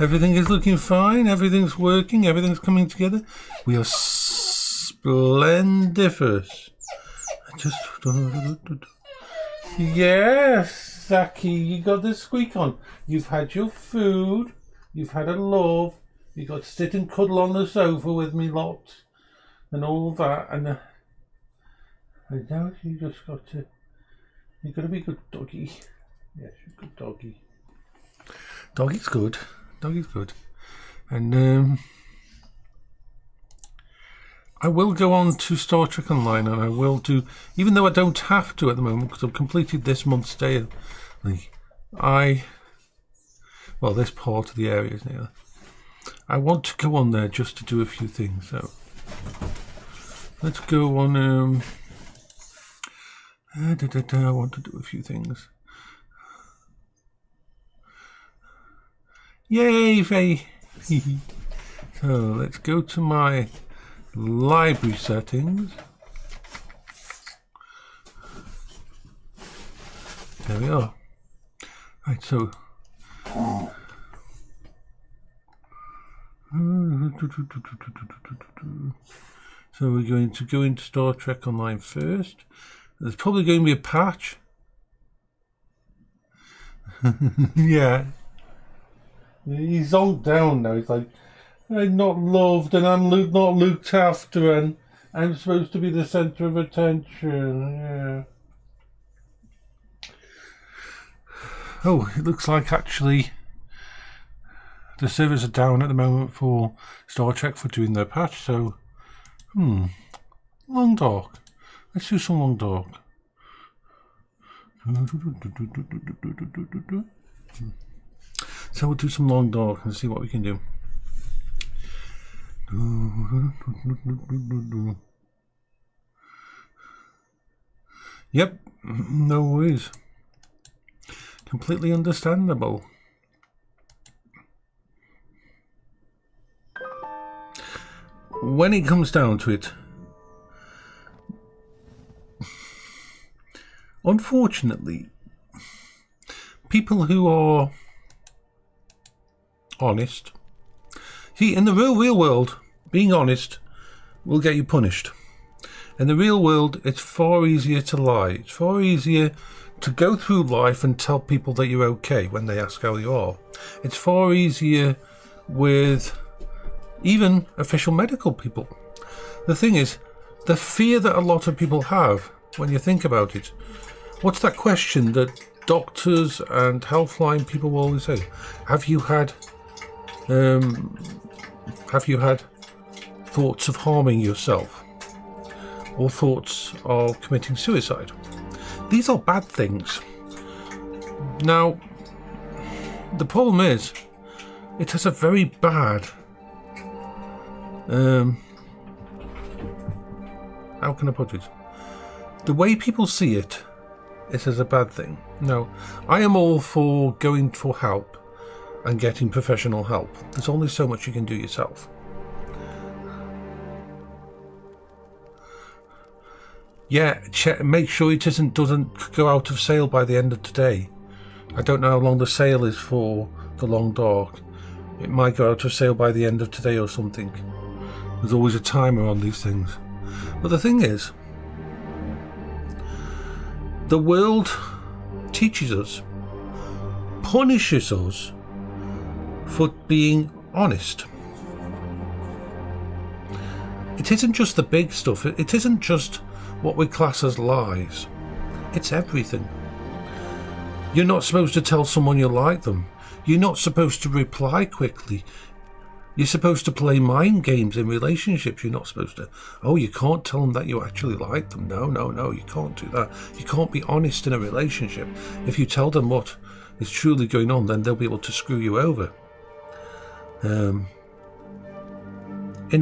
Everything is looking fine. Everything's working. Everything's coming together. We are splendiferous. Yes, Zaki, you got the squeak on. You've had your food. You've had a love. You got to sit and cuddle on the sofa with me lots and all that. And now you just got to. You got to be a good doggy. Yes, you're a good doggy. Doggy's good. Doggy's good. And I will go on to Star Trek Online, and I will do, even though I don't have to at the moment because I've completed this month's daily. Well, this part of the area is near. I want to go on there just to do a few things. So let's go on. I want to do a few things. Yay, Faye! So let's go to my library settings. There we are. Right, so we're going to go into Star Trek Online first. There's probably going to be a patch. Yeah. He's zonked down now. He's like, I'm not loved and I'm not looked after and I'm supposed to be the centre of attention. Yeah. Oh, it looks like actually the servers are down at the moment for Star Trek for doing their patch. So, Long Dark. Let's do some Long Dark. So we'll do some Long Dark and see what we can do. Yep, no worries. Completely understandable. When it comes down to it, unfortunately, people who are honest, see, in the real world, being honest will get you punished. In the real world, it's far easier to lie. It's far easier to go through life and tell people that you're okay when they ask how you are. It's far easier with even official medical people. The thing is, the fear that a lot of people have when you think about it, what's that question that doctors and healthline people will always say? Have you had thoughts of harming yourself or thoughts of committing suicide? These are bad things. Now, the problem is, it has a very bad, how can I put it? The way people see it, it is a bad thing. Now, I am all for going for help and getting professional help. There's only so much you can do yourself. Yeah, make sure it doesn't go out of sale by the end of today. I don't know how long the sale is for the Long Dark. It might go out of sale by the end of today or something. There's always a timer on these things. But the thing is, the world teaches us, punishes us for being honest. It isn't just the big stuff. It isn't just what we class as lies. It's everything. You're not supposed to tell someone you like them. You're not supposed to reply quickly. You're supposed to play mind games in relationships. You're not supposed to, you can't tell them that you actually like them. No, you can't do that. You can't be honest in a relationship. If you tell them what is truly going on, then they'll be able to screw you over. In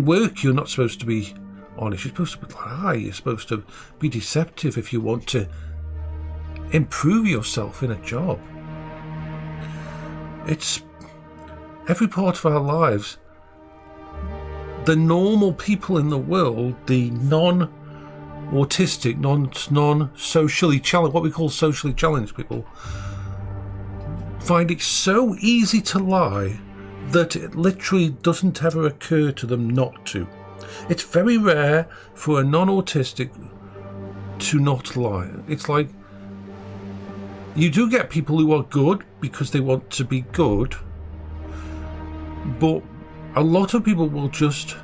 work, you're not supposed to be honest. You're supposed to lie. You're supposed to be deceptive if you want to improve yourself in a job. It's every part of our lives. The normal people in the world, the non-autistic, non-socially challenged, what we call socially challenged people, find it so easy to lie that it literally doesn't ever occur to them not to. It's very rare for a non-autistic to not lie. It's like, you do get people who are good because they want to be good, but a lot of people will just,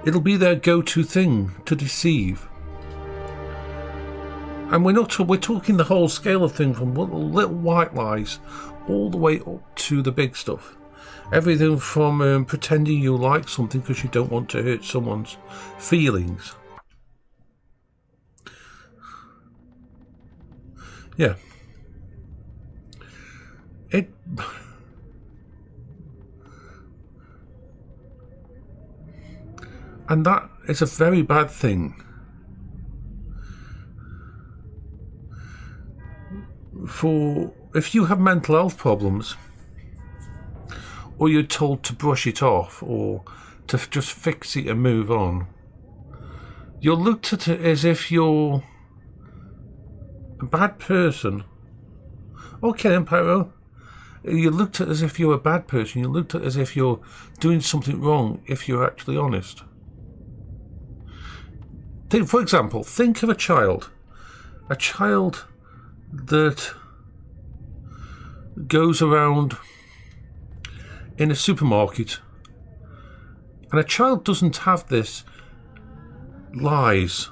it'll be their go-to thing to deceive. And we're talking the whole scale of things, from little white lies all the way up to the big stuff. Everything from pretending you like something because you don't want to hurt someone's feelings. Yeah. And that is a very bad thing. For if you have mental health problems, or you're told to brush it off or to just fix it and move on, you're looked at it as if you're a bad person. Okay then, Pyro. You're looked at as if you're a bad person. You're looked at as if you're doing something wrong if you're actually honest. For example, think of a child. A child that goes around in a supermarket, and a child doesn't have this lies.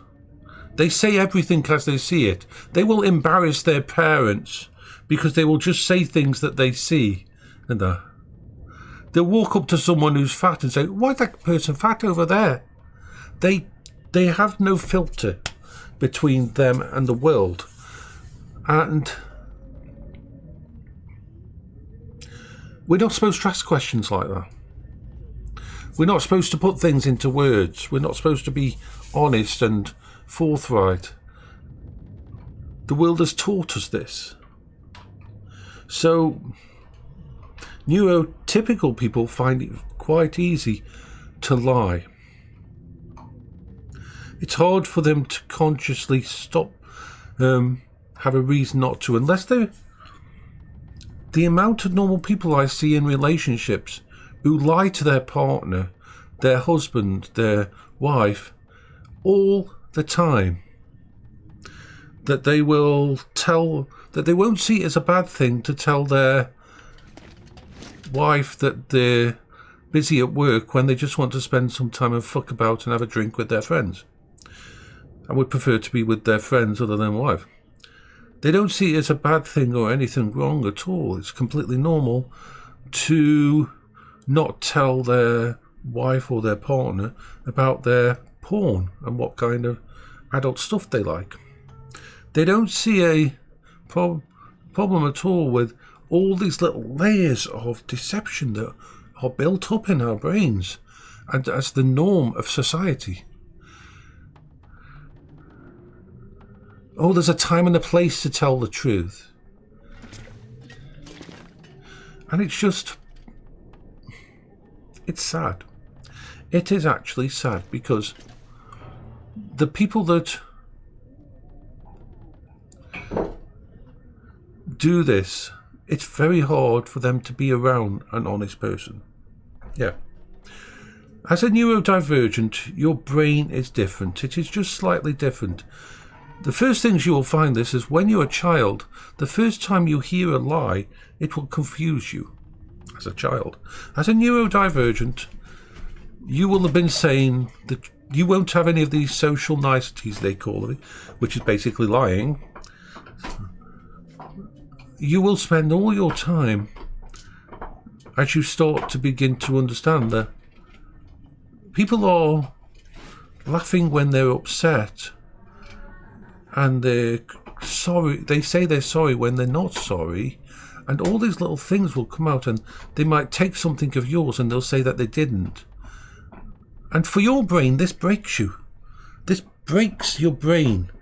They say everything as they see it. They will embarrass their parents because they will just say things that they see, and they'll walk up to someone who's fat and say, "Why is that person fat over there?" They have no filter between them and the world. And we're not supposed to ask questions like that. We're not supposed to put things into words. We're not supposed to be honest and forthright. The world has taught us this. So, neurotypical people find it quite easy to lie. It's hard for them to consciously stop, have a reason not to, unless they... The amount of normal people I see in relationships who lie to their partner, their husband, their wife, all the time, that they will tell, that they won't see it as a bad thing to tell their wife that they're busy at work when they just want to spend some time and fuck about and have a drink with their friends. I would prefer to be with their friends other than wife. They don't see it as a bad thing or anything wrong at all. It's completely normal to not tell their wife or their partner about their porn and what kind of adult stuff they like. They don't see a problem at all with all these little layers of deception that are built up in our brains and as the norm of society. Oh, there's a time and a place to tell the truth. And it's just... It's sad. It is actually sad because the people that do this, it's very hard for them to be around an honest person. Yeah. As a neurodivergent, your brain is different. It is just slightly different. The first things you will find this is when you're a child, the first time you hear a lie, it will confuse you as a child. As a neurodivergent, you will have been saying that you won't have any of these social niceties, they call it, which is basically lying. You will spend all your time, as you start to begin to understand that people are laughing when they're upset, and they're sorry. They say they're sorry when they're not sorry, and all these little things will come out, and they might take something of yours and they'll say that they didn't. And for your brain, this breaks you. This breaks your brain.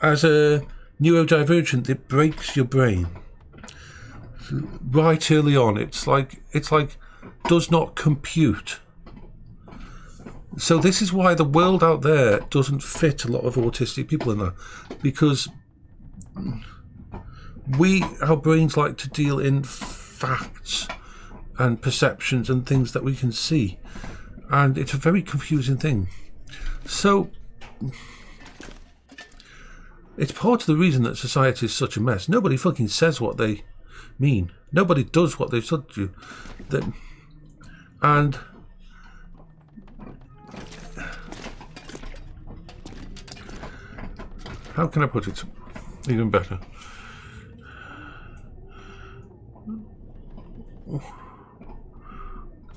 As a neurodivergent, it breaks your brain. Right early on, it's like does not compute. So this is why the world out there doesn't fit a lot of autistic people in there, because our brains like to deal in facts and perceptions and things that we can see. And it's a very confusing thing. So it's part of the reason that society is such a mess. Nobody fucking says what they mean. Nobody does what they've said to you. And how can I put it even better?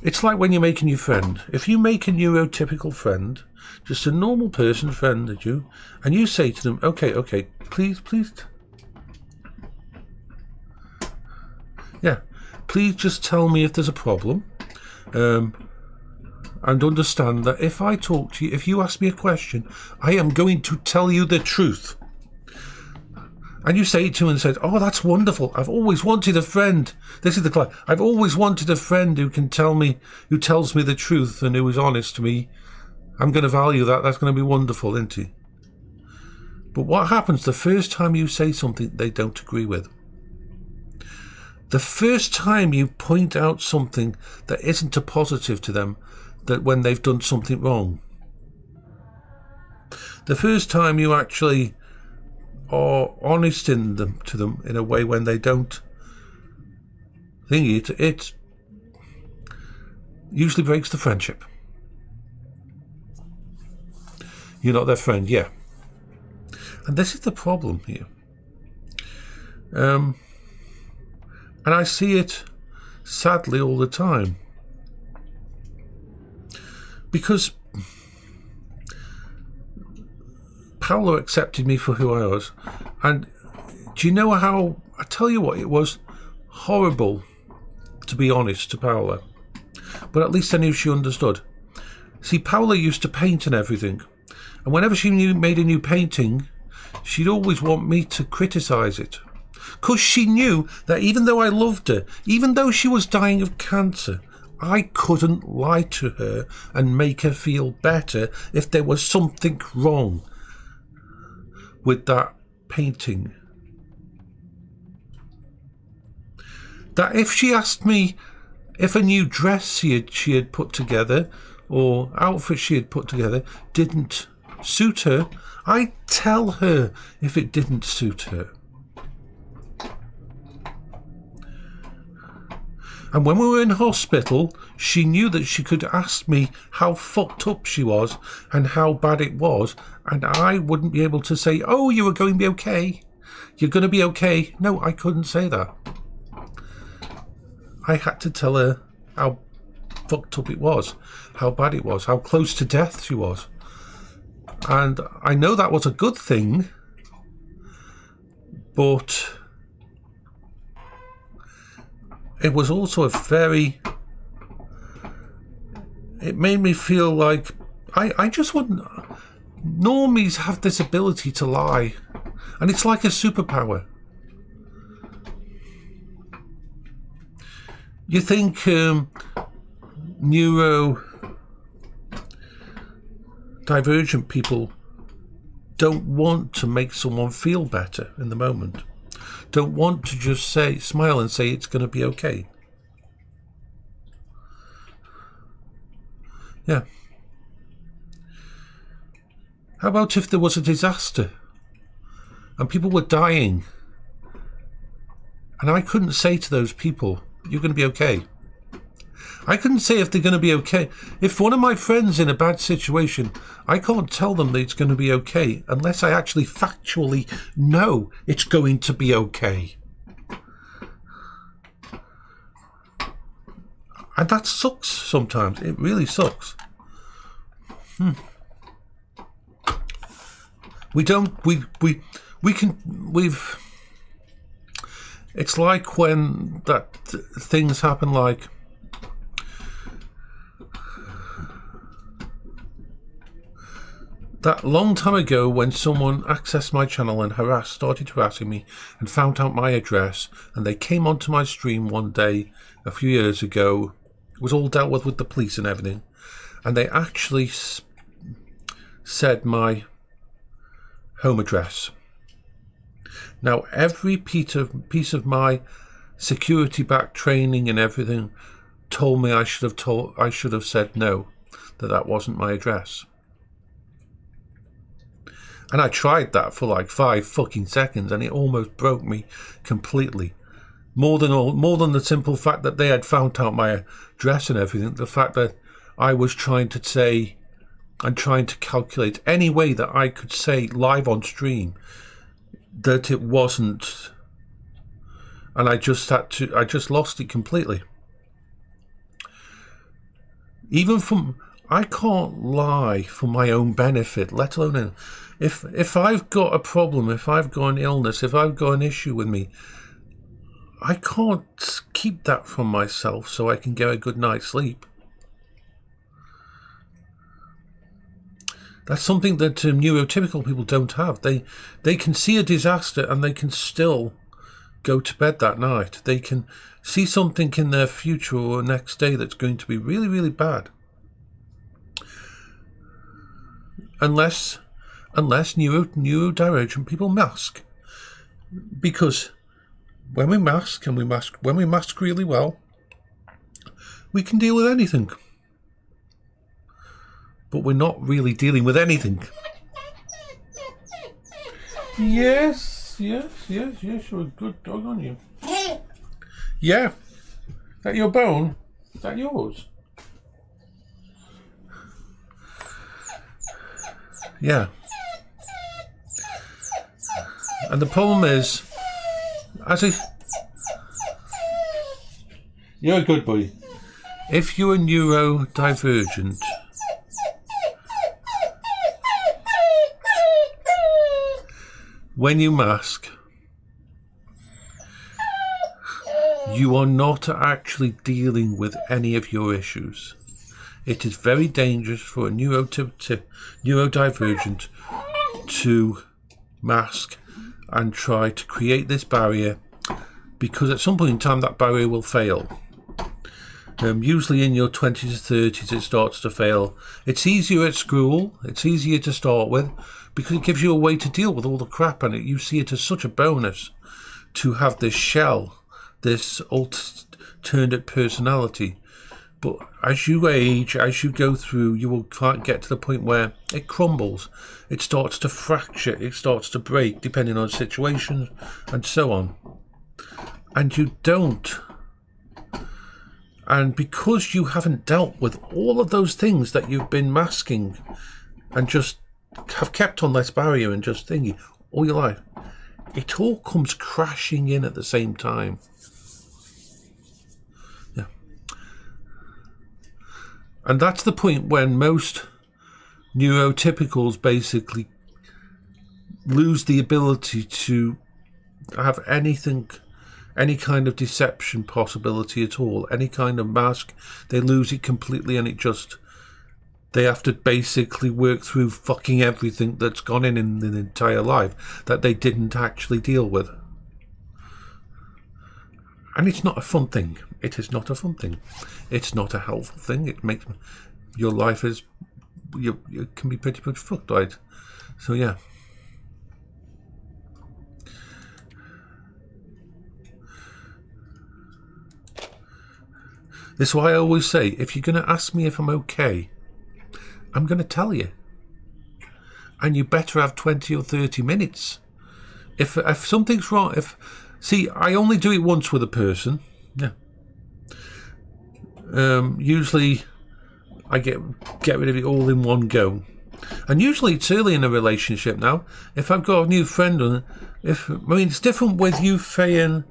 It's like when you make a new friend. If you make a neurotypical friend, just a normal person friend that you, and you say to them, okay, please, yeah, please just tell me if there's a problem, and understand that if I talk to you, if you ask me a question, I am going to tell you the truth. And you say it to him and said, oh, that's wonderful. I've always wanted a friend. This is the client. I've always wanted a friend who can tell me, who tells me the truth and who is honest to me. I'm going to value that. That's going to be wonderful, isn't it? But what happens the first time you say something they don't agree with? The first time you point out something that isn't a positive to them, that when they've done something wrong. The first time you actually are honest to them in a way when they don't think it usually breaks the friendship. You're not their friend, yeah. And this is the problem here. And I see it sadly all the time. Because Paolo accepted me for who I was. And do you know how, I tell you what, it was horrible, to be honest, to Paola. But at least I knew she understood. See, Paola used to paint and everything. And whenever she made a new painting, she'd always want me to criticise it. Because she knew that even though I loved her, even though she was dying of cancer, I couldn't lie to her and make her feel better if there was something wrong with that painting. That if she asked me if a new dress she had put together or outfit she had put together didn't suit her, I'd tell her if it didn't suit her. And when we were in hospital, she knew that she could ask me how fucked up she was and how bad it was, and I wouldn't be able to say, oh, you are going to be okay. You're going to be okay. No, I couldn't say that. I had to tell her how fucked up it was, how bad it was, how close to death she was. And I know that was a good thing, but it was also it made me feel like I just wouldn't. Normies have this ability to lie, and it's like a superpower. You think neurodivergent people don't want to make someone feel better in the moment, don't want to just smile and say it's going to be okay. Yeah. How about if there was a disaster and people were dying and I couldn't say to those people, you're going to be okay. I couldn't say if they're going to be okay. If one of my friends in a bad situation, I can't tell them that it's going to be okay unless I actually factually know it's going to be okay. And that sucks sometimes. It really sucks. It's like when things happen like that long time ago when someone accessed my channel and started harassing me and found out my address, and they came onto my stream one day a few years ago. It was all dealt with the police and everything, and they actually said my home address. Now every piece of my security back training and everything told me I should have said no, that wasn't my address. And I tried that for like 5 fucking seconds, and it almost broke me completely. More than the simple fact that they had found out my address and everything, the fact that I was trying to say and trying to calculate any way that I could say live on stream that it wasn't, and I just lost it completely. I can't lie for my own benefit, let alone if I've got a problem, if I've got an illness, if I've got an issue with me, I can't keep that from myself so I can get a good night's sleep. That's something that neurotypical people don't have. They can see a disaster and they can still go to bed that night. They can see something in their future or next day that's going to be really, really bad. Unless neurodivergent people mask. Because when we mask really well, we can deal with anything. But we're not really dealing with anything. Yes, you're a good dog, aren't you? Yeah. Is that your bone? Is that yours? Yeah. And the problem is, you're a good boy. If you're neurodivergent, when you mask, you are not actually dealing with any of your issues. It is very dangerous for a neurodivergent to mask and try to create this barrier, because at some point in time that barrier will fail. Usually in your 20s, 30s it starts to fail. It's easier at school, it's easier to start with, because it gives you a way to deal with all the crap, and you see it as such a bonus to have this shell, this alternate personality. But as you age, as you go through, you will get to the point where it crumbles. It starts to fracture, it starts to break, depending on situations and so on. And you don't. And because you haven't dealt with all of those things that you've been masking and just have kept on this barrier and just thinking all your life, it all comes crashing in at the same time. Yeah. And that's the point when most neurotypicals basically lose the ability to have anything, any kind of deception possibility at all, any kind of mask. They lose it completely, and they have to basically work through fucking everything that's gone in the entire life that they didn't actually deal with. And it's not a fun thing. It is not a fun thing. It's not a helpful thing. It makes your life you can be pretty much fucked, right? So yeah. This is why I always say, if you're going to ask me if I'm okay, I'm going to tell you. And you better have 20 or 30 minutes. If something's wrong, I only do it once with a person. Yeah. Usually I get rid of it all in one go. And usually it's early in a relationship now. If I've got a new friend, it's different with you, Faye and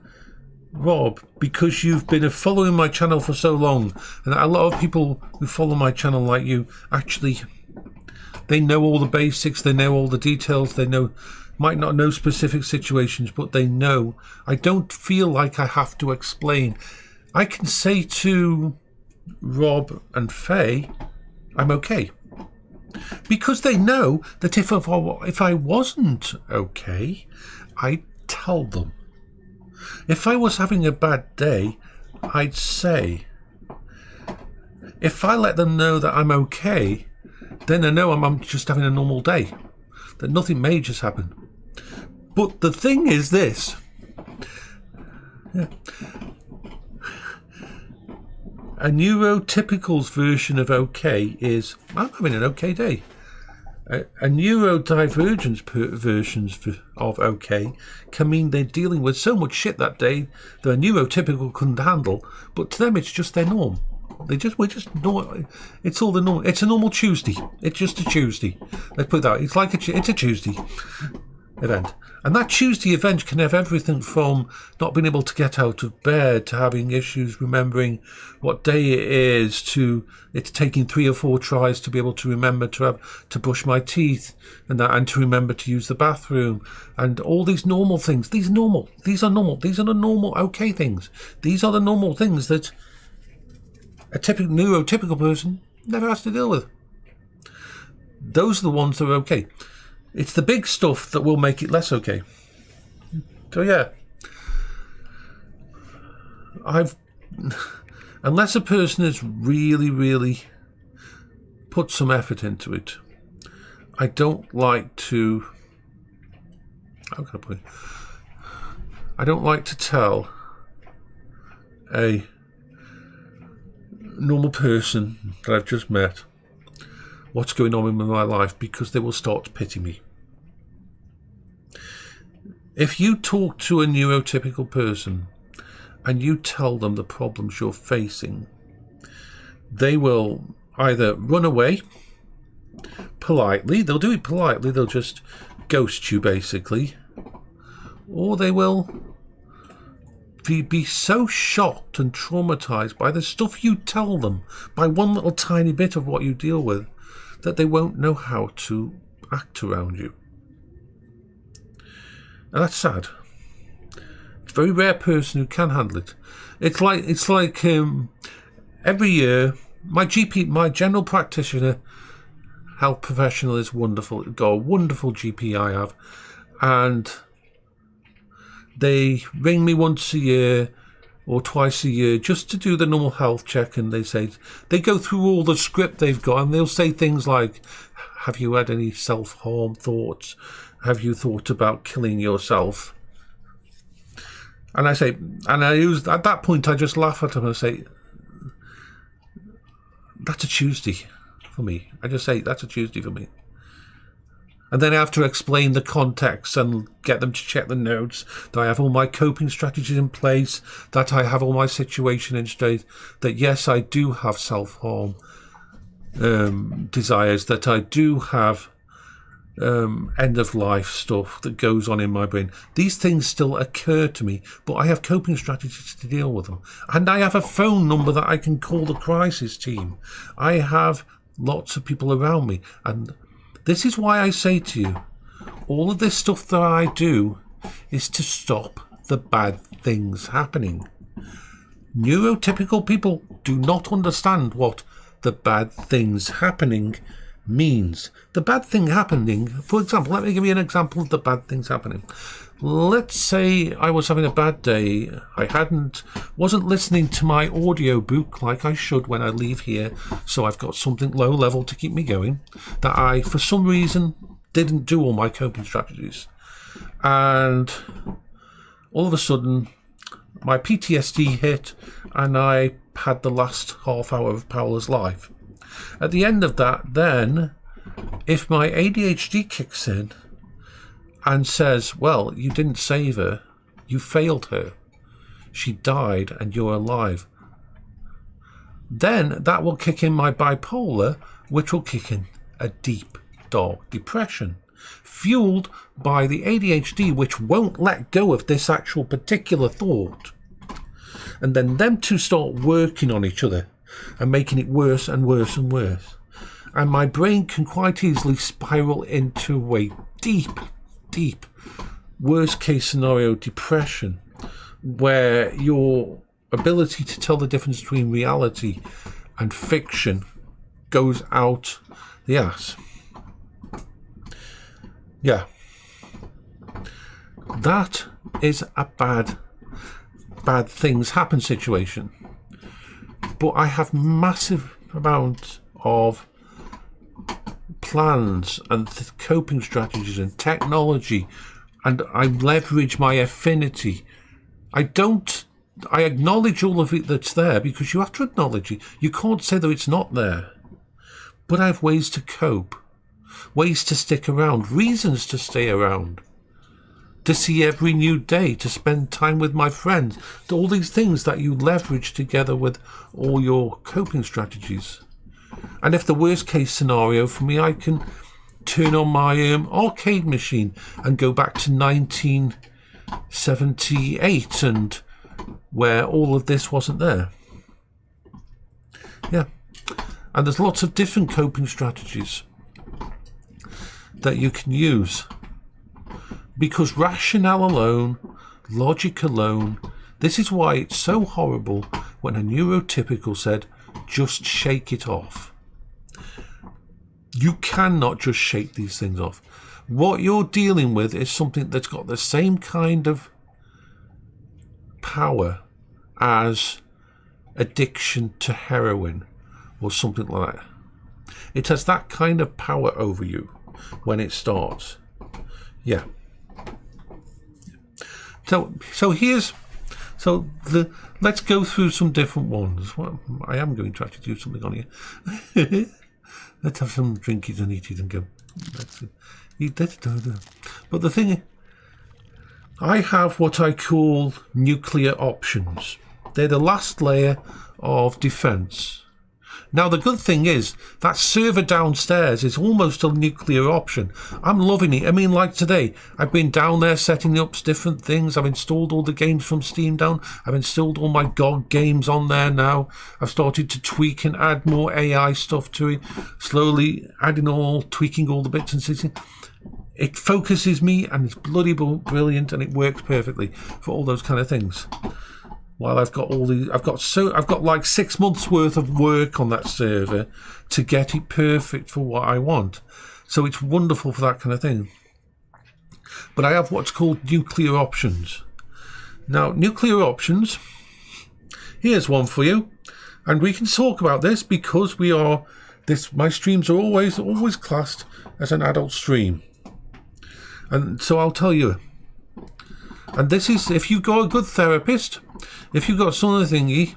Rob, because you've been following my channel for so long, and a lot of people who follow my channel like you, actually, they know all the basics, they know all the details, they might not know specific situations, but they know. I don't feel like I have to explain. I can say to Rob and Faye, I'm okay, because they know that if I wasn't okay, I'd tell them. If I was having a bad day, I'd say. If I let them know that I'm okay, then I know I'm just having a normal day, that nothing major's happened. But the thing is this, Yeah. A neurotypical's version of okay is, I'm having an okay day. A neurodivergence versions of okay can mean they're dealing with so much shit that day that a neurotypical couldn't handle, but to them it's just their norm. It's all the norm. It's a normal Tuesday. It's just a Tuesday. Let's put that. It's a Tuesday event. And that Tuesday event can have everything from not being able to get out of bed to having issues remembering what day it is to it's taking 3 or 4 tries to be able to remember to brush my teeth and to remember to use the bathroom and all these normal things. These are normal. These are the normal okay things. These are the normal things that a typical neurotypical person never has to deal with. Those are the ones that are okay. It's the big stuff that will make it less okay. So yeah, unless a person has really, really put some effort into it, I don't like to. How can I put it? I don't like to tell a normal person that I've just met what's going on in my life, because they will start to pity me. If you talk to a neurotypical person and you tell them the problems you're facing, they will either run away politely, they'll do it politely, they'll just ghost you basically, or they will be so shocked and traumatized by the stuff you tell them, by one little tiny bit of what you deal with, that they won't know how to act around you. And that's sad. It's a very rare person who can handle it. It's like every year, my GP, my general practitioner, health professional is wonderful. Got a wonderful GP I have, and they ring me once a year or twice a year just to do the normal health check, and they go through all the script they've got, and they'll say things like, have you had any self-harm thoughts? Have you thought about killing yourself? And I say, and I use, at that point I just laugh at them and say, that's a Tuesday for me. I just say, that's a Tuesday for me. And then I have to explain the context and get them to check the notes, that I have all my coping strategies in place, that I have all my situation in state, that yes, I do have self-harm desires, that I do have end-of-life stuff that goes on in my brain. These things still occur to me, but I have coping strategies to deal with them. And I have a phone number that I can call the crisis team. I have lots of people around me, and this is why I say to you, all of this stuff that I do is to stop the bad things happening. Neurotypical people do not understand what the bad things happening means. The bad thing happening, for example, let me give you an example of the bad things happening. Let's say I was having a bad day. I wasn't listening to my audio book like I should when I leave here, so I've got something low level to keep me going, that I, for some reason, didn't do all my coping strategies. And all of a sudden, my PTSD hit, and I had the last half hour of Paola's life. At the end of that, then, if my ADHD kicks in and says, well, you didn't save her, you failed her, she died and you're alive, then that will kick in my bipolar, which will kick in a deep, dark depression, fueled by the ADHD, which won't let go of this actual particular thought. And then them two start working on each other and making it worse and worse and worse. And my brain can quite easily spiral into a deep, deep, worst case scenario depression, where your ability to tell the difference between reality and fiction goes out the ass. Yeah. That is a bad things happen situation. But I have massive amounts of plans and coping strategies and technology, and I leverage my affinity I acknowledge all of it that's there, because you have to acknowledge it. You can't say that it's not there. But I have ways to cope, ways to stick around, reasons to stay around, to see every new day, to spend time with my friends, to all these things that you leverage together with all your coping strategies. And if the worst case scenario for me, I can turn on my arcade machine and go back to 1978 and where all of this wasn't there. Yeah. And there's lots of different coping strategies that you can use. Because rationale alone, logic alone, this is why it's so horrible when a neurotypical said, just shake it off. You cannot just shake these things off. What you're dealing with is something that's got the same kind of power as addiction to heroin or something like that. It has that kind of power over you when it starts. Yeah. Let's go through some different ones. Well, I am going to actually do something on here. Let's have some drinkies and eaties and go. But the thing is, I have what I call nuclear options. They're the last layer of defense. Now, the good thing is that server downstairs is almost a nuclear option. I'm loving it. I mean, like today, I've been down there setting up different things. I've installed all the games from Steam down. I've installed all my GOG games on there now. I've started to tweak and add more AI stuff to it. Slowly tweaking all the bits and pieces. It focuses me and it's bloody brilliant and it works perfectly for all those kind of things. While I've got like 6 months worth of work on that server to get it perfect for what I want. So it's wonderful for that kind of thing. But I have what's called nuclear options. Now, nuclear options, here's one for you. And we can talk about this because my streams are always classed as an adult stream. And so I'll tell you. And this is if you've got a good therapist, if you've got someone thingy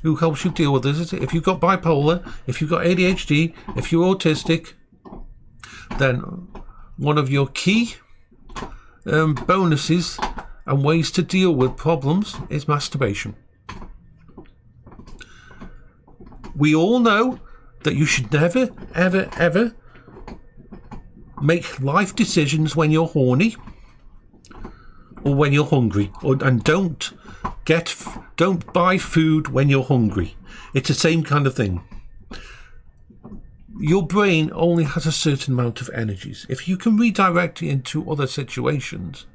who helps you deal with this, if you've got bipolar, if you've got ADHD, if you're autistic, then one of your key bonuses and ways to deal with problems is masturbation. We all know that you should never, ever, ever make life decisions when you're horny or when you're hungry, and don't buy food when you're hungry. It's the same kind of thing. Your brain only has a certain amount of energies. If you can redirect it into other situations,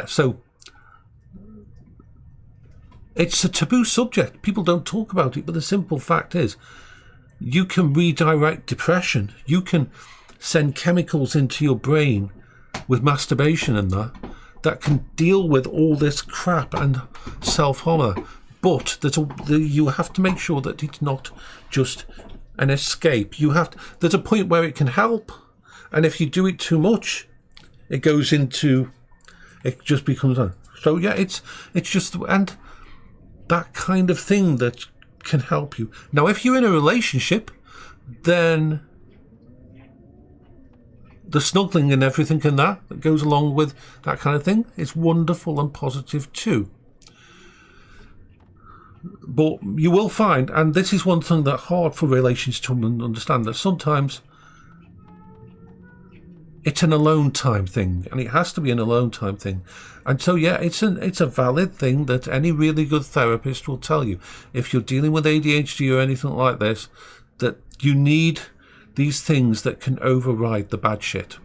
so it's a taboo subject. People don't talk about it, but the simple fact is you can redirect depression. You can send chemicals into your brain with masturbation and that can deal with all this crap and self-harm. But you have to make sure that it's not just an escape. There's a point where it can help, and if you do it too much, it just becomes so yeah. It's just and that kind of thing that can help you. Now, if you're in a relationship, then the snuggling and everything and that goes along with that kind of thing is wonderful and positive too. But you will find, and this is one thing that's hard for relations to understand, that sometimes it's an alone time thing, and it has to be an alone time thing. And so yeah, it's a valid thing that any really good therapist will tell you. If you're dealing with ADHD or anything like this, that you need these things that can override the bad shit.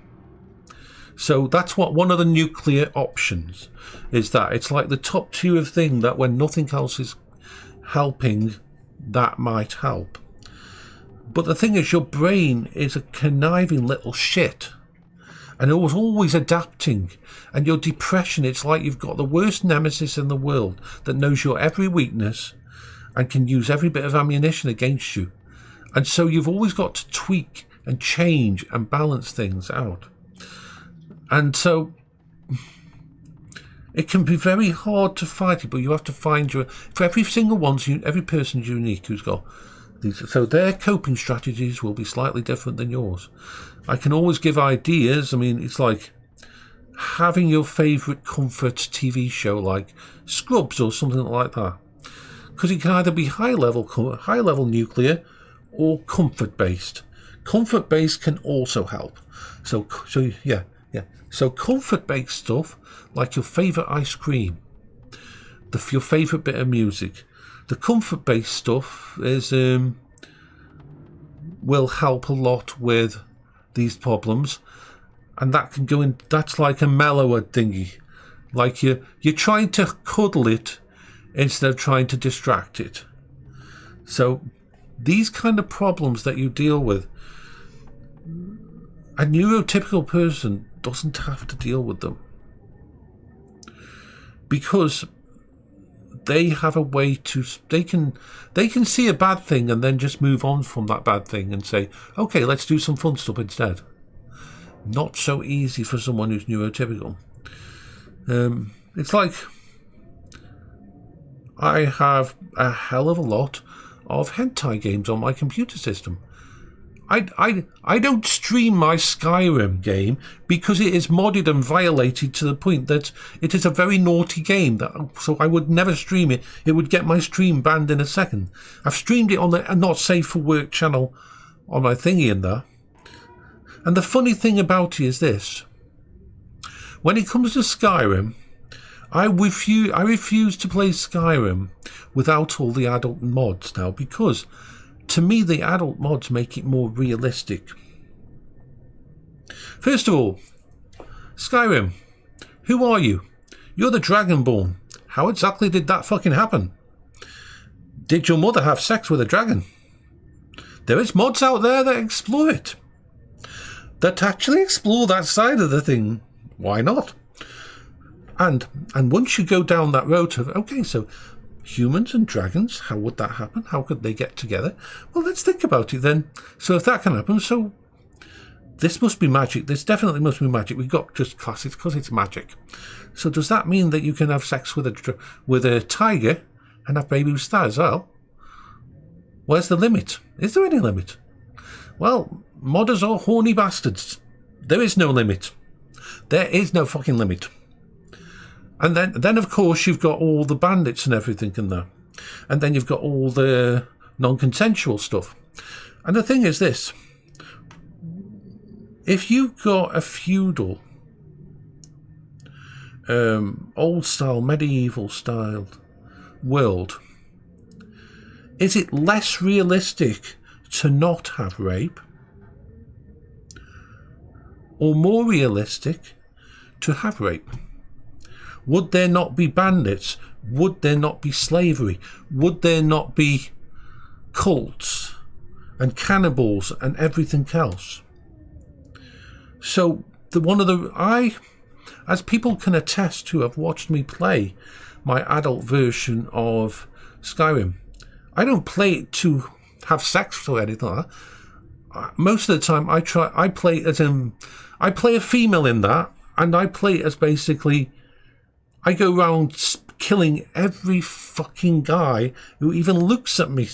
So that's what one of the nuclear options is. That it's like the top tier of thing that when nothing else is helping, that might help. But the thing is, your brain is a conniving little shit, and it was always adapting. And your depression, it's like you've got the worst nemesis in the world that knows your every weakness and can use every bit of ammunition against you. And so you've always got to tweak and change and balance things out. And so It can be very hard to fight it, but you have to find your... For every single one's... Every person's unique who's got these. So their coping strategies will be slightly different than yours. I can always give ideas. I mean, it's like having your favourite comfort TV show like Scrubs or something like that. Because it can either be high level nuclear or comfort based. Comfort based can also help. So yeah. So comfort based stuff like your favourite ice cream, your favourite bit of music. The comfort based stuff is will help a lot with these problems, and that can go in. That's like a mellower thingy, like you're trying to cuddle it instead of trying to distract it. So these kind of problems that you deal with, a neurotypical person doesn't have to deal with them, because they have a way to, they can see a bad thing and then just move on from that bad thing and say, okay, let's do some fun stuff instead. Not so easy for someone who's neurotypical. It's like I have a hell of a lot of hentai games on my computer system. I don't stream my Skyrim game because it is modded and violated to the point that it is a very naughty game. So I would never stream it. It would get my stream banned in a second. I've streamed it on the Not Safe for Work channel on my thingy in there. And the funny thing about it is this. When it comes to Skyrim, I refuse to play Skyrim without all the adult mods now, because to me, the adult mods make it more realistic. First of all, Skyrim, who are you? You're the Dragonborn. How exactly did that fucking happen? Did your mother have sex with a dragon? There is mods out there that explore it. That actually explore that side of the thing. Why not? And once you go down that road of, okay, so humans and dragons, how would that happen? How could they get together? Well, let's think about it then. So if that can happen, so this must be magic. This definitely must be magic. We've got just classics because it's magic. So does that mean that you can have sex with a tiger and have baby with stars? Well, where's the limit? Is there any limit? Well, modders are horny bastards. There is no limit. There is no fucking limit. And then of course you've got all the bandits and everything in there. And then you've got all the non-consensual stuff. And the thing is this. If you've got a feudal, old style, medieval style world, is it less realistic to not have rape? Or more realistic to have rape? Would there not be bandits? Would there not be slavery? Would there not be cults and cannibals and everything else? So as people can attest who have watched me play my adult version of Skyrim, I don't play it to have sex or anything like that. Most of the time I play a female in that, and I play it as basically, I go around killing every fucking guy who even looks at me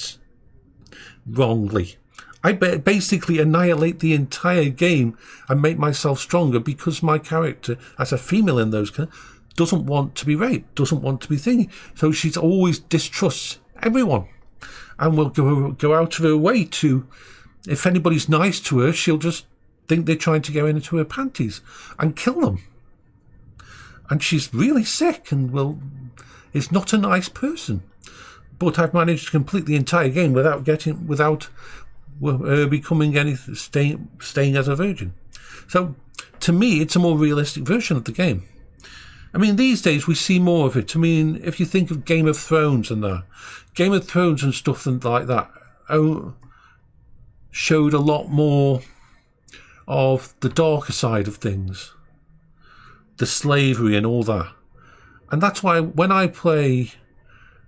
wrongly. I basically annihilate the entire game and make myself stronger because my character, as a female in those, doesn't want to be raped, doesn't want to be thingy. So she's always distrusts everyone and will go out of her way to, if anybody's nice to her, she'll just think they're trying to go into her panties and kill them. And she's really sick and is not a nice person. But I've managed to complete the entire game without becoming anything, staying as a virgin. So to me, it's a more realistic version of the game. I mean, these days we see more of it. I mean, if you think of Game of Thrones and that, Game of Thrones and stuff like that showed a lot more of the darker side of things. The slavery and all that. And that's why when I play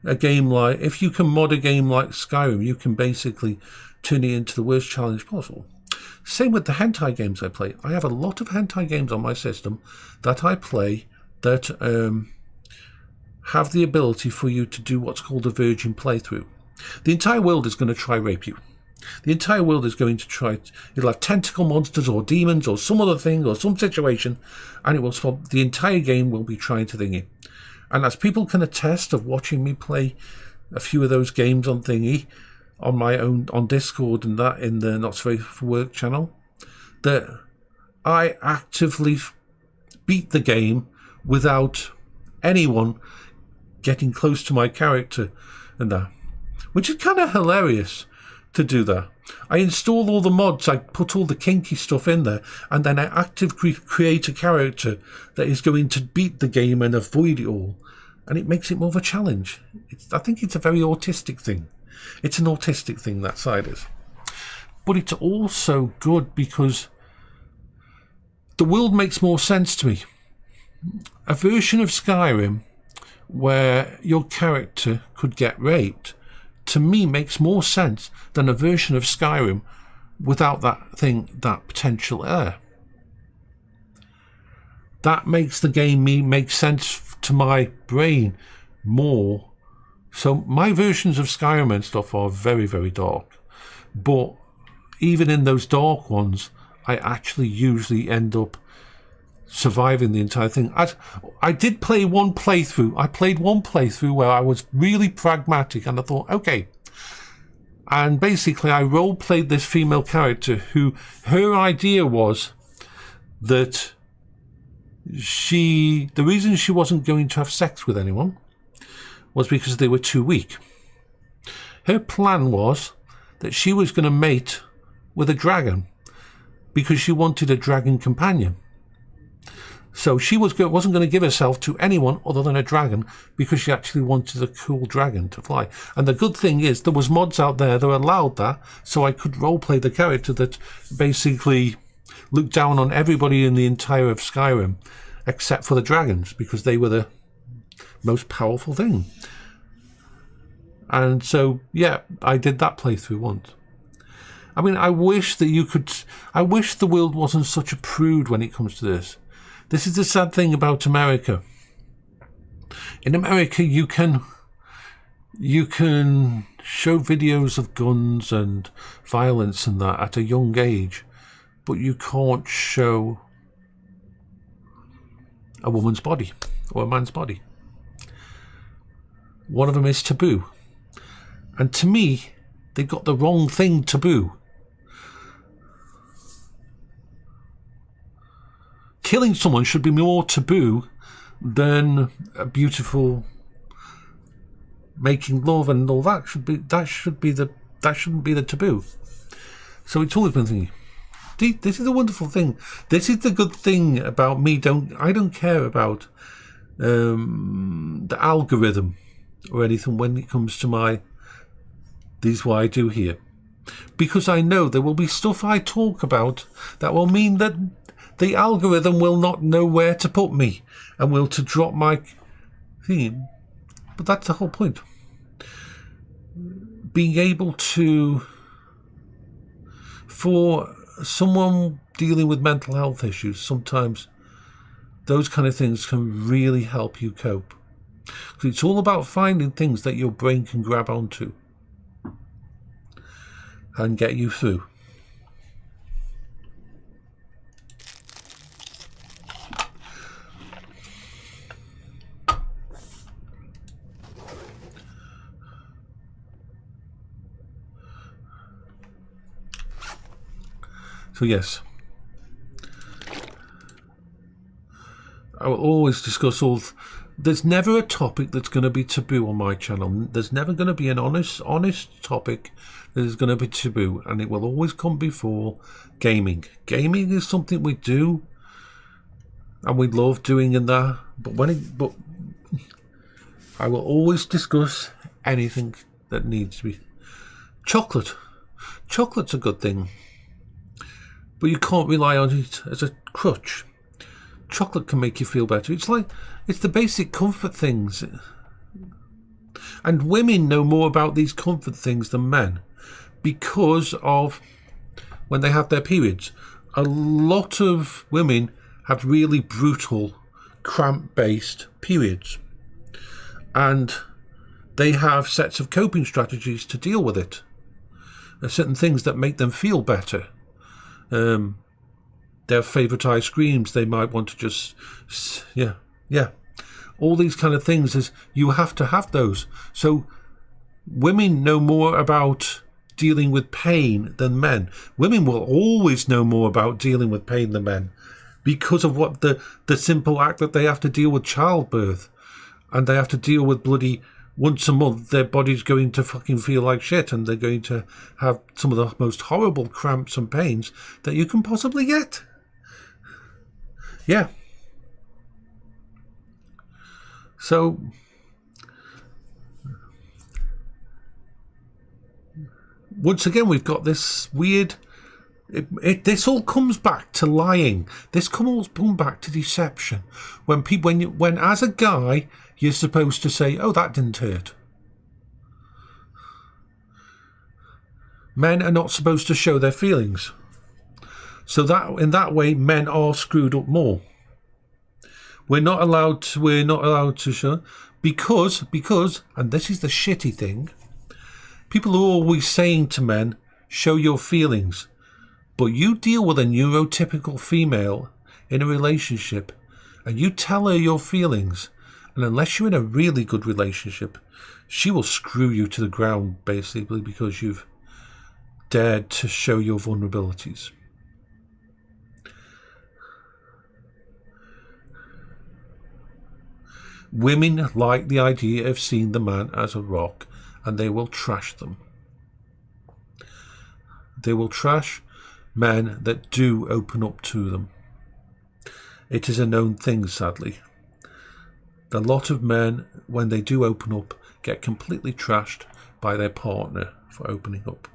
a game like, if you can mod a game like Skyrim, you can basically turn it into the worst challenge possible. Same with the hentai games I play. I have a lot of hentai games on my system that I play that have the ability for you to do what's called a virgin playthrough. The entire world is going to try rape you. The entire world is going to try, it'll have tentacle monsters or demons or some other thing or some situation, and it will swap, the entire game will be trying to thingy. And as people can attest of watching me play a few of those games on thingy, on my own, on Discord and that, in the Not Safe for Work channel, that I actively beat the game without anyone getting close to my character and that, which is kind of hilarious to do that. I install all the mods, I put all the kinky stuff in there, and then I actively create a character that is going to beat the game and avoid it all, and it makes it more of a challenge. I think it's a very autistic thing. It's an autistic thing, that side is. But it's also good because the world makes more sense to me. A version of Skyrim where your character could get raped, to me, makes more sense than a version of Skyrim without that thing, that potential error. That makes the game make sense to my brain more. So my versions of Skyrim and stuff are very, very dark. But even in those dark ones, I actually usually end up surviving the entire thing. I did play one playthrough. I played one playthrough where I was really pragmatic, and I thought, okay. And basically I role-played this female character who, her idea was that the reason she wasn't going to have sex with anyone was because they were too weak. Her plan was that she was going to mate with a dragon because she wanted a dragon companion. So she wasn't going to give herself to anyone other than a dragon because she actually wanted a cool dragon to fly. And the good thing is there was mods out there that allowed that, so I could roleplay the character that basically looked down on everybody in the entire of Skyrim except for the dragons because they were the most powerful thing. And so, yeah, I did that playthrough once. I mean, I wish the world wasn't such a prude when it comes to this. This is the sad thing about America. In America, you can show videos of guns and violence and that at a young age, but you can't show a woman's body or a man's body. One of them is taboo. And to me, they've got the wrong thing taboo. Killing someone should be more taboo than a beautiful making love and all that shouldn't be the taboo. So it's always been thinking, this is a wonderful thing. This is the good thing about me. I don't care about the algorithm or anything when it comes to this is what I do here, because I know there will be stuff I talk about that will mean that the algorithm will not know where to put me and will to drop my theme. But that's the whole point. Being able to, for someone dealing with mental health issues, sometimes those kind of things can really help you cope. So it's all about finding things that your brain can grab onto and get you through. So yes, I will always discuss there's never a topic that's going to be taboo on my channel. There's never going to be an honest topic that is going to be taboo, and it will always come before gaming. Gaming is something we do and we love doing in that, but I will always discuss anything that needs to be. Chocolate's a good thing, but you can't rely on it as a crutch. Chocolate can make you feel better. It's the basic comfort things. And women know more about these comfort things than men because of when they have their periods. A lot of women have really brutal, cramp-based periods. and they have sets of coping strategies to deal with it. There are certain things that make them feel better. Their favourite ice creams, they might want to just, yeah. All these kind of things, is you have to have those. So women know more about dealing with pain than men. Women will always know more about dealing with pain than men, because of what the simple act that they have to deal with childbirth, and they have to deal with bloody once a month their body's going to fucking feel like shit, and they're going to have some of the most horrible cramps and pains that you can possibly get. Yeah. So once again, we've got this weird. This all comes back to lying. This comes back to deception. When as a guy, you're supposed to say, "Oh, that didn't hurt." Men are not supposed to show their feelings. So that in that way, men are screwed up more. We're not allowed to show because, and this is the shitty thing. People are always saying to men, "Show your feelings." But you deal with a neurotypical female in a relationship and you tell her your feelings, and unless you're in a really good relationship, she will screw you to the ground, basically, because you've dared to show your vulnerabilities. Women like the idea of seeing the man as a rock, and they will trash them. They will trash men that do open up to them. It is a known thing, sadly. A lot of men, when they do open up, get completely trashed by their partner for opening up.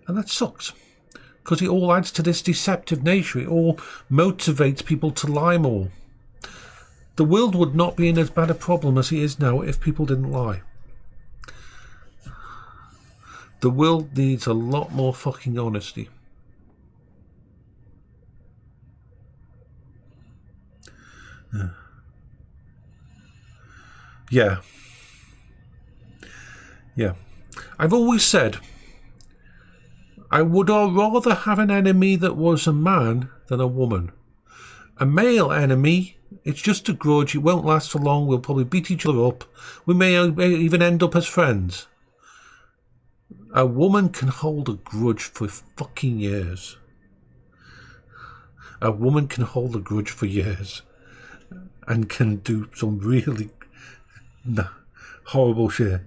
And that sucks, because it all adds to this deceptive nature. It all motivates people to lie more. The world would not be in as bad a problem as it is now if people didn't lie. The world needs a lot more fucking honesty. Yeah. I've always said I would rather have an enemy that was a man than a woman. A male enemy, it's just a grudge. It won't last for long. We'll probably beat each other up. We may even end up as friends. A woman can hold a grudge for fucking years. A woman can hold a grudge for years and can do some really horrible shit.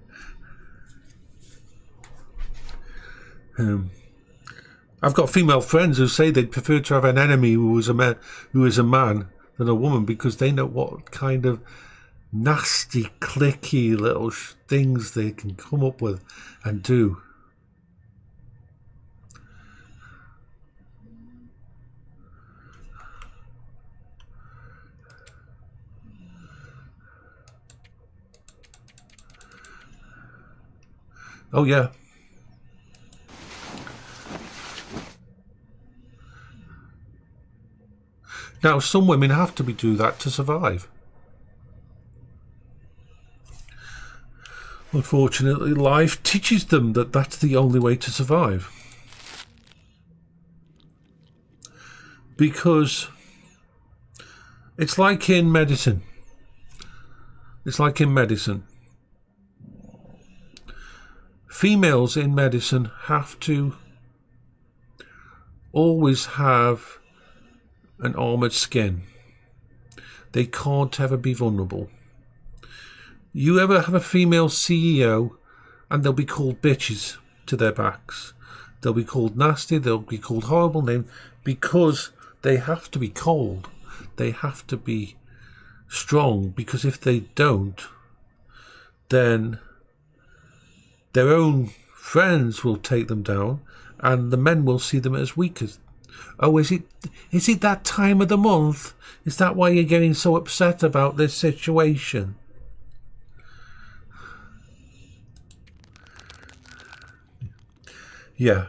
I've got female friends who say they'd prefer to have an enemy who is a man than a woman, because they know what kind of nasty, clicky little things they can come up with and do. Oh yeah. Now, some women have to do that to survive. Unfortunately, life teaches them that that's the only way to survive. Because it's like in medicine. Females in medicine have to always have an armoured skin. They can't ever be vulnerable. You ever have a female CEO and they'll be called bitches to their backs. They'll be called nasty, they'll be called horrible names, because they have to be cold. They have to be strong, because if they don't, then their own friends will take them down, and the men will see them as weak. Oh, is it that time of the month? Is that why you're getting so upset about this situation? Yeah.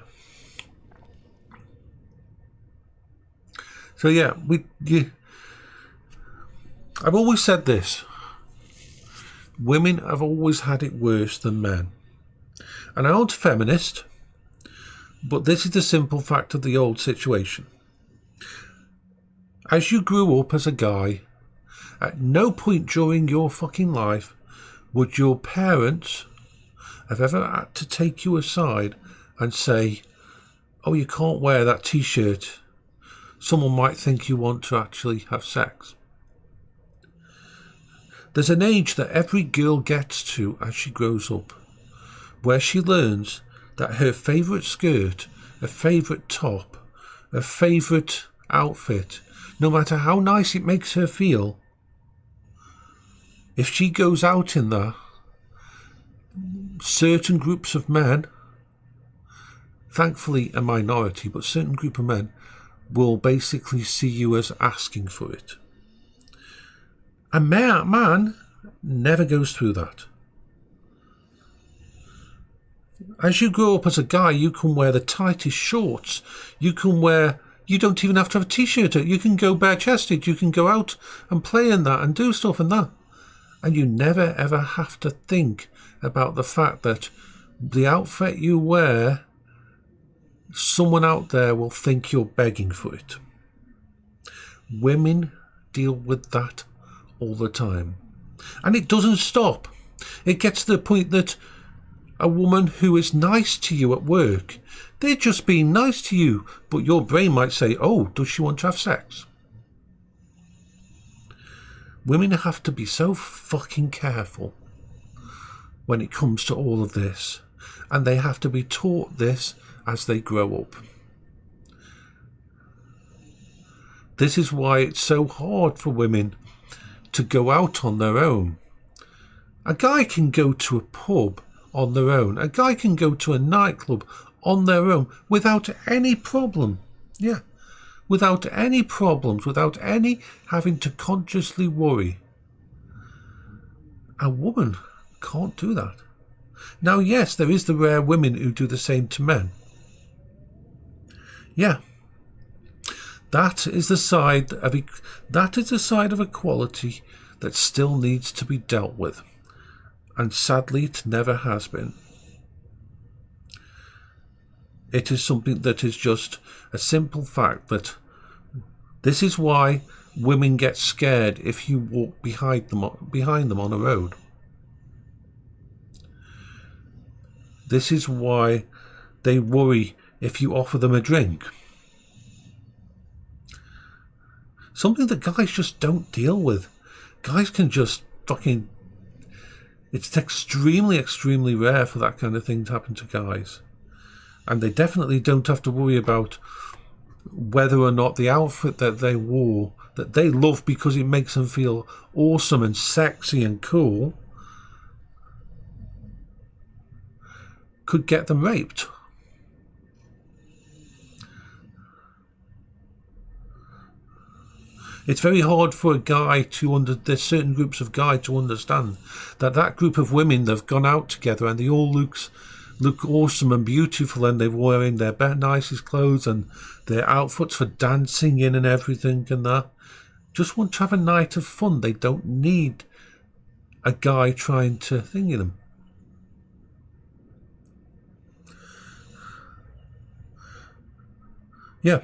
So yeah, I've always said this. women have always had it worse than men. And I'm not a feminist, but this is the simple fact of the old situation. As you grew up as a guy, at no point during your fucking life would your parents have ever had to take you aside and say, oh, you can't wear that t-shirt. Someone might think you want to actually have sex. There's an age that every girl gets to as she grows up, where she learns that her favourite skirt, her favourite top, her favourite outfit, no matter how nice it makes her feel, if she goes out in that, certain groups of men, thankfully a minority, but certain group of men will basically see you as asking for it. A man never goes through that. As you grow up as a guy, you can wear the tightest shorts. You don't even have to have a t-shirt. You can go bare-chested. You can go out and play in that and do stuff in that. And you never ever have to think about the fact that the outfit you wear, someone out there will think you're begging for it. Women deal with that all the time. And it doesn't stop. It gets to the point that a woman who is nice to you at work, they're just being nice to you, but your brain might say, oh, does she want to have sex? Women have to be so fucking careful when it comes to all of this, and they have to be taught this as they grow up. This is why it's so hard for women to go out on their own. A guy can go to a pub on their own. A guy can go to a nightclub on their own without any problem. Yeah. Without any problems, without any having to consciously worry. A woman can't do that. Now, yes, there is the rare women who do the same to men. Yeah. That is the side of equality that still needs to be dealt with. And sadly, it never has been. It is something that is just a simple fact that this is why women get scared if you walk behind them on a road. This is why they worry if you offer them a drink. Something that guys just don't deal with. Guys can just fucking... It's extremely, extremely rare for that kind of thing to happen to guys. And they definitely don't have to worry about whether or not the outfit that they wore, that they love because it makes them feel awesome and sexy and cool, could get them raped. It's very hard for a guy there's certain groups of guys to understand that group of women, they've gone out together and they all look awesome and beautiful, and they're wearing their nicest clothes and their outfits for dancing in and everything and that. Just want to have a night of fun. They don't need a guy trying to thingy them. Yeah.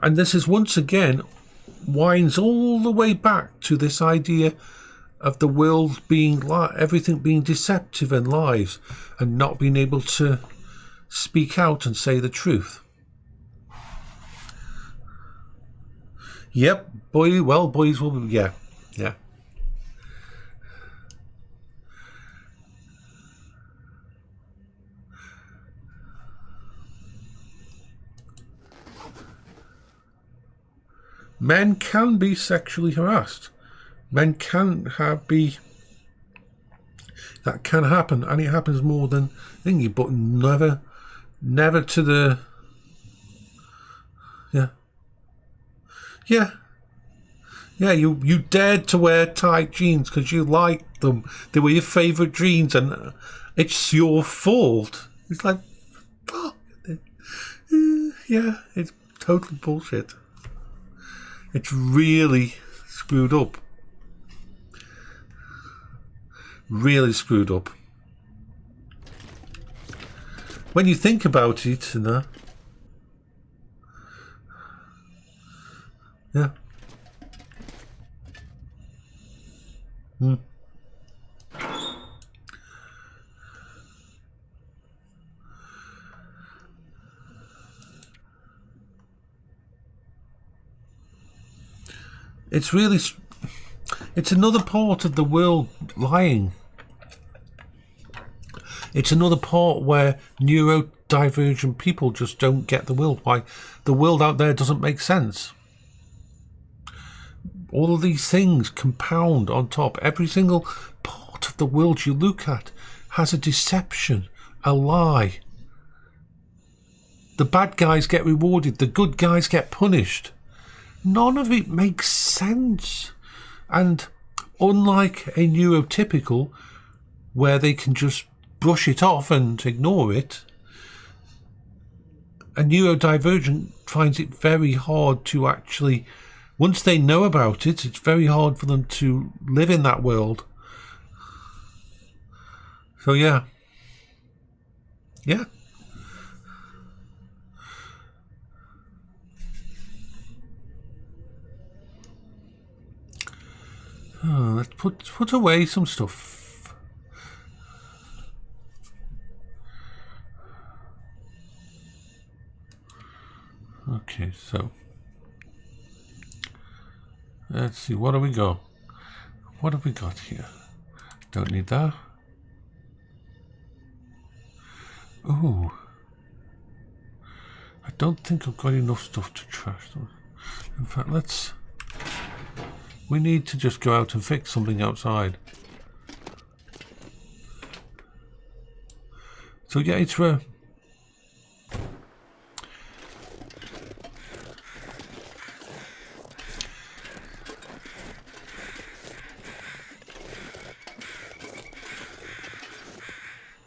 And this is once again winds all the way back to this idea of the world being everything being deceptive and lies, and not being able to speak out and say the truth. Yep, boys will be, yeah. Men can be sexually harassed. Men can that can happen, and it happens more than thingy, but never to the, yeah. You dared to wear tight jeans because you liked them. They were your favourite jeans, and it's your fault. It's like, fuck. Yeah, it's totally bullshit. It's really screwed up. Really screwed up. When you think about it, and that, yeah. It's really, it's another part of the world lying. It's another part where neurodivergent people just don't get the world. Why the world out there doesn't make sense. All of these things compound on top. Every single part of the world you look at has a deception, a lie. The bad guys get rewarded, the good guys get punished. None of it makes sense. And unlike a neurotypical, where they can just brush it off and ignore it, a neurodivergent finds it very hard to actually, once they know about it, it's very hard for them to live in that world. So yeah. Oh, let's put away some stuff. Okay, so let's see, what do we got? What have we got here? Don't need that. Ooh. I don't think I've got enough stuff to trash them. In fact, we need to just go out and fix something outside. So yeah, it's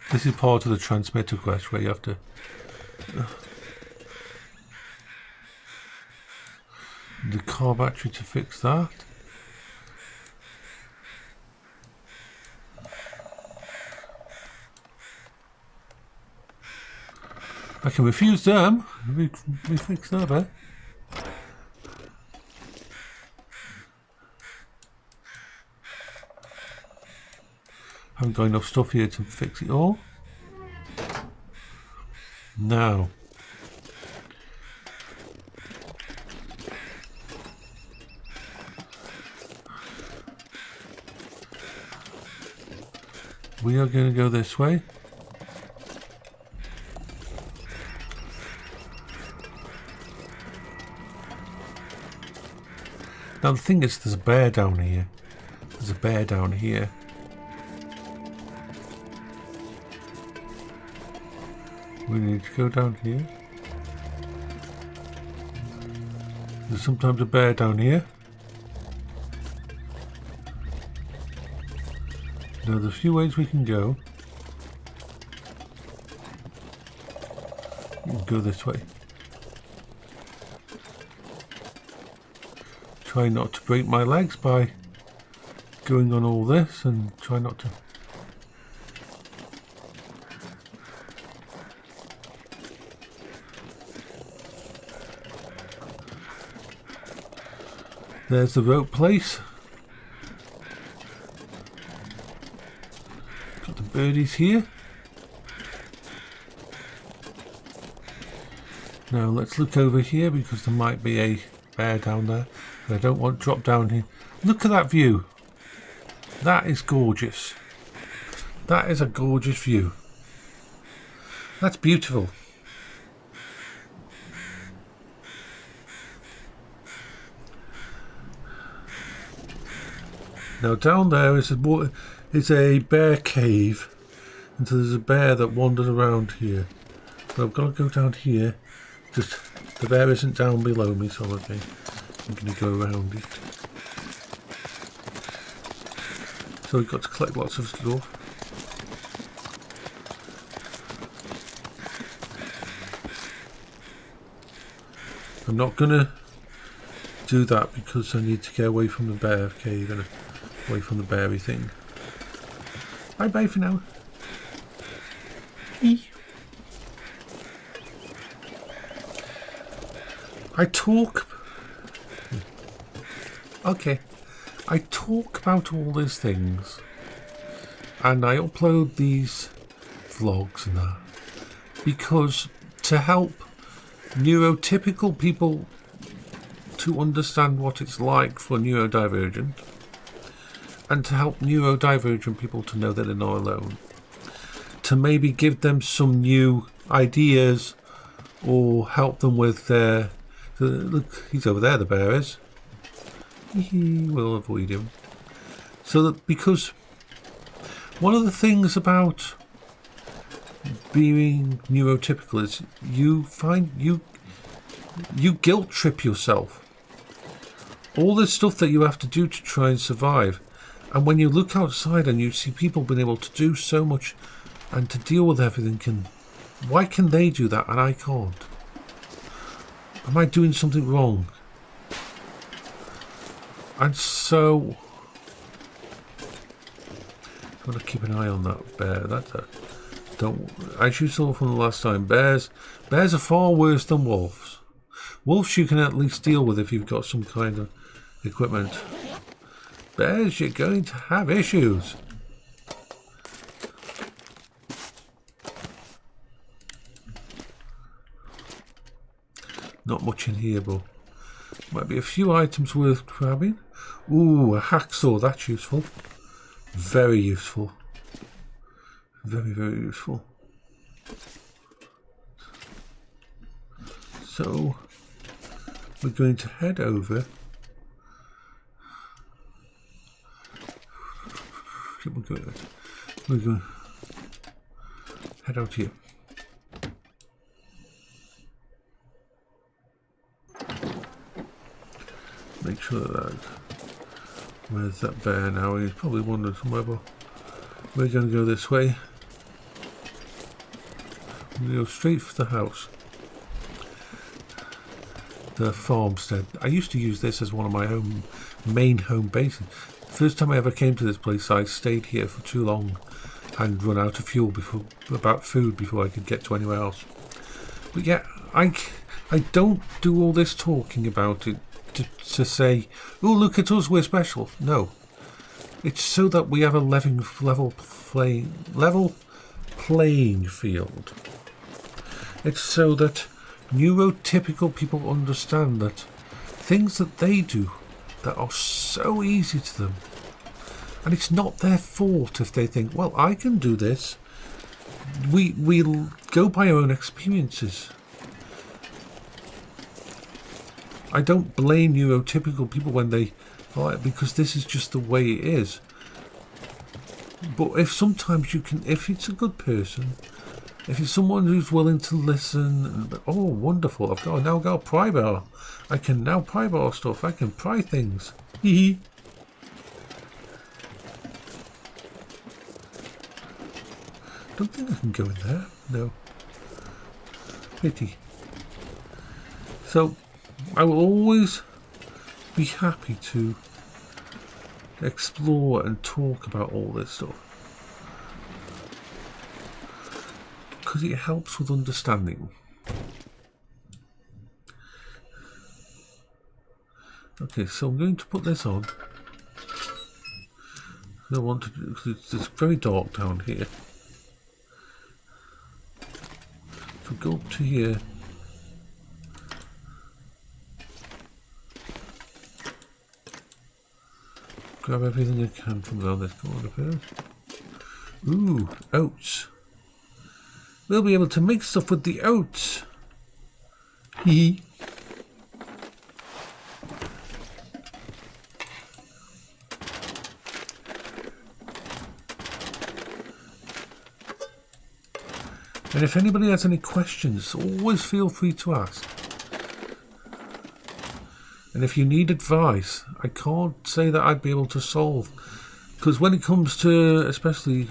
this is part of the transmitter quest where you have to the car battery to fix that. I can refuse them. We fix that bit. Haven't got enough stuff here to fix it all. Now. We are going to go this way. Now the thing is, there's a bear down here. There's a bear down here. We need to go down here. There's sometimes a bear down here. Now there's a few ways we can go. We can go this way. Try not to break my legs by going on all this, and try not to. There's the rope place. Got the birdies here. Now let's look over here because there might be a bear down there. I don't want to drop down here. Look at that view. That is gorgeous. That is a gorgeous view. That's beautiful. Now down there is a bear cave, and so there's a bear that wanders around here. So I've got to go down here. Just the bear isn't down below me, so okay. I'm going to go around it. So we've got to collect lots of stuff. I'm not gonna do that because I need to get away from the bear. Okay, you're gonna away from the beary thing. Bye bye for now. I talk. Okay, I talk about all these things, and I upload these vlogs and that because to help neurotypical people to understand what it's like for neurodivergent, and to help neurodivergent people to know that they're not alone, to maybe give them some new ideas or help them with their... Look, he's over there, the bear is. We'll avoid him. So that, because one of the things about being neurotypical is you find you guilt trip yourself. All this stuff that you have to do to try and survive. And when you look outside and you see people being able to do so much and to deal with everything, why can they do that and I can't? Am I doing something wrong? And so I'm going to keep an eye on that bear. As you saw from the last time, bears are far worse than wolves. Wolves you can at least deal with if you've got some kind of equipment. Bears, you're going to have issues. Not much in here, but might be a few items worth grabbing. Ooh, a hacksaw, that's useful. Very useful. Very, very useful. So, we're going to head over. We're going to head out here. Make sure that where's that bear now? He's probably wandering somewhere, but we're going to go this way. We're going to go straight for the house. The farmstead. I used to use this as one of my main home bases. First time I ever came to this place, I stayed here for too long and run out of fuel before I could get to anywhere else. But yeah, I don't do all this talking about it to say, oh, look at us, we're special. No, it's so that we have a level playing field. It's so that neurotypical people understand that things that they do that are so easy to them, and it's not their fault if they think, well, I can do this. We'll go by our own experiences. I don't blame neurotypical people when they are, because this is just the way it is. But if sometimes you can, if it's a good person, if it's someone who's willing to listen, oh, wonderful, I've now got a pry bar. I can now pry bar stuff. I can pry things. Hee. Don't think I can go in there. No. Pity. So, I will always be happy to explore and talk about all this stuff. Because it helps with understanding. Okay, so I'm going to put this on. I don't want to do, because it's very dark down here. So go up to here. Grab everything I can from down this corner first. Ooh, oats. We'll be able to make stuff with the oats. Hee. And if anybody has any questions, always feel free to ask. And if you need advice, I can't say that I'd be able to solve. Because when it comes to, especially,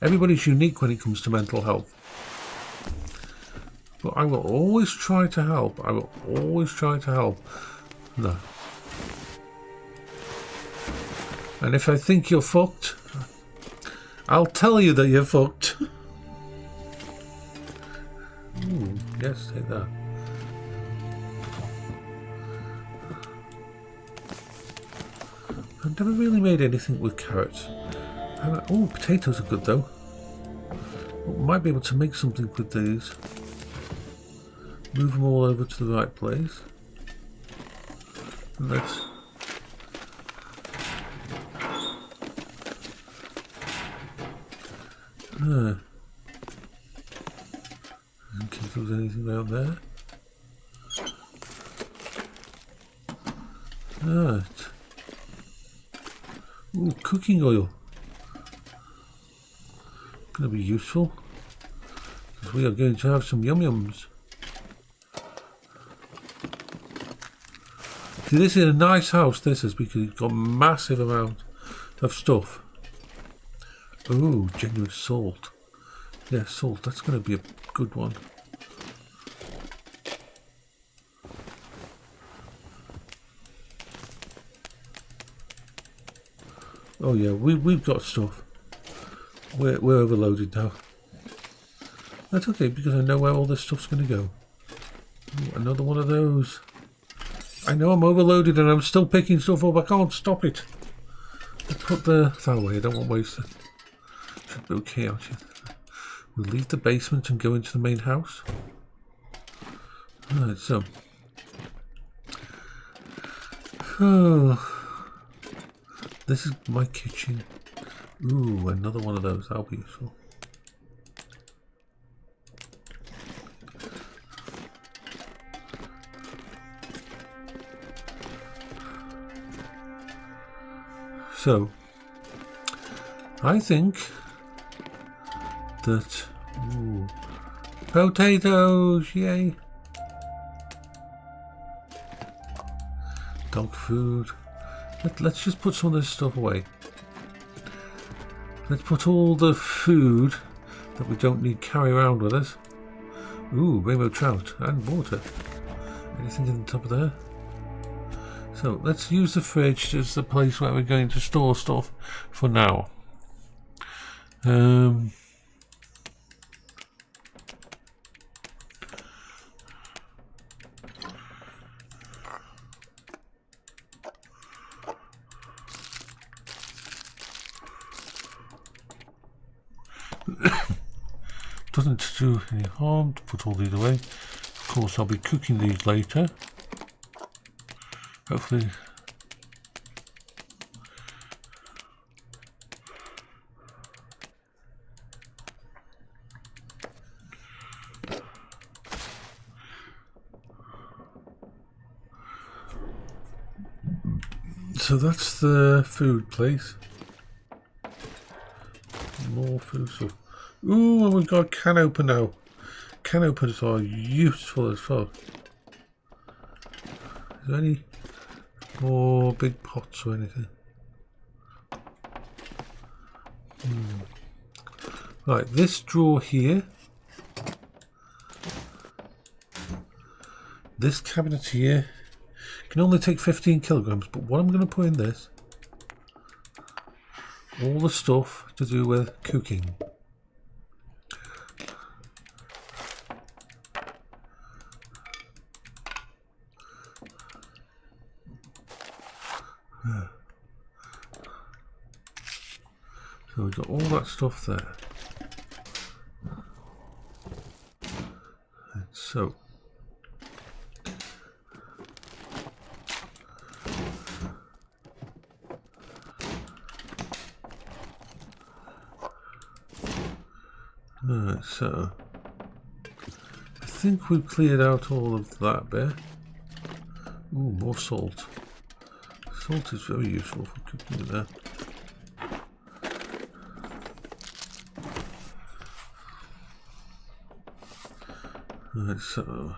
everybody's unique when it comes to mental health. But I will always try to help. I will always try to help. No. And if I think you're fucked, I'll tell you that you're fucked. Ooh, yes, take that. I've never really made anything with carrots. Oh, potatoes are good though. Might be able to make something with these. Move them all over to the right place. And let's... in case there was anything out there. Right. Ooh, cooking oil. Going to be useful. Because we are going to have some yum-yums. See, this is a nice house, this is, because it's got a massive amount of stuff. Ooh, genuine salt. Yeah, salt, that's going to be a good one. Oh yeah, we've got stuff. We're overloaded now. That's okay, because I know where all this stuff's going to go. Ooh, another one of those. I know I'm overloaded and I'm still picking stuff up. I can't stop it. Let's put that away. I don't want to waste it. Should be okay, actually. We'll leave the basement and go into the main house. Alright, so. Oh. This is my kitchen. Ooh, another one of those. That'll be useful. So, I think that... Ooh, potatoes, yay! Dog food. Let's just put some of this stuff away. Let's put all the food that we don't need carry around with us. Ooh, rainbow trout and water. Anything in the top of there? So let's use the fridge as the place where we're going to store stuff for now. Doesn't do any harm to put all these away. Of course, I'll be cooking these later. Hopefully. So that's the food place. More food stuff. Ooh, and we've got a can opener now. Can openers are useful as fuck. Is there any more big pots or anything? Right, this drawer here. This cabinet here can only take 15 kilograms, but what I'm going to put in this, all the stuff to do with cooking. So we've got all that stuff there. So so I think we've cleared out all of that bit. Ooh, more salt. Salt is very useful for cooking there. Right, so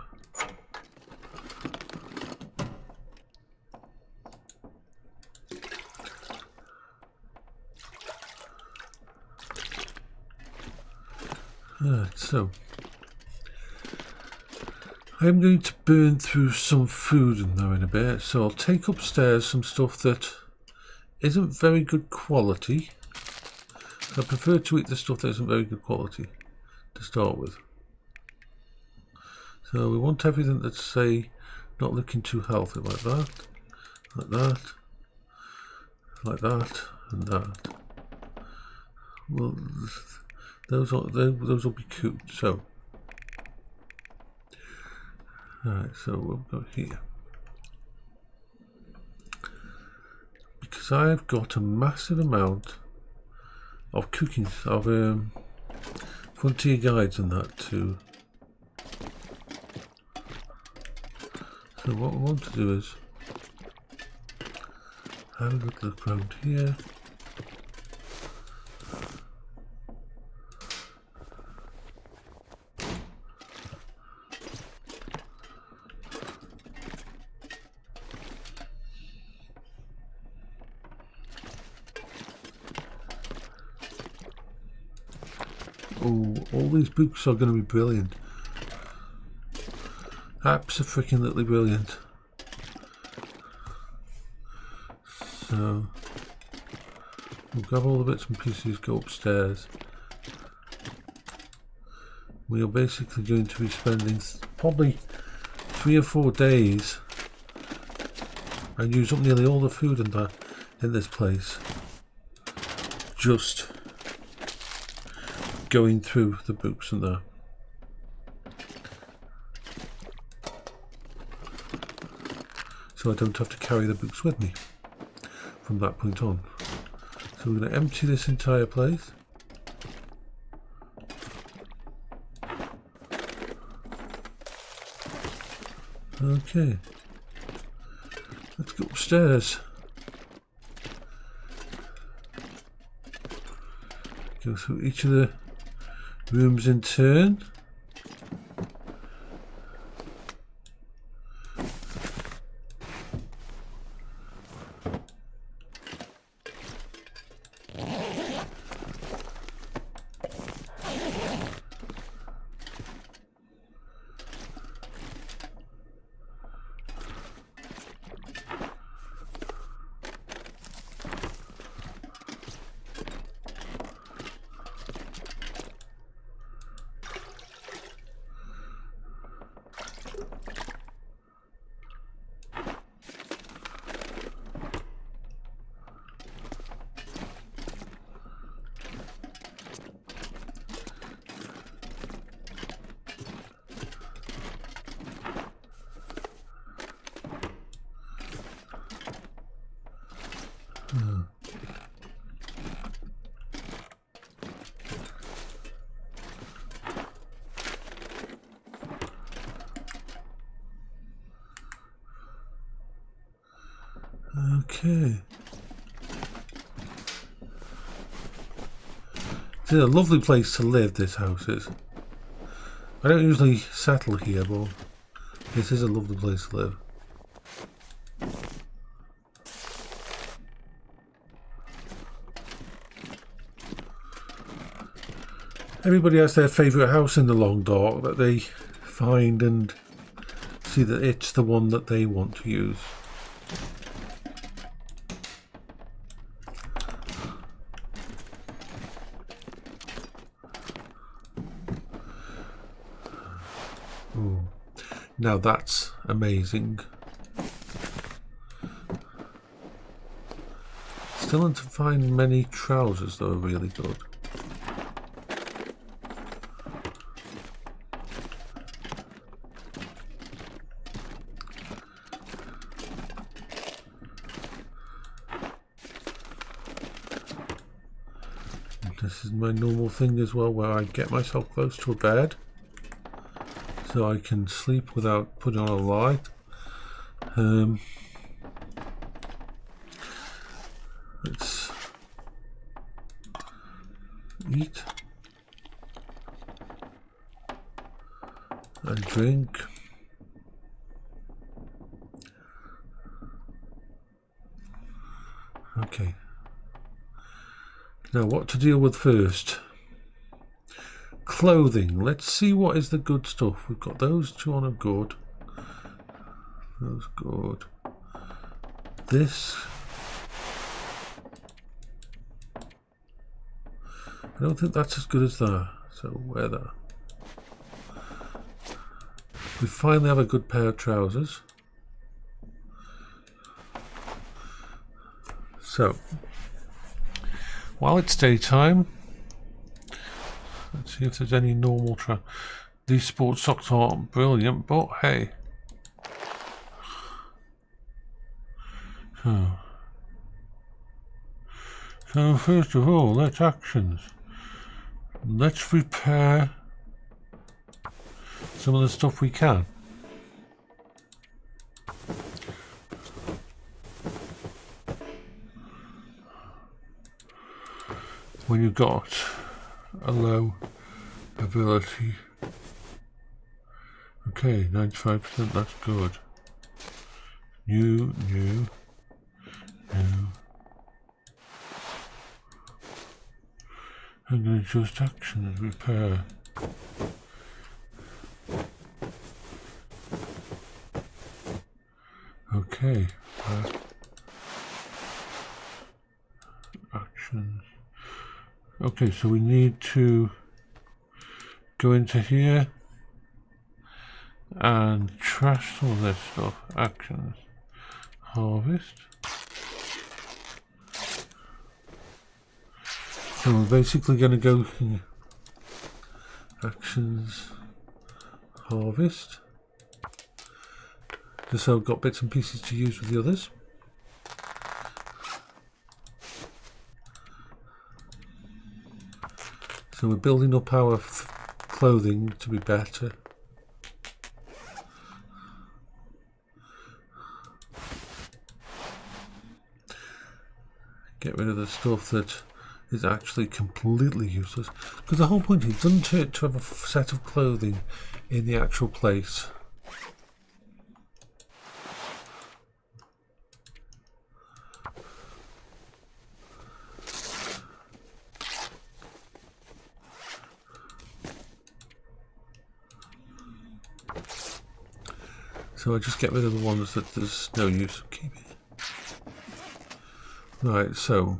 I'm going to burn through some food in there in a bit, so I'll take upstairs some stuff that isn't very good quality. I prefer to eat the stuff that isn't very good quality to start with. So we want everything that's, say, not looking too healthy, like that, like that, like that, and that. Well, those will be cooked. So, alright, so we'll go here. Because I've got a massive amount of cooking, of Frontier Guides and that too. So what we want to do is have a good look around here. Oh, all these books are going to be brilliant. Abso-freaking-lutely brilliant. So, we'll grab all the bits and pieces, go upstairs. We are basically going to be spending probably 3 or 4 days and use up nearly all the food in this place. Just going through the books and that. So I don't have to carry the books with me from that point on. So we're going to empty this entire place. Okay. Let's go upstairs. Go through each of the rooms in turn. Okay. It's a lovely place to live, this house is. I don't usually settle here, but this is a lovely place to live. Everybody has their favourite house in the Long Dark that they find and see that it's the one that they want to use. Ooh. Now that's amazing. Still need to find many trousers that are really good. This is my normal thing as well, where I get myself close to a bed so I can sleep without putting on a light. Let's eat and drink. Now what to deal with first? clothing. Let's see what is the good stuff. We've got those two on a good. Those good. This. I don't think that's as good as that. So wear that. We finally have a good pair of trousers. So, while it's daytime, let's see if there's any normal These sports socks aren't brilliant, but hey. So first of all, let's actions. Let's repair some of the stuff we can. When you've got a low ability. Okay, 95%, that's good. New. I'm going to adjust actions, repair. Okay, actions. Okay, so we need to go into here and trash some of this stuff. Actions, harvest. So we're basically going to go actions, harvest. Just so I've got bits and pieces to use with the others. So we're building up our clothing to be better. Get rid of the stuff that is actually completely useless. Because the whole point is, doesn't hurt to have a set of clothing in the actual place. So I just get rid of the ones that there's no use of keeping. Right, so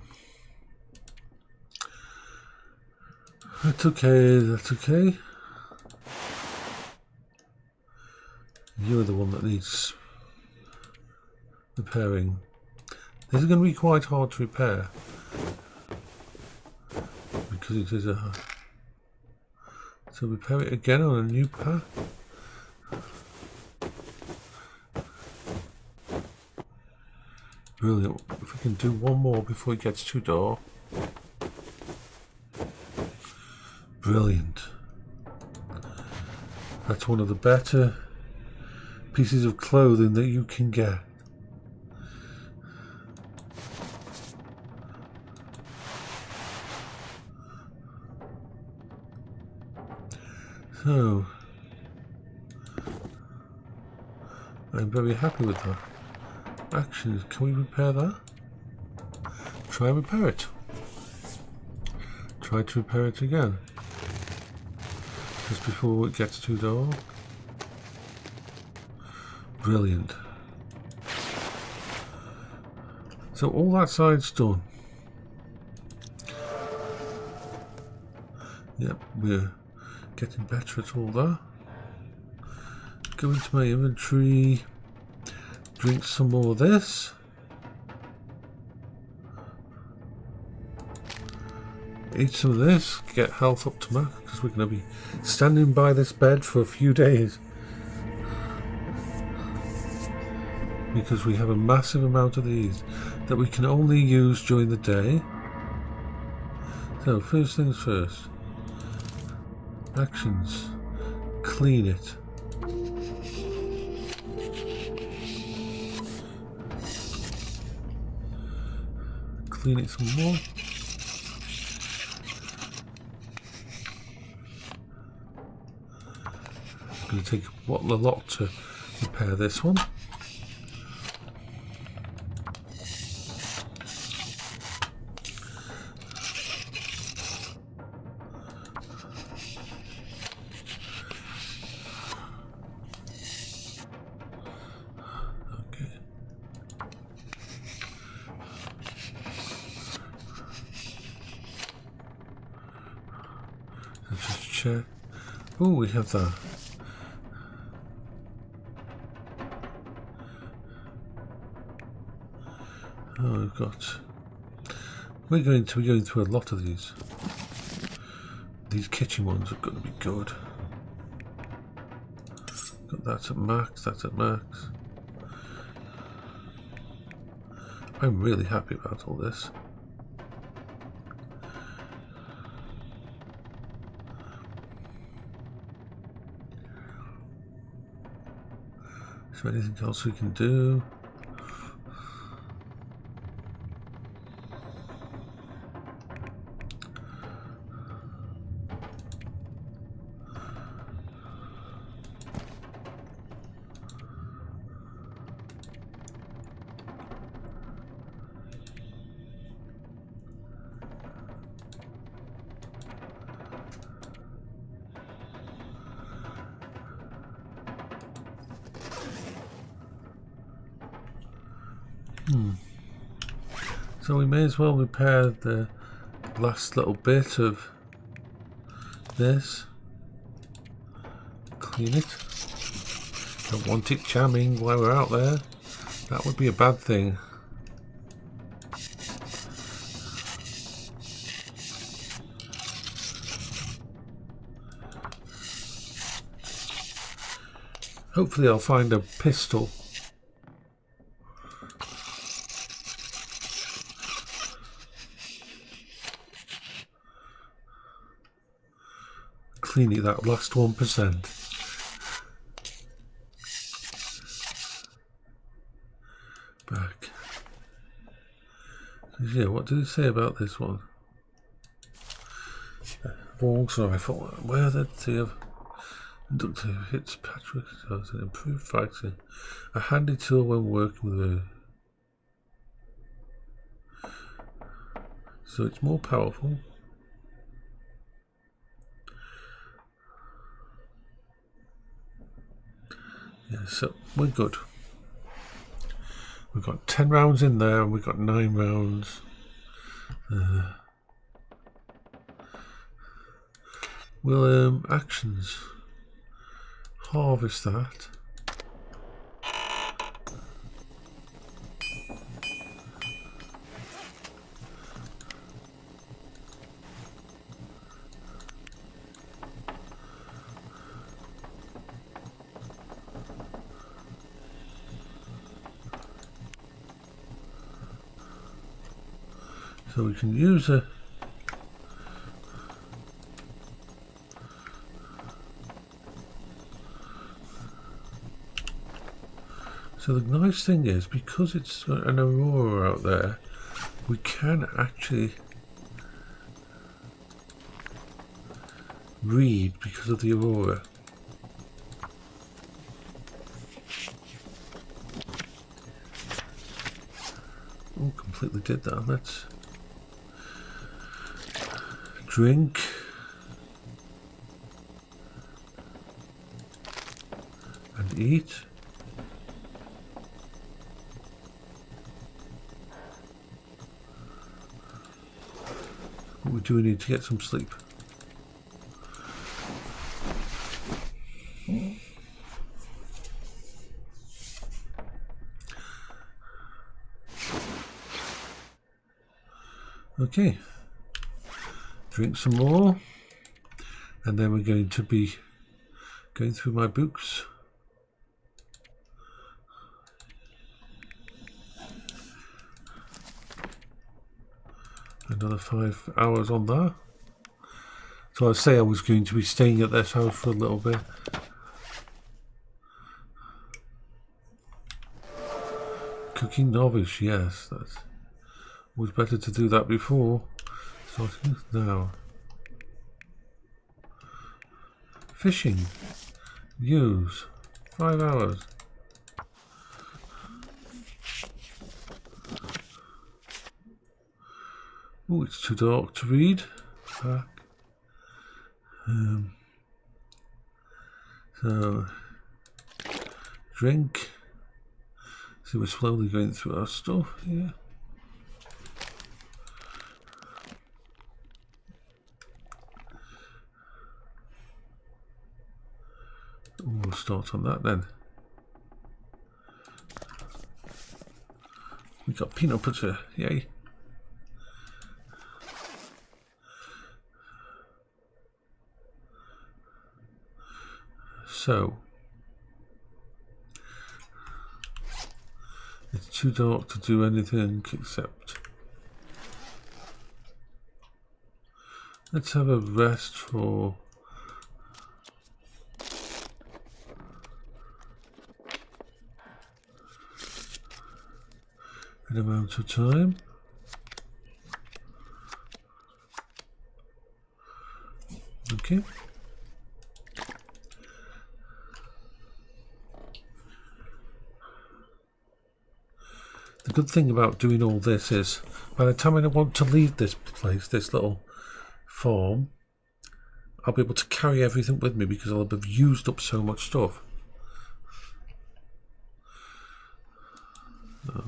that's okay, that's okay. You're the one that needs repairing. This is going to be quite hard to repair because it is a... So repair it again on a new path. Brilliant. If we can do one more before it gets too dark. Brilliant. That's one of the better pieces of clothing that you can get. So, I'm very happy with that. Actions, can we repair that? Try and repair it. Try to repair it again. Just before it gets too dark. Brilliant. So all that side's done. Yep, we're getting better at all that. Go into my inventory. Drink some more of this. Eat some of this. Get health up to max because we're going to be standing by this bed for a few days. Because we have a massive amount of these that we can only use during the day. So first things first. Actions. Clean it. Clean it some more. It's going to take a lot to repair this one. check. Oh, we have that. Oh, we've got. We're going through a lot of these. These kitchen ones are going to be good. Got that at max. That's at max. I'm really happy about all this. Is there anything else we can do? So we may as well repair the last little bit of this. Clean it. Don't want it jamming while we're out there. That would be a bad thing. Hopefully I'll find a pistol. Cleaning that last 1%. Back. Yeah, what did it say about this one? Volks rifle. Where did they have inductive hits Patrick as an improved fighting? A handy tool when working with a. So it's more powerful. Yeah, so we're good. We've got 10 rounds in there and we've got 9 rounds. We'll actions. Harvest that. So we can use a so the nice thing is, because it's an aurora out there, we can actually read because of the aurora. Oh, completely did that. Let's drink. And eat. What do we need to get some sleep? Okay. Drink some more, and then we're going to be going through my books. Another 5 hours on that. So I say I was going to be staying at this house for a little bit. Cooking novice, yes, that's was better to do that before. So now, fishing, use 5 hours. Oh, it's too dark to read. Back. So, drink. So we're slowly going through our stuff here. we'll start on that then. We got peanut butter, yay. So, it's too dark to do anything except let's have a rest for an amount of time. Okay. The good thing about doing all this is by the time I want to leave this place, this little farm, I'll be able to carry everything with me because I'll have used up so much stuff. Oh.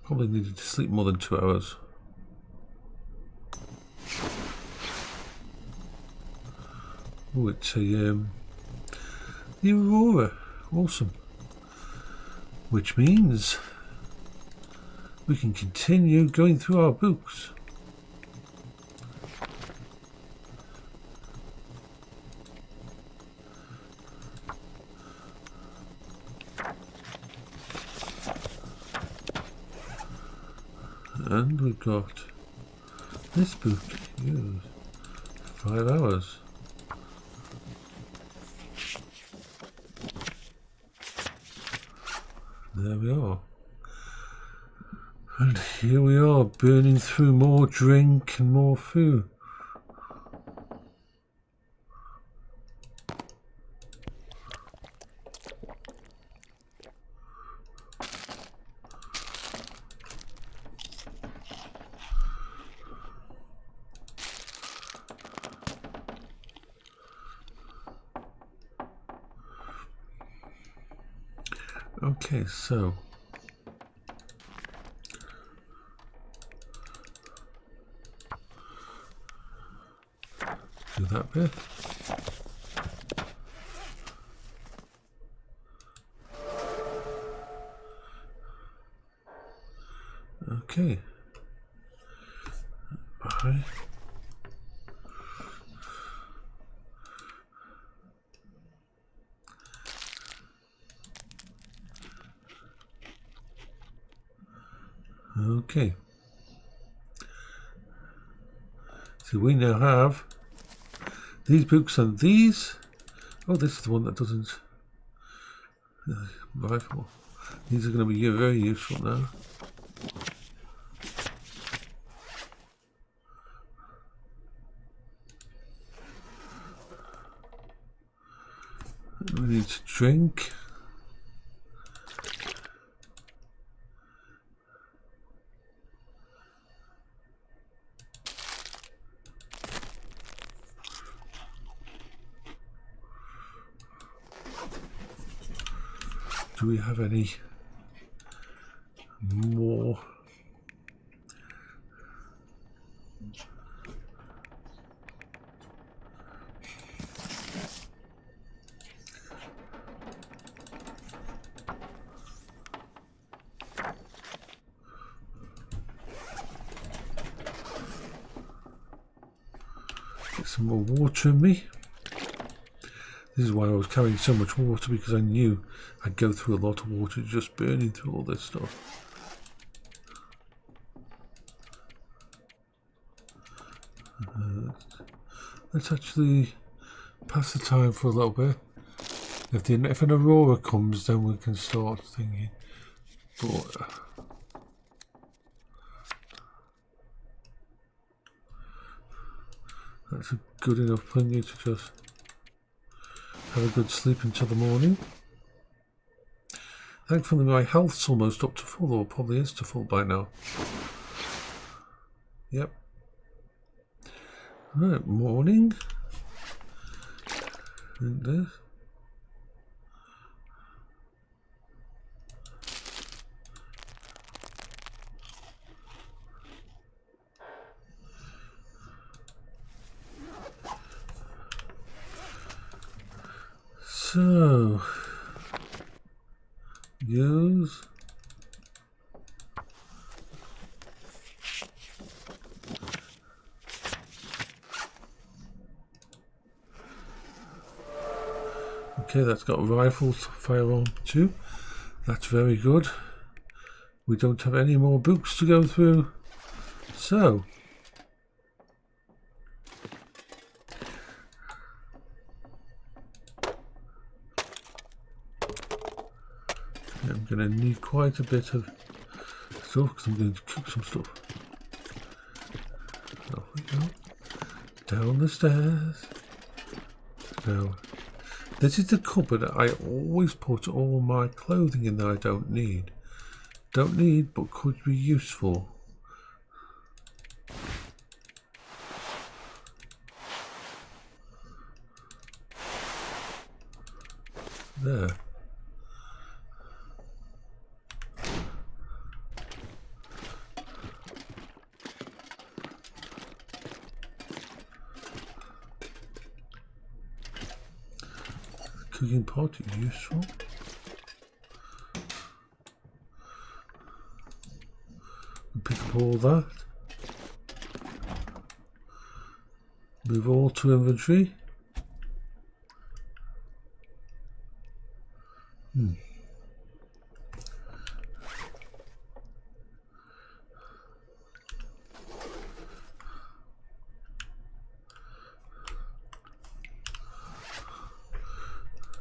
Probably needed to sleep more than 2 hours. Oh, it's the Aurora. Awesome. Which means we can continue going through our books. And we've got this book. Yeah, 5 hours. There we are. And here we are, burning through more drink and more food. Okay, so do that bit. Okay. Bye. Okay. So we now have these books and these. Oh, this is the one that doesn't. Rifle. These are going to be very useful now. We need to drink. Do we have any more? Get some more water in me. This is why I was carrying so much water, because I knew I'd go through a lot of water just burning through all this stuff. Let's actually pass the time for a little bit. If an Aurora comes, then we can start thinking. But that's a good enough plenty to just have a good sleep until the morning. Thankfully my health's almost up to full, or probably is to full by now. Yep. Right, morning. And this. So, use okay, that's got rifles firearm too. That's very good. We don't have any more books to go through. So, I'm going to need quite a bit of stuff because I'm going to cook some stuff. Off we go. Down the stairs. Now, this is the cupboard I always put all my clothing in that I don't need. Don't need, but could be useful. There. Cooking pot is useful. Pick up all that. Move all to inventory.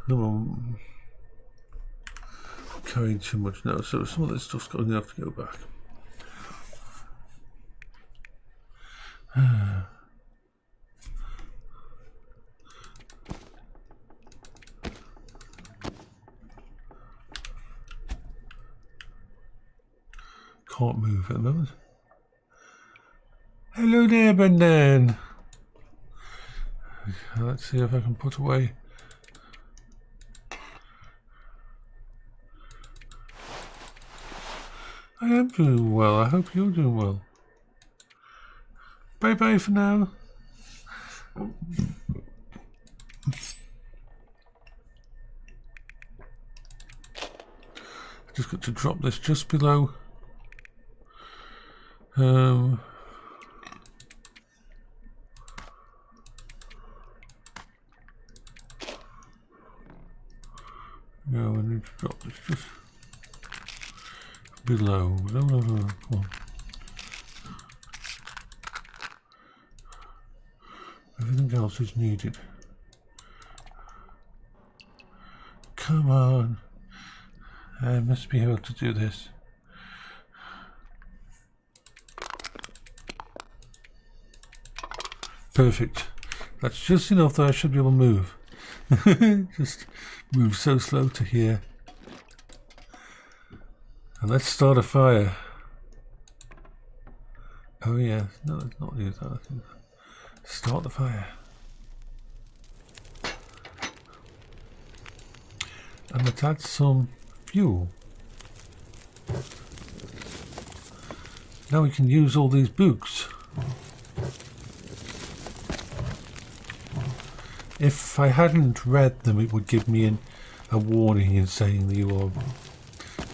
I'm carrying too much now, so some of this stuff's going to have to go back. Can't move at the moment. Hello there, Brendan. Let's see if I can put away. I am doing well. I hope you're doing well. Bye bye for now. Just got to drop this just below. No, I need to drop this just below. No. Come on. Everything else is needed. Come on. I must be able to do this. Perfect. That's just enough that I should be able to move. Just move so slow to here. And let's start a fire. Oh yeah, no, let's not use that. Start the fire. And let's add some fuel. Now we can use all these books. If I hadn't read them, it would give me a warning in saying that you are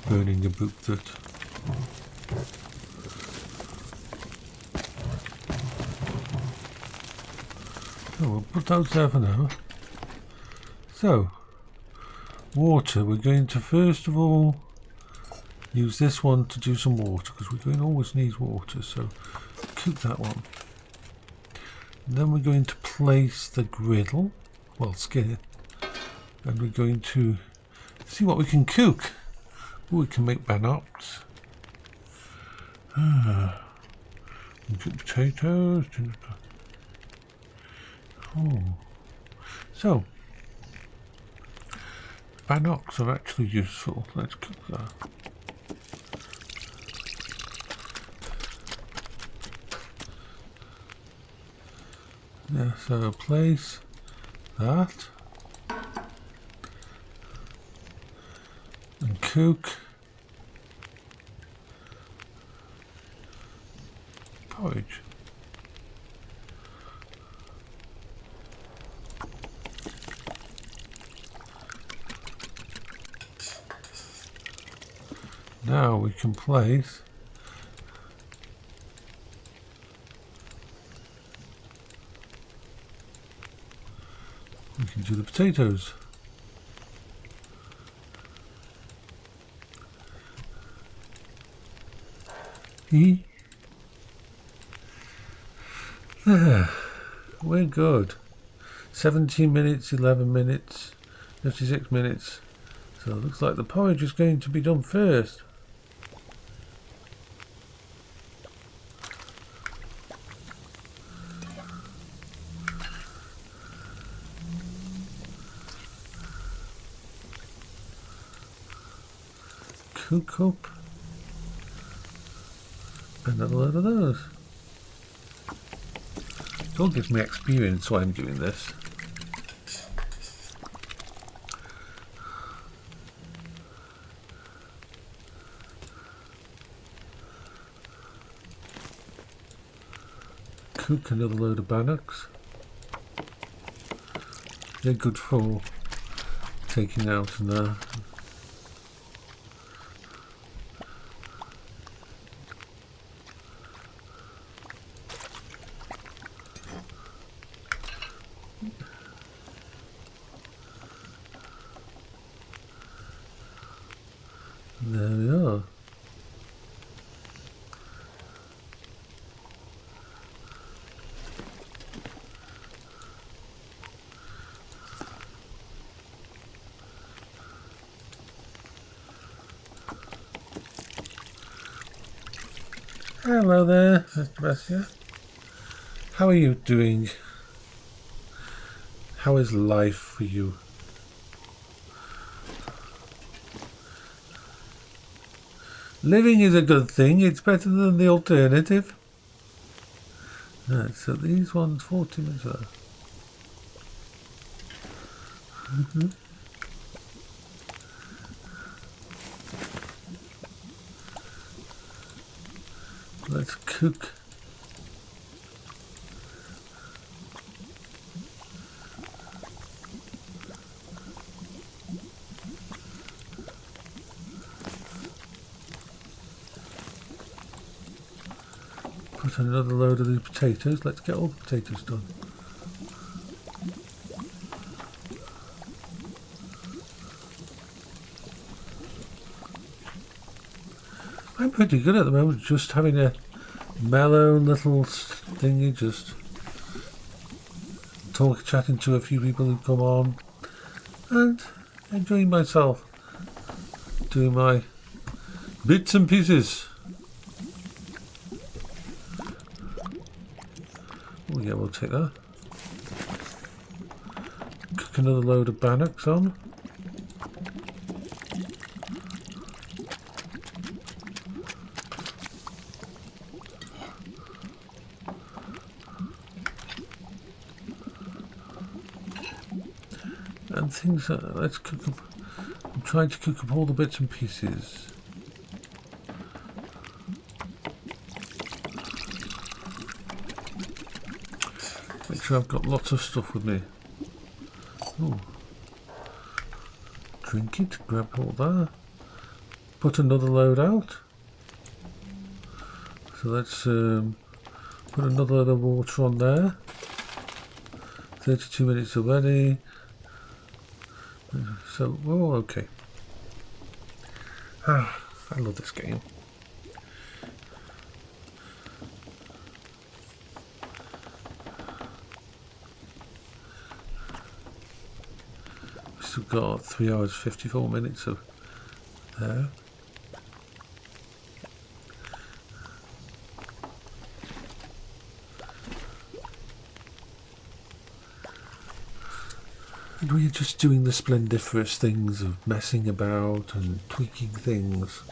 burning a book that we'll put those there for now. So, water, we're going to first of all use this one to do some water because we're going to always need water, so cook that one. And then we're going to place the griddle, well, skin it, and we're going to see what we can cook. Ooh, we can make banox. Cook potatoes. Oh, so banox are actually useful. Let's cook that. Yeah, so place that and cook porridge. Now we can place we can do the potatoes. There, we're good. 17 minutes, 11 minutes, 56 minutes. So it looks like the porridge is going to be done first. Cook up another load of those. It all gives me experience while I'm doing this. Cook another load of bannocks. They're good for taking out and there we are. Hello there, Sebastian. How are you doing? How is life for you? Living is a good thing. It's better than the alternative. Right, so these ones 40 minutes ago. Let's cook. Put another load of these potatoes. Let's get all the potatoes done. I'm pretty good at the moment, just having a mellow little thingy, just chatting to a few people who come on and enjoying myself, doing my bits and pieces. Oh yeah, we'll take that. Cook another load of bannocks on. And things, let's cook up. I'm trying to cook up all the bits and pieces. Make sure I've got lots of stuff with me. Oh. Drink it, grab all that. Put another load out. So let's put another load of water on there. 32 minutes already. So, oh, okay. I love this game. We've still got 3 hours 54 minutes of there. And we're just doing the splendiferous things of messing about and tweaking things.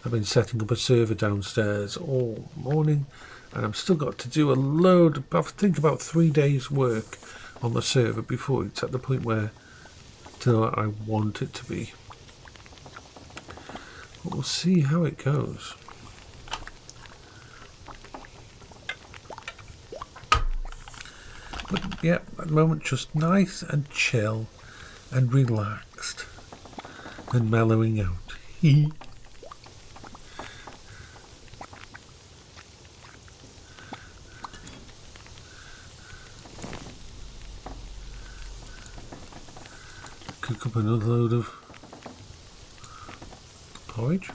I've been setting up a server downstairs all morning, and I've still got to do a load, I think about 3 days work on the server before it's at the point where I want it to be. But we'll see how it goes. But yeah, at the moment just nice and chill and relaxed and mellowing out. Cook up another load of porridge.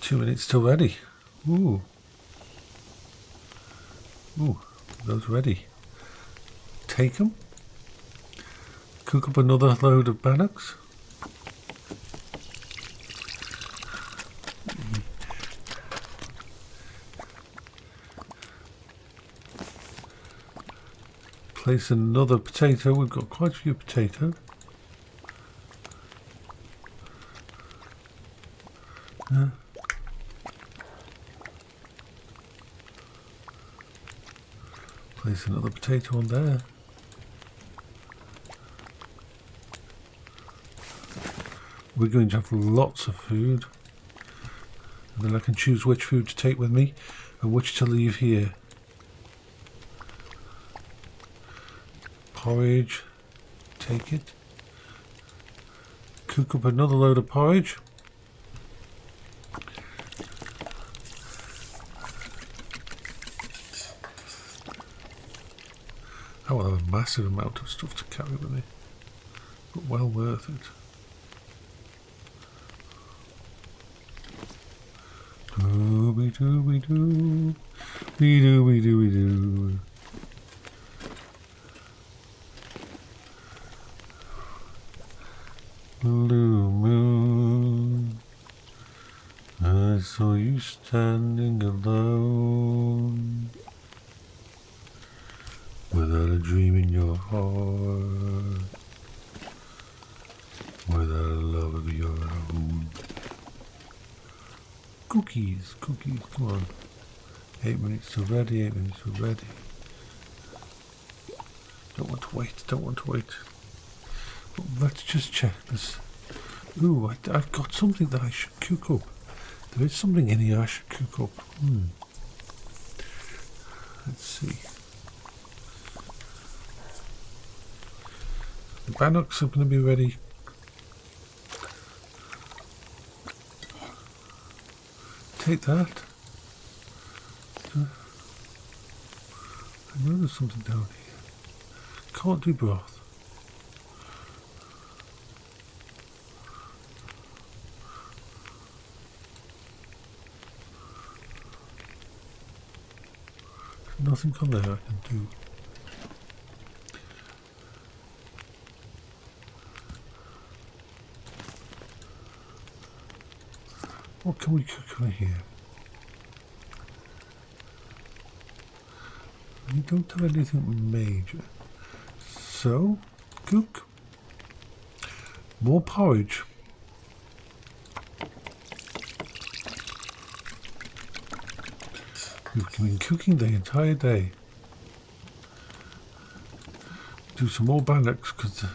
Two minutes till ready. Ooh. Ooh, those ready. Take them. Cook up another load of bannocks. Place another potato. We've got quite a few potatoes. Place another potato on there. We're going to have lots of food. And then I can choose which food to take with me and which to leave here. Porridge. Take it. Cook up another load of porridge. I will have a massive amount of stuff to carry with me, but well worth it. Dooby-dooby-doo, dooby-dooby-doo. Blue moon, I saw you standing alone, without a dream in your heart, without a love of your own. Cookies, cookies, come on. 8 minutes to ready, 8 minutes to ready. Don't want to wait, don't want to wait. But let's just check this. Ooh, I've got something that I should cook up. There is something in here I should cook up. Let's see. The bannocks are going to be ready. Take that. I know there's something down here. Can't do broth. Nothing on there I can do. What can we cook on here? We don't have anything major. So, cook. More porridge. We've been cooking the entire day. Do some more bannocks because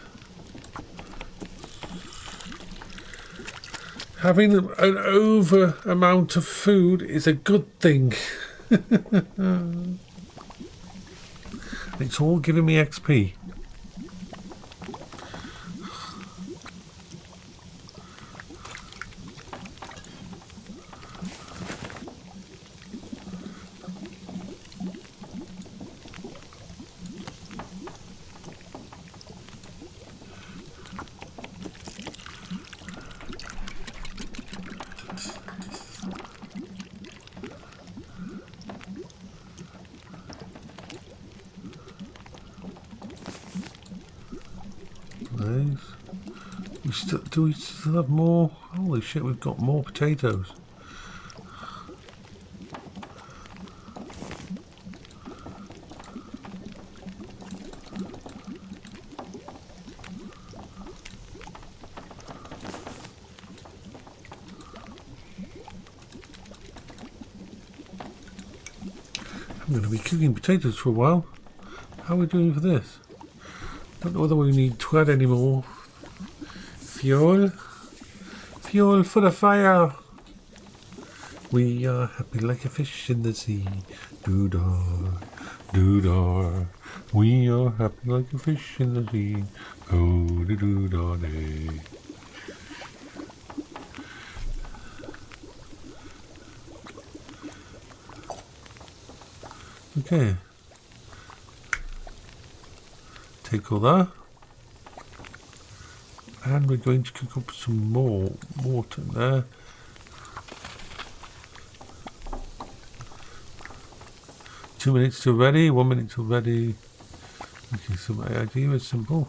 having an over amount of food is a good thing. It's all giving me XP. Do we still have more? Holy shit, we've got more potatoes. I'm going to be cooking potatoes for a while. How are we doing for this? Don't know whether we need to add any more fuel. Fuel for the fire. We are happy like a fish in the sea. Doo-dah, doo-dah. We are happy like a fish in the sea. Oh, doo-dah-day. Okay. Take all that. And we're going to cook up some more water there. Two minutes till ready, 1 minute till ready. Okay, so my idea is simple.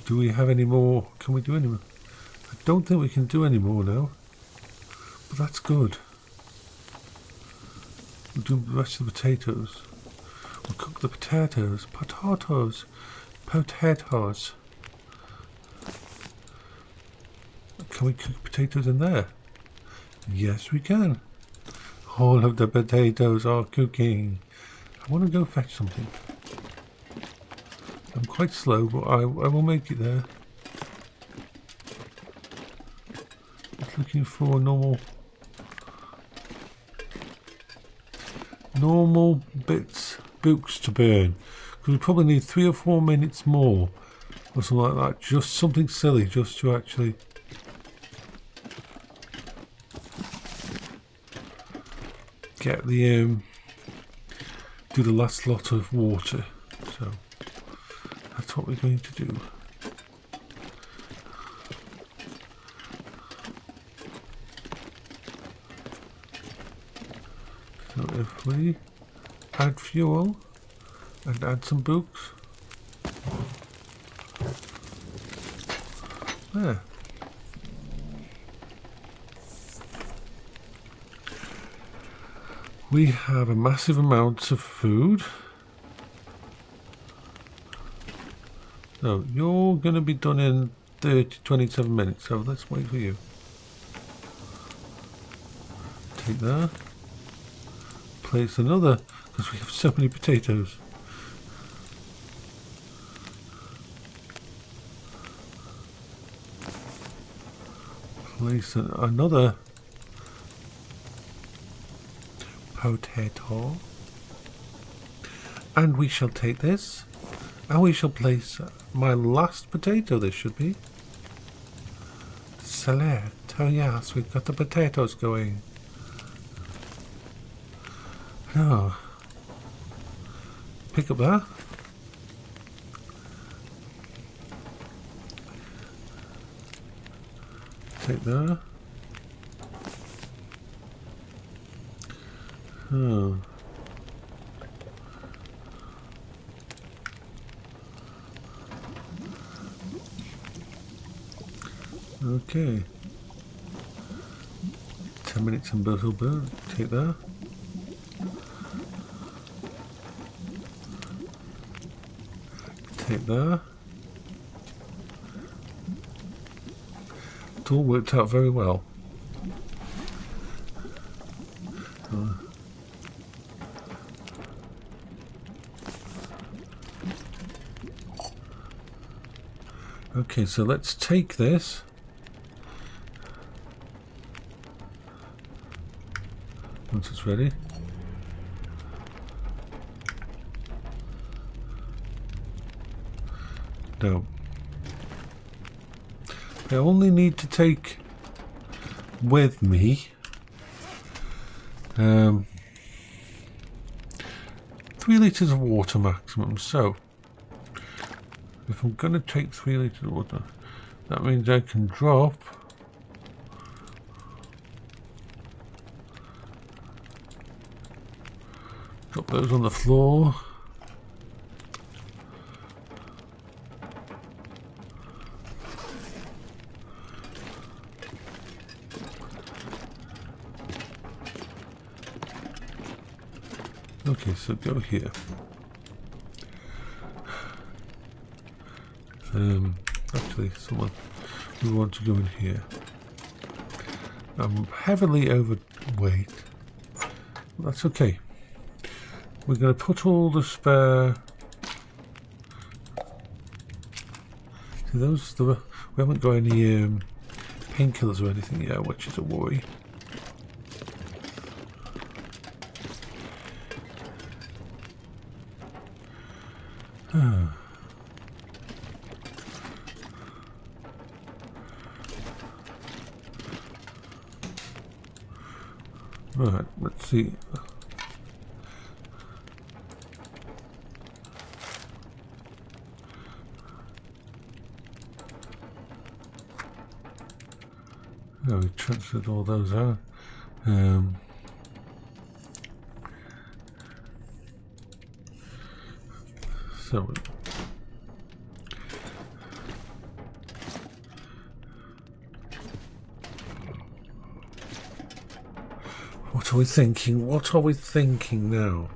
Do we have any more? Can we do any more? I don't think we can do any more now. But that's good. We'll do the rest of the potatoes. We'll cook the potatoes. Potatoes. Potatoes. Can we cook potatoes in there? Yes, we can. All of the potatoes are cooking. I want to go fetch something. I'm quite slow, but I will make it there. Just looking for normal books to burn. Because we probably need 3 or 4 minutes more. Or something like that. Just something silly, just to actually... get the do the last lot of water. So that's what we're going to do. So if we add fuel and add some books there. We have a massive amount of food. So you're going to be done in 27 minutes. So let's wait for you. Take that. Place another, because we have so many potatoes. Place another potato, and we shall take this and we shall place my last potato. This should be select. Oh yes, we've got the potatoes going. Now pick up that. Take that. Oh. Okay. 10 minutes and both will burn. Take that. Take that. It all worked out very well. Okay, so let's take this. Once it's ready. Now, I only need to take with me 3 litres of water maximum. So if I'm going to take 3 litres of water, that means I can drop those on the floor. Okay, so go here. Actually, we want to go in here. I'm heavily overweight. That's okay. We're going to put all the spare. We haven't got any painkillers or anything yet, which is a worry. Right, let's see. Oh, we transferred all those out. So what are we thinking? What are we thinking now?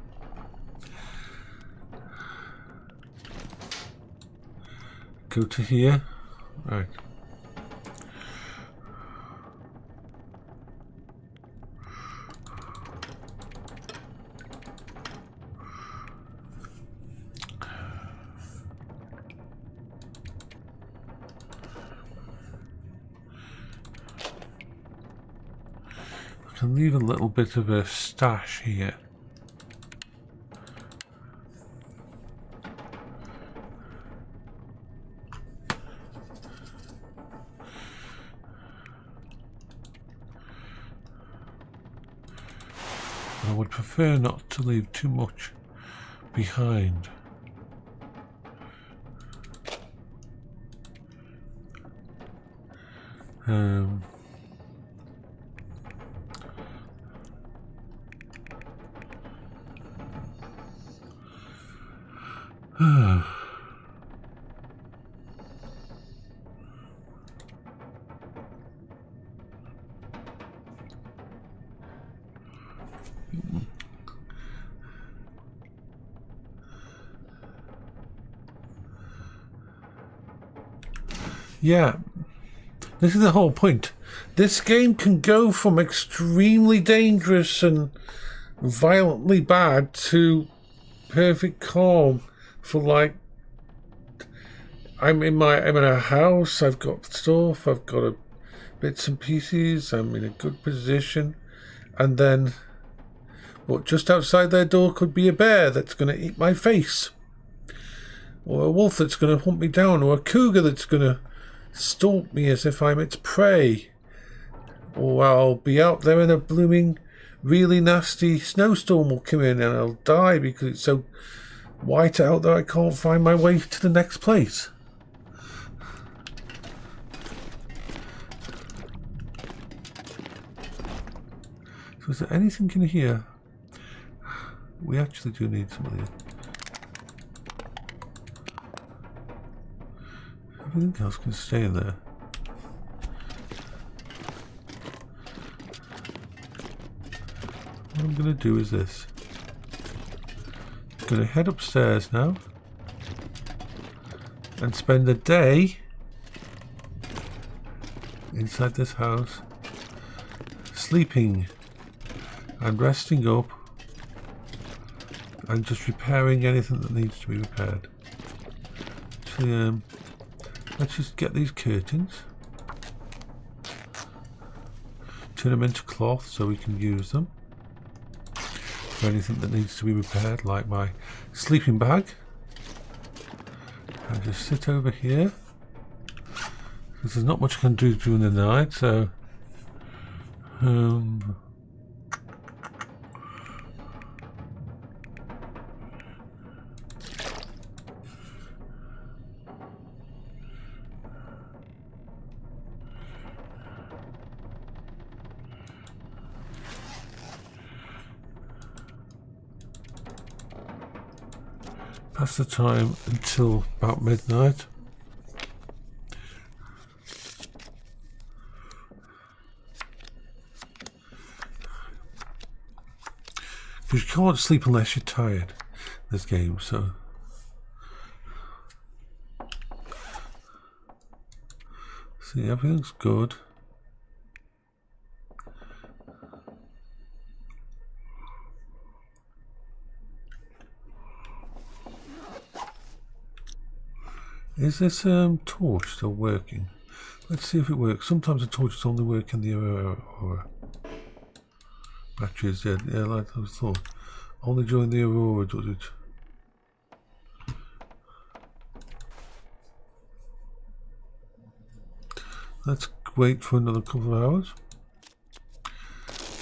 Go to here. Right. I can leave a little bit of a stash here. I would prefer not to leave too much behind. Yeah, this is the whole point. This game can go from extremely dangerous and violently bad to perfect calm for like I'm in a house, I've got stuff, I've got bits and pieces, I'm in a good position, and then but just outside their door could be a bear that's going to eat my face, or a wolf that's going to hunt me down, or a cougar that's going to stalk me as if I'm its prey, or I'll be out there in a blooming really nasty snowstorm will come in and I'll die because it's so white out that I can't find my way to the next place. So is there anything in here? We actually do need some of these. Everything else can stay in there. What I'm going to do is this. I'm going to head upstairs now and spend a day inside this house sleeping and resting up and just repairing anything that needs to be repaired. Actually, let's just get these curtains, turn them into cloth so we can use them for anything that needs to be repaired, like my sleeping bag. I just sit over here because there's not much I can do during the night, so pass the time until about midnight. Because you can't sleep unless you're tired, this game, so. See, everything's good. Is this torch still working? Let's see if it works. Sometimes the torches only work in the Aurora. Battery is dead. Yeah, like I thought. Only during the Aurora does it. Let's wait for another couple of hours.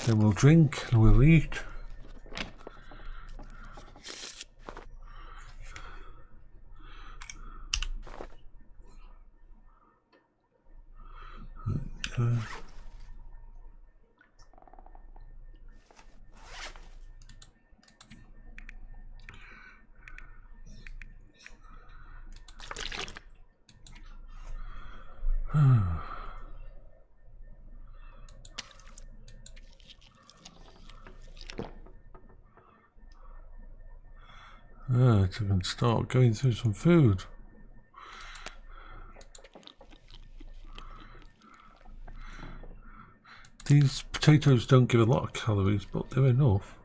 Then we'll drink and we'll eat. So we can start going through some food. These potatoes don't give a lot of calories, but they're enough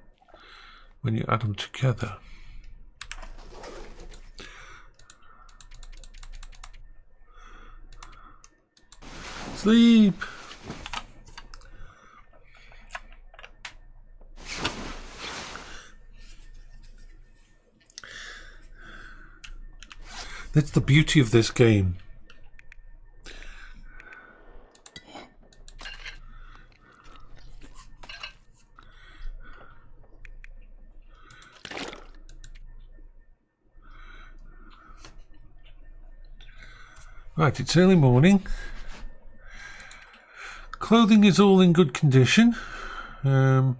when you add them together. Sleep! That's the beauty of this game. Right, it's early morning. Clothing is all in good condition. There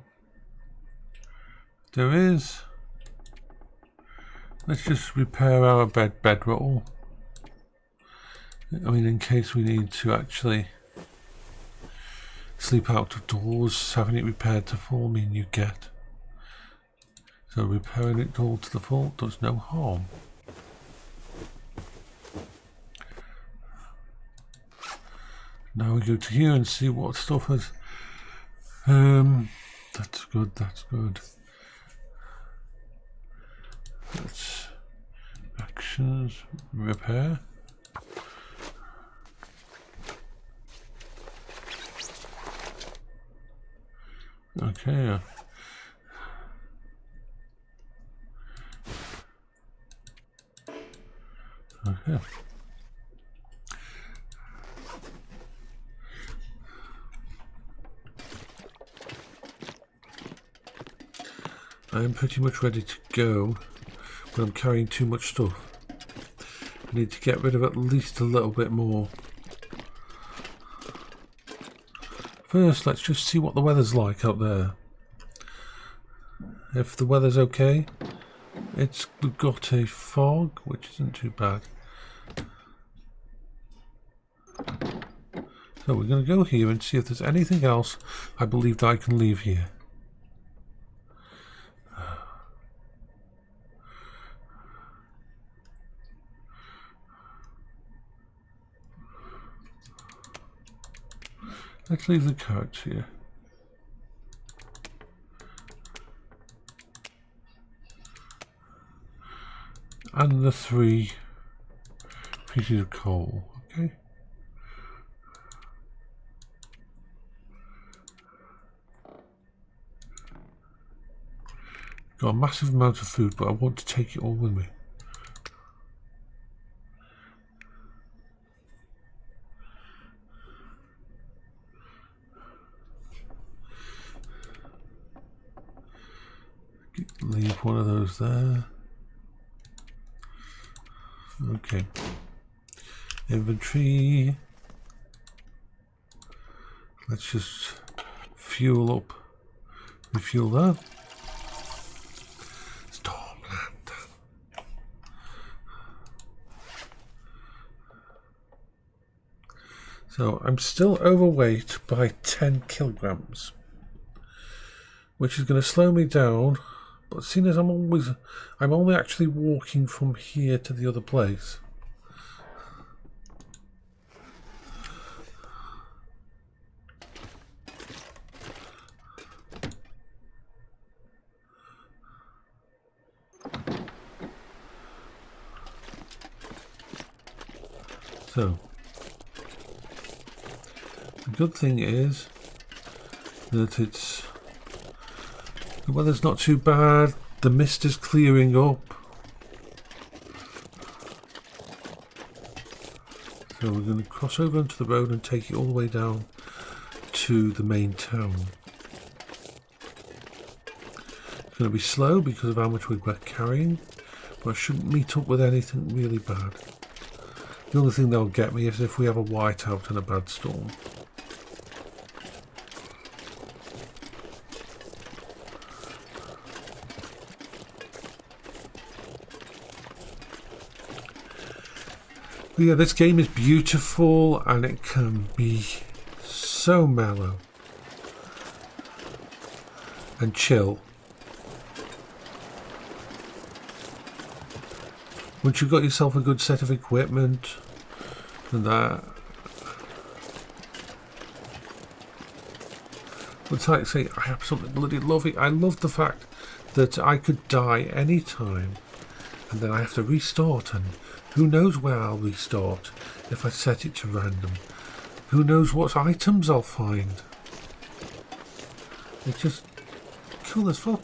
is. Let's just repair our bedroll. I mean, in case we need to actually sleep out of doors, having it repaired to full mean you get. So repairing it all to the full does no harm. Now we go to here and see what stuff has. That's good. That's good. That's actions, repair. Okay. Okay. I'm pretty much ready to go, but I'm carrying too much stuff. I need to get rid of at least a little bit more. First, let's just see what the weather's like up there. If the weather's okay, we've got a fog, which isn't too bad. So we're going to go here and see if there's anything else I believe that I can leave here. Let's leave the carrots here. And the 3 pieces of coal, okay? Got a massive amount of food, but I want to take it all with me. Leave one of those there. Okay. Inventory. Let's just fuel up. Refuel that. Stormland. So I'm still overweight by 10 kilograms, which is going to slow me down. But seeing as I'm only actually walking from here to the other place. So, the good thing is that the weather's not too bad, the mist is clearing up. So we're going to cross over onto the road and take it all the way down to the main town. It's going to be slow because of how much we're carrying, but I shouldn't meet up with anything really bad. The only thing that'll get me is if we have a whiteout and a bad storm. But yeah, this game is beautiful and it can be so mellow and chill. Once you've got yourself a good set of equipment and that, but like I say, I absolutely bloody love it. I love the fact that I could die any time and then I have to restart, and who knows where I'll restart if I set it to random. Who knows what items I'll find. It's just cool as fuck.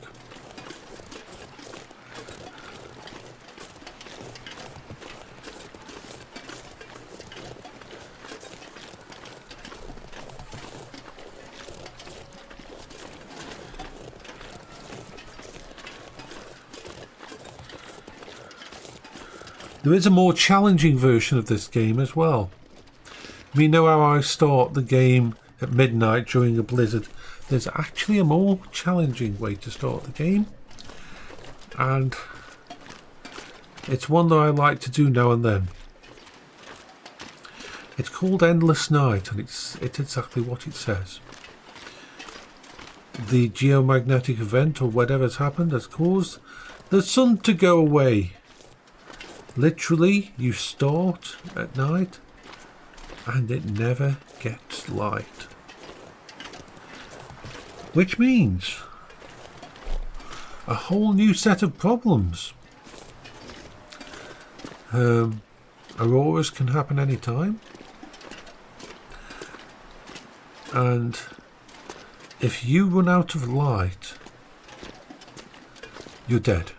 There is a more challenging version of this game as well. We know how I start the game at midnight during a blizzard. There's actually a more challenging way to start the game, and it's one that I like to do now and then. It's called Endless Night, and it's exactly what it says. The geomagnetic event or whatever's happened has caused the sun to go away. Literally, you start at night and it never gets light. Which means a whole new set of problems. Auroras can happen anytime. And if you run out of light, you're dead.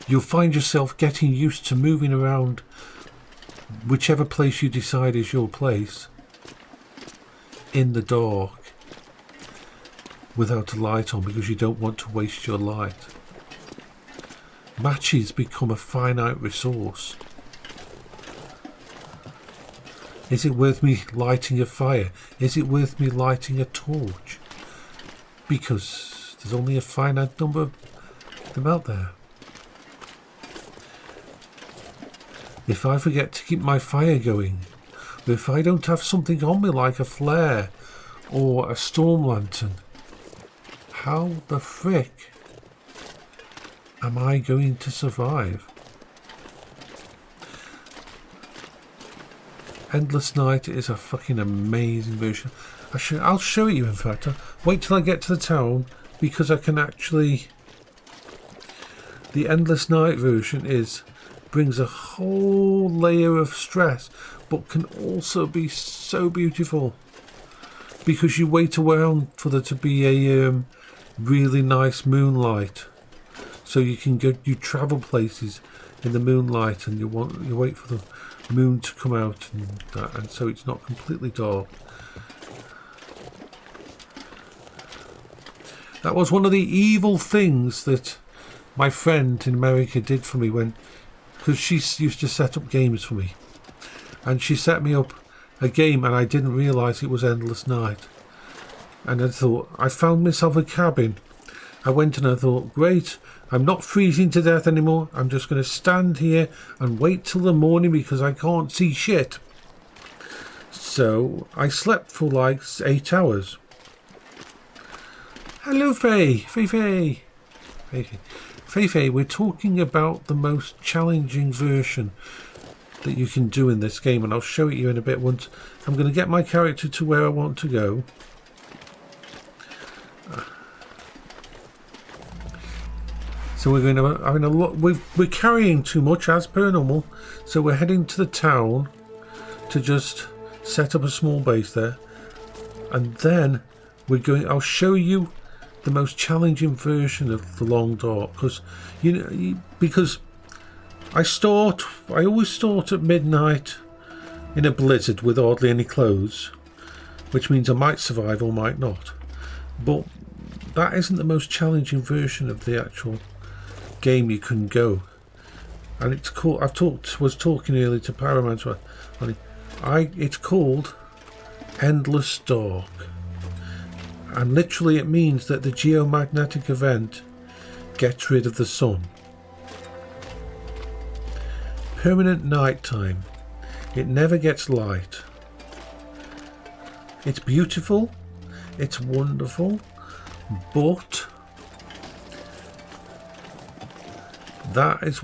You'll find yourself getting used to moving around whichever place you decide is your place in the dark without a light on, because you don't want to waste your light. Matches become a finite resource. Is it worth me lighting a fire? Is it worth me lighting a torch? Because there's only a finite number of them out there. If I forget to keep my fire going, or if I don't have something on me like a flare or a storm lantern, how the frick am I going to survive? Endless Night is a fucking amazing version. I'll show you, in fact. Wait till I get to the town, because I can actually... The Endless Night version brings a whole layer of stress, but can also be so beautiful, because you wait around for there to be a really nice moonlight, so you travel places in the moonlight, and you wait for the moon to come out, and so it's not completely dark. That was one of the evil things that my friend in America did for me, because she used to set up games for me, and she set me up a game and I didn't realise it was Endless Night, and I found myself a cabin. I went and I thought, great, I'm not freezing to death anymore, I'm just going to stand here and wait till the morning because I can't see shit. So I slept for like 8 hours. Hello Faye, Faye, we're talking about the most challenging version that you can do in this game, and I'll show it you in a bit. Once I'm going to get my character to where I want to go. So we're going to having a lot. We're carrying too much as per normal. So we're heading to the town to just set up a small base there, and then we're going. I'll show you the most challenging version of the Long Dark, because because I always start at midnight in a blizzard with hardly any clothes, which means I might survive or might not. But that isn't the most challenging version of the actual game you can go. And it's called, was talking earlier to Pyromancer, it's called Endless Dark. And literally it means that the geomagnetic event gets rid of the sun. Permanent nighttime. It never gets light. It's beautiful. It's wonderful. But that is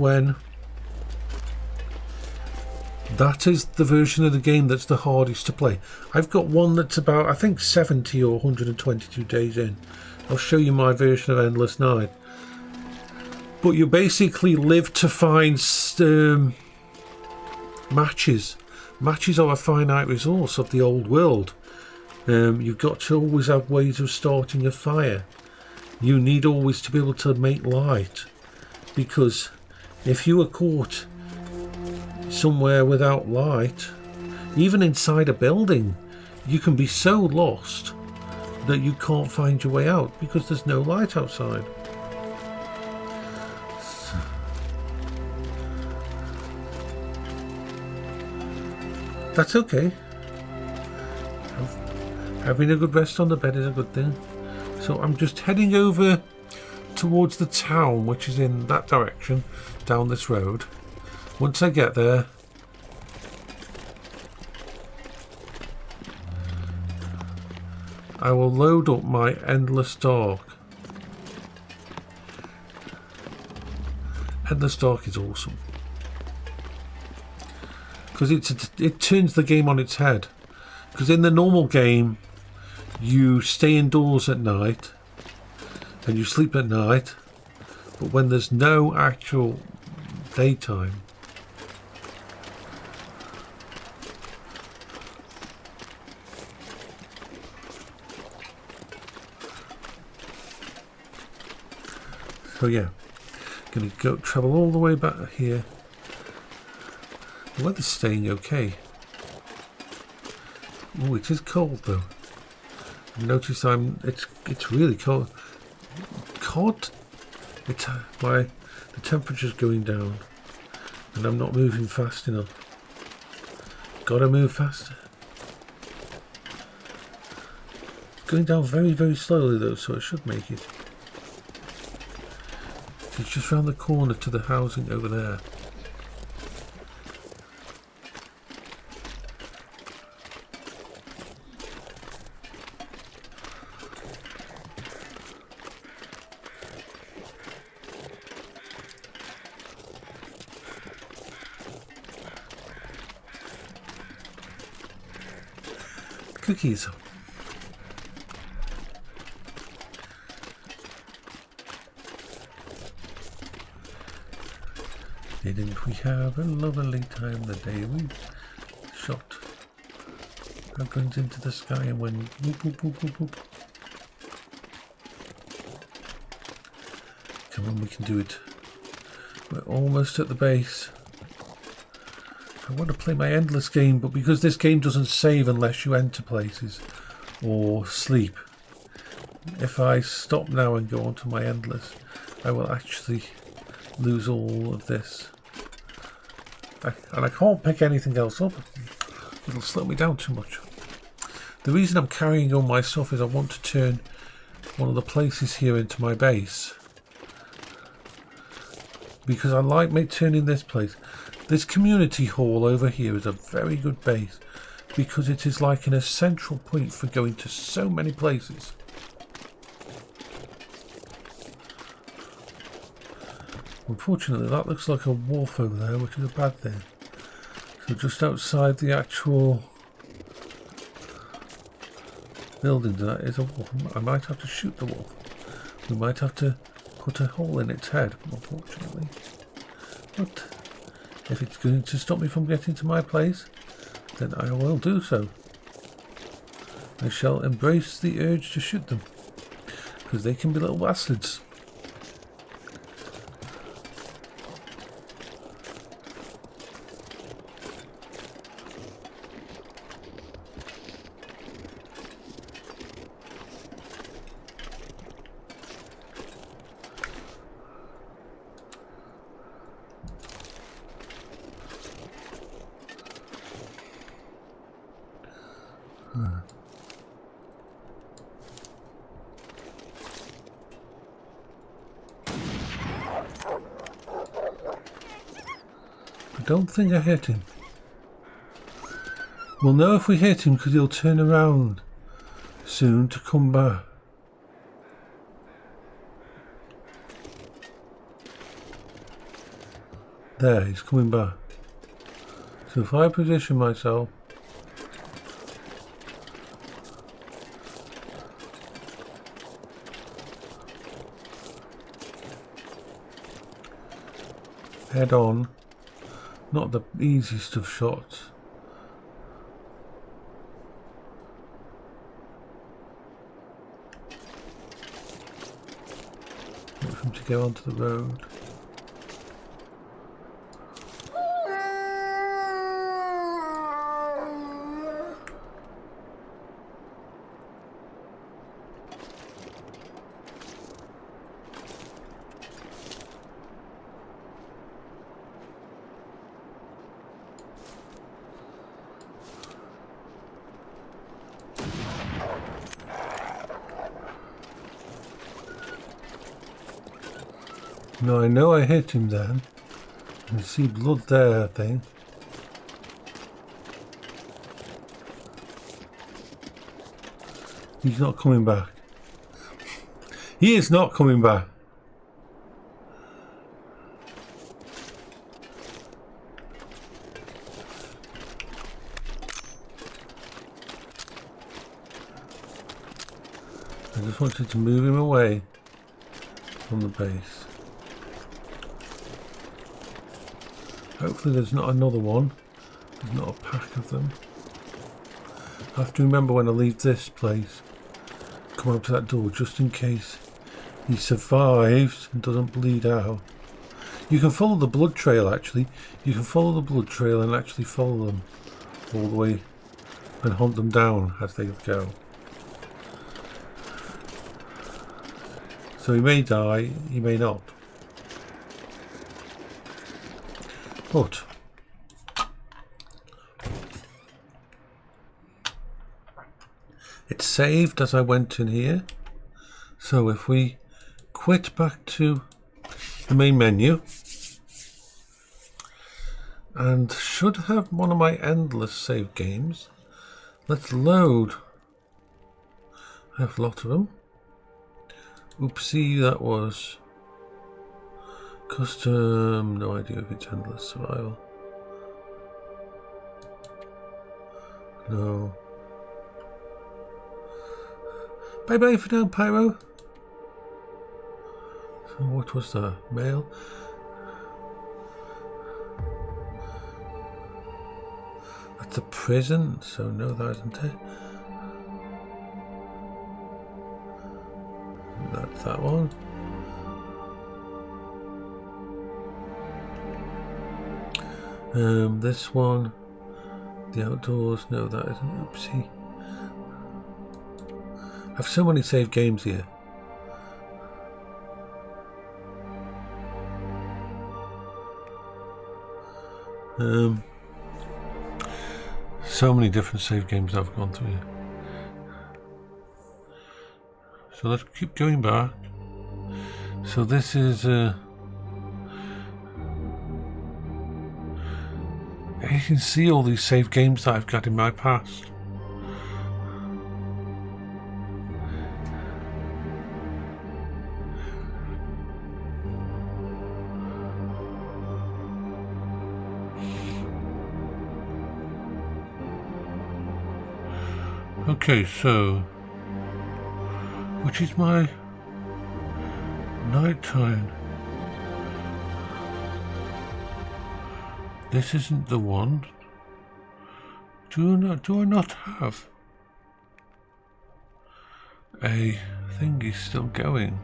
the version of the game that's the hardest to play. I've got one that's about, I think, 70 or 122 days in. I'll show you my version of Endless Night. But you basically live to find matches. Matches are a finite resource of the old world. You've got to always have ways of starting a fire. You need always to be able to make light, because if you are caught somewhere without light, even inside a building, you can be so lost that you can't find your way out because there's no light outside. That's okay. Having a good rest on the bed is a good thing. So I'm just heading over towards the town, which is in that direction, down this road. Once I get there, I will load up my Endless Dark. Endless Dark is awesome, because it turns the game on its head. Because in the normal game, you stay indoors at night and you sleep at night, but when there's no actual daytime, so yeah, gonna go travel all the way back here. The weather's staying okay. Oh, it is cold though. Notice it's really cold. The temperature's going down, and I'm not moving fast enough. Gotta move faster. Going down very, very slowly though, so it should make it. It's just round the corner to the housing over there. Cookies. Didn't we have a lovely time the day we shot our guns into the sky and went whoop, whoop, whoop, whoop, whoop. Come on, we can do it. We're almost at the base. I want to play my Endless game, but because this game doesn't save unless you enter places or sleep, if I stop now and go on to my Endless, I will actually lose all of this. And I can't pick anything else up. It'll slow me down too much. The reason I'm carrying all my stuff is I want to turn one of the places here into my base, because I like turning this place. This community hall over here is a very good base, because it is like a central point for going to so many places. Unfortunately, that looks like a wharf over there, which is a bad thing. So just outside the actual building, that is a wharf. I might have to shoot the wharf. We might have to put a hole in its head, unfortunately. But if it's going to stop me from getting to my place, then I will do so. I shall embrace the urge to shoot them, because they can be little bastards. I don't think I hit him. We'll know if we hit him because he'll turn around soon to come back. There, he's coming back. So if I position myself, head on, not the easiest of shots. Wait for him to go onto the road. No, I know I hit him then. I can see blood there, I think. He's not coming back. He is not coming back. I just wanted to move him away from the base. Hopefully there's not another one. There's not a pack of them. I have to remember when I leave this place, come up to that door just in case he survives and doesn't bleed out. You can follow the blood trail actually. You can follow the blood trail and actually follow them all the way and hunt them down as they go. So he may die, he may not. But it's saved as I went in here. So if we quit back to the main menu and should have one of my endless save games. Let's load. I have a lot of them. Oopsie, that was custom, no idea if it's endless survival. No. Bye bye for now, Pyro. So what was that? Mail? That's a prison, so no, that isn't it. That's that one. This one, the outdoors, no that isn't, oopsie. I have so many saved games here. So many different save games I've gone through here. So let's keep going back. So this is you can see all these save games that I've got in my past. Okay, so which is my Night time. This isn't the one. Do I not have a thingy still going?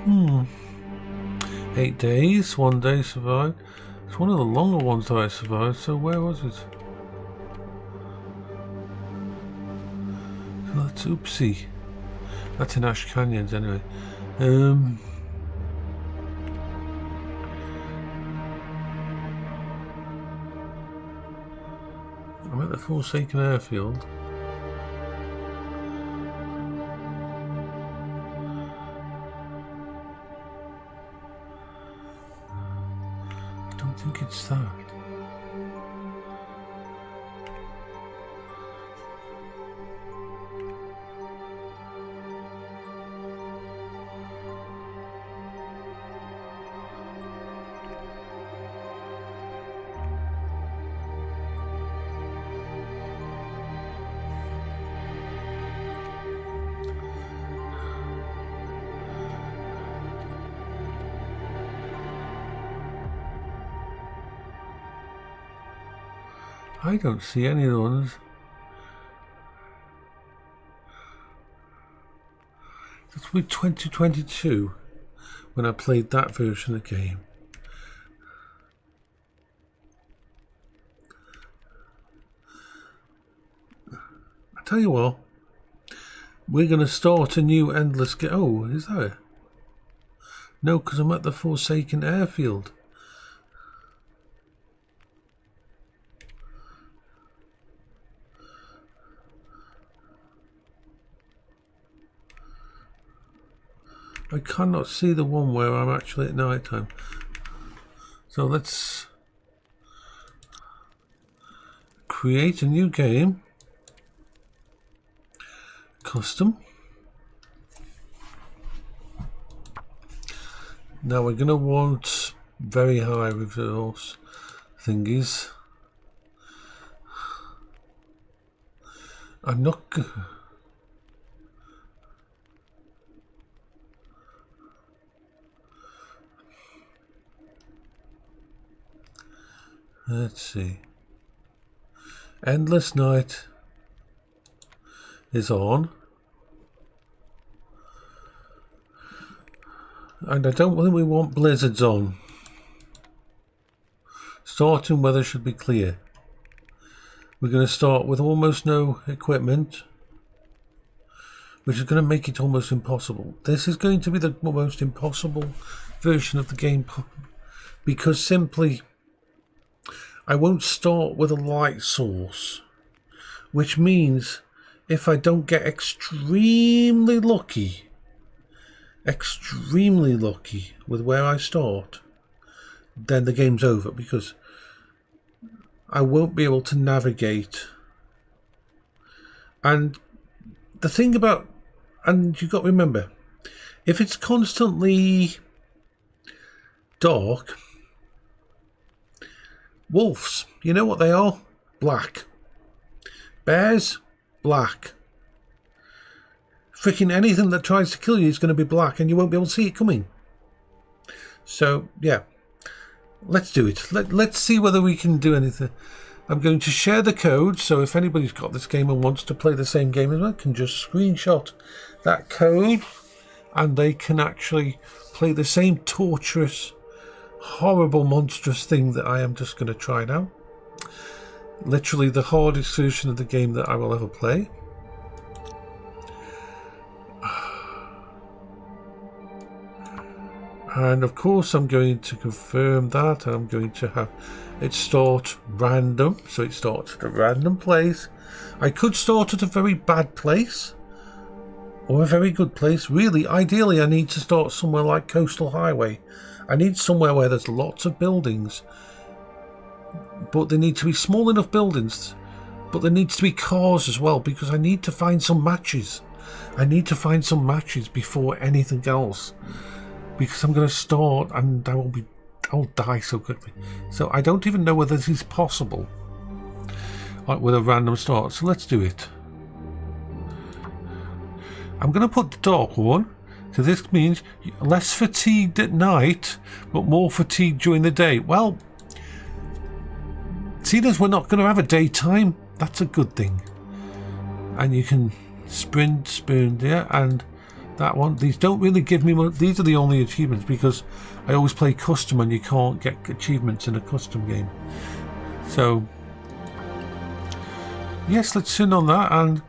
Hmm. 8 days, 1 day survived. It's one of the longer ones that I survived, so where was it? So that's oopsie. That's in Ash Canyons anyway. I'm at the Forsaken Airfield. I don't think it's that. I don't see any of the ones. That's with 2022 when I played that version of the game. I tell you what, we're going to start a new endless game. Oh, is that it? No, because I'm at the Forsaken Airfield. I cannot see the one where I'm actually at night time. So let's create a new game. Custom. Now we're going to want very high resource thingies. I'm not... Let's see. Endless Night is on. And I don't think we want blizzards on. Starting weather should be clear. We're going to start with almost no equipment, which is going to make it almost impossible. This is going to be the most impossible version of the game because simply I won't start with a light source, which means if I don't get extremely lucky with where I start, then the game's over because I won't be able to navigate. And the thing about, and you've got to remember, if it's constantly dark, wolves, you know what they are? Black. Bears? Black. Freaking anything that tries to kill you is going to be black and you won't be able to see it coming. So, yeah. Let's do it. Let's see whether we can do anything. I'm going to share the code, so if anybody's got this game and wants to play the same game as well, can just screenshot that code and they can actually play the same torturous, horrible, monstrous thing that I am just going to try now. Literally the hardest version of the game that I will ever play. And of course I'm going to confirm that. I'm going to have it start random, so it starts at a random place. I could start at a very bad place or a very good place. Really, ideally I need to start somewhere like Coastal Highway. I need somewhere where there's lots of buildings, but they need to be small enough buildings, but there needs to be cars as well, because I need to find some matches. I need to find some matches before anything else, because I'm going to start and I'll die so quickly. So I don't even know whether this is possible, like with a random start. So let's do it. I'm going to put the dark one, so this means less fatigued at night, but more fatigued during the day. Well, seeing as we're not going to have a daytime, that's a good thing. And you can sprint, spoon, yeah, and that one. These don't really give me much. These are the only achievements, because I always play custom and you can't get achievements in a custom game. So yes, let's sit on that. And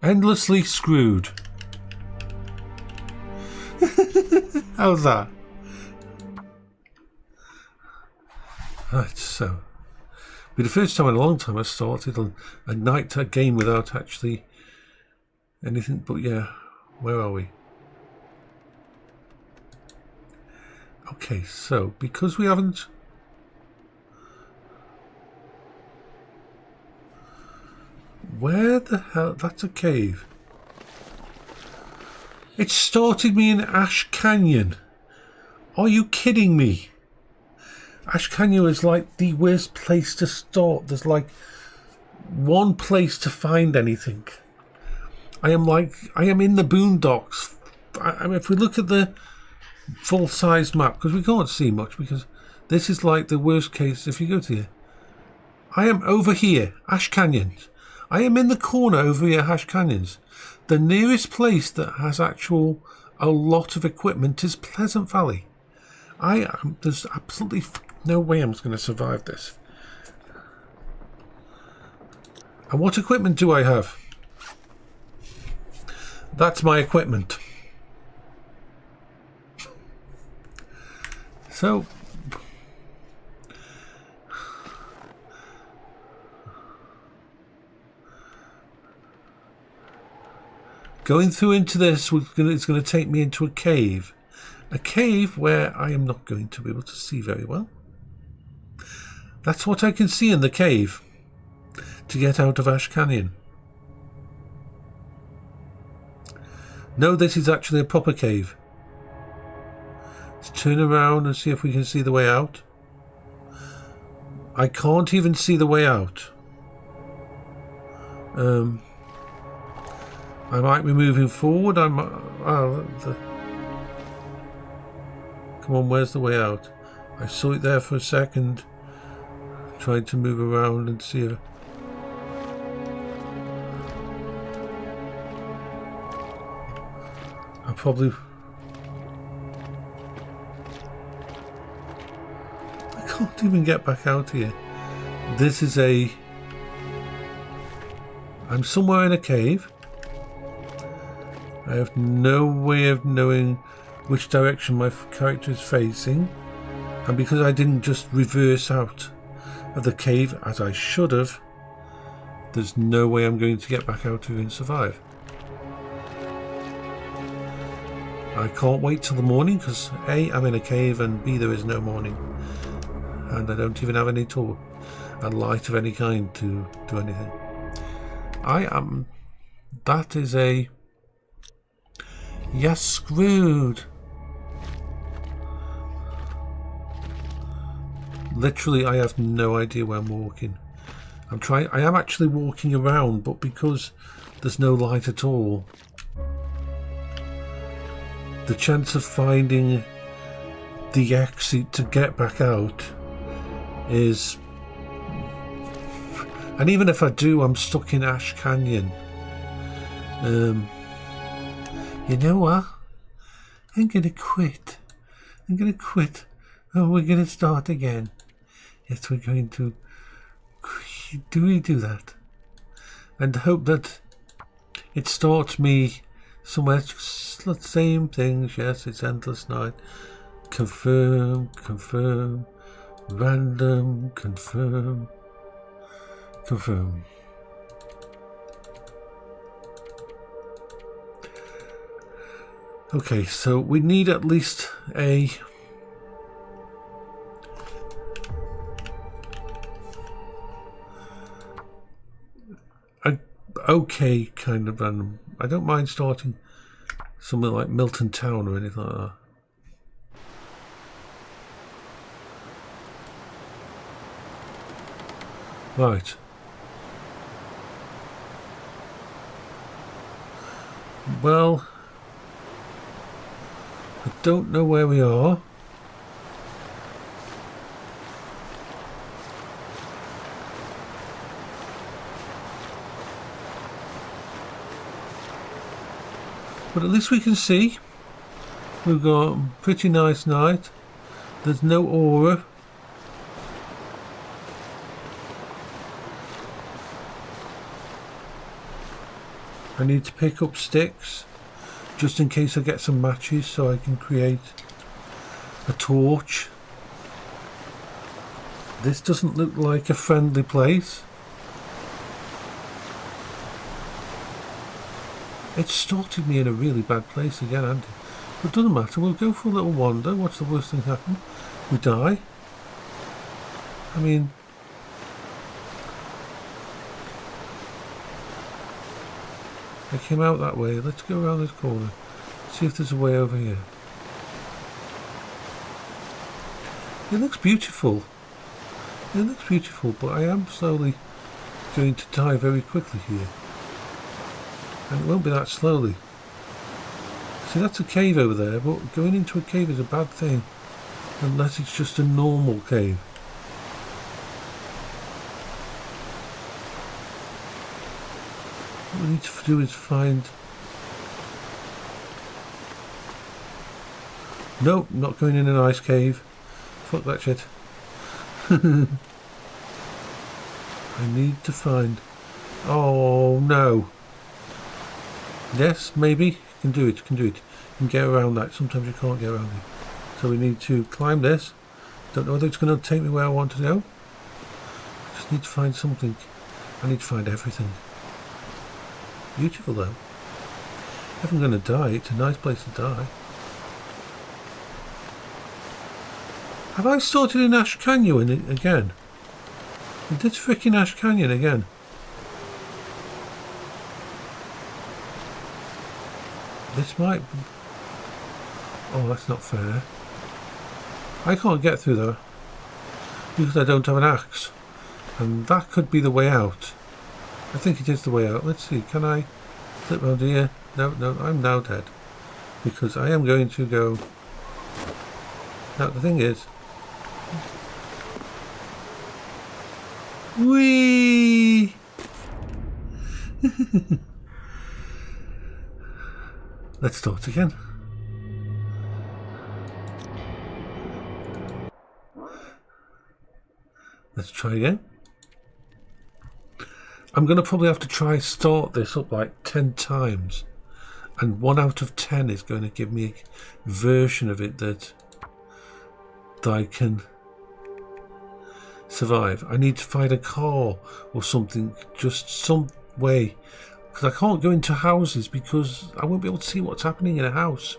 endlessly screwed. How's that? Right, so be the first time in a long time I started a night game without actually anything. But yeah, where are we? Okay, so because we haven't. Where the hell? That's a cave. It started me in Ash Canyon. Are you kidding me? Ash Canyon is like the worst place to start. There's like one place to find anything. I am in the boondocks. I mean, if we look at the full-size map, because we can't see much, because this is like the worst case. If you go to here, I am over here, Ash Canyons. I am in the corner over here, Ash Canyons. The nearest place that has a lot of equipment is Pleasant Valley. There's absolutely no way I'm going to survive this. And what equipment do I have? That's my equipment. So going through into this, it's going to take me into a cave. A cave where I am not going to be able to see very well. That's what I can see in the cave to get out of Ash Canyon. No, this is actually a proper cave. Let's turn around and see if we can see the way out. I can't even see the way out. I might be moving forward. Come on, where's the way out? I saw it there for a second. Tried to move around and see if... I can't even get back out here. This is I'm somewhere in a cave. I have no way of knowing which direction my character is facing, and because I didn't just reverse out of the cave as I should have, there's no way I'm going to get back out here and survive. I can't wait till the morning, because A, I'm in a cave, and B, there is no morning, and I don't even have any light of any kind to do anything. That is a... Yes, screwed. Literally, I have no idea where I'm walking. I am actually walking around, but because there's no light at all, the chance of finding the exit to get back out is... And even if I do, I'm stuck in Ash Canyon. You know what? I'm going to quit. Oh, we're going to start again. Yes, we're going to... Do we do that? And hope that it starts me somewhere. Just the same things. Yes, it's endless night. Confirm, confirm, random, confirm, confirm. Okay, so we need at least a okay kind of random. I don't mind starting somewhere like Milton Town or anything like that. Right. Well, I don't know where we are. But at least we can see. We've got a pretty nice night. There's no aura. I need to pick up sticks just in case I get some matches so I can create a torch. This doesn't look like a friendly place. It started me in a really bad place again, Andy. But it doesn't matter, we'll go for a little wander. What's the worst thing that happen? We die. I mean, I came out that way. Let's go around this corner. See if there's a way over here. It looks beautiful. It looks beautiful, but I am slowly going to die very quickly here. And it won't be that slowly. See, that's a cave over there, but going into a cave is a bad thing. Unless it's just a normal cave. What we need to do is find... Nope, not going in an ice cave. Fuck that shit. I need to find... Oh no. Yes, maybe. You can do it, you can do it. You can get around that. Sometimes you can't get around it. So we need to climb this. Don't know whether it's going to take me where I want to go. Just need to find something. I need to find everything. Beautiful though. If I'm going to die, it's a nice place to die. Have I started in Ash Canyon again? It's freaking Ash Canyon again. This might... Oh, that's not fair. I can't get through there because I don't have an axe. And that could be the way out. I think it is the way out. Let's see, can I flip around here? No, no, I'm now dead. Because I am going to go... Now, the thing is... Whee! Let's start again. Let's try again. I'm going to probably have to try start this up like 10 times. And 1 out of 10 is going to give me a version of it that I can survive. I need to find a car or something, just some way. Because I can't go into houses because I won't be able to see what's happening in a house.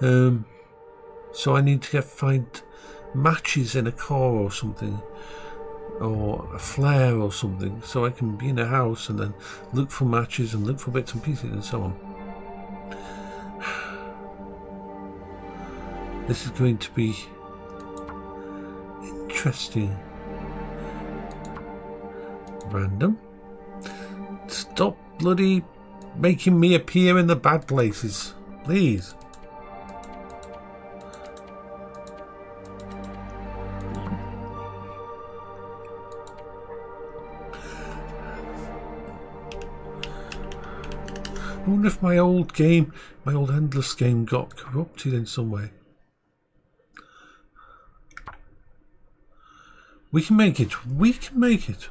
So I need to find matches in a car or something. Or a flare or something. So I can be in a house and then look for matches and look for bits and pieces and so on. This is going to be interesting. Random. Stop bloody making me appear in the bad places, please. I wonder if my old game, my old Endless game got corrupted in some way. We can make it. We can make it.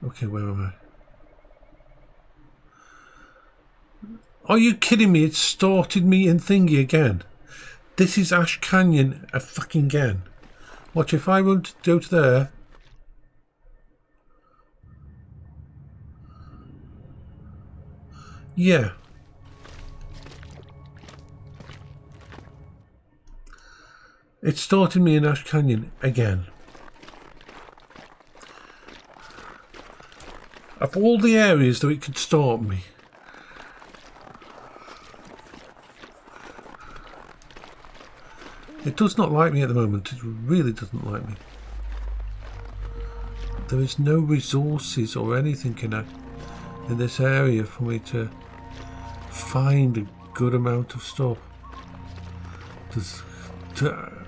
Okay, where am I? Are you kidding me? It started me in thingy again. This is Ash Canyon a fucking again. Watch, if I won't go to there. Yeah. It started me in Ash Canyon again. Of all the areas that it could start me. It does not like me at the moment. It really doesn't like me. There is no resources or anything in this area for me to find a good amount of stuff.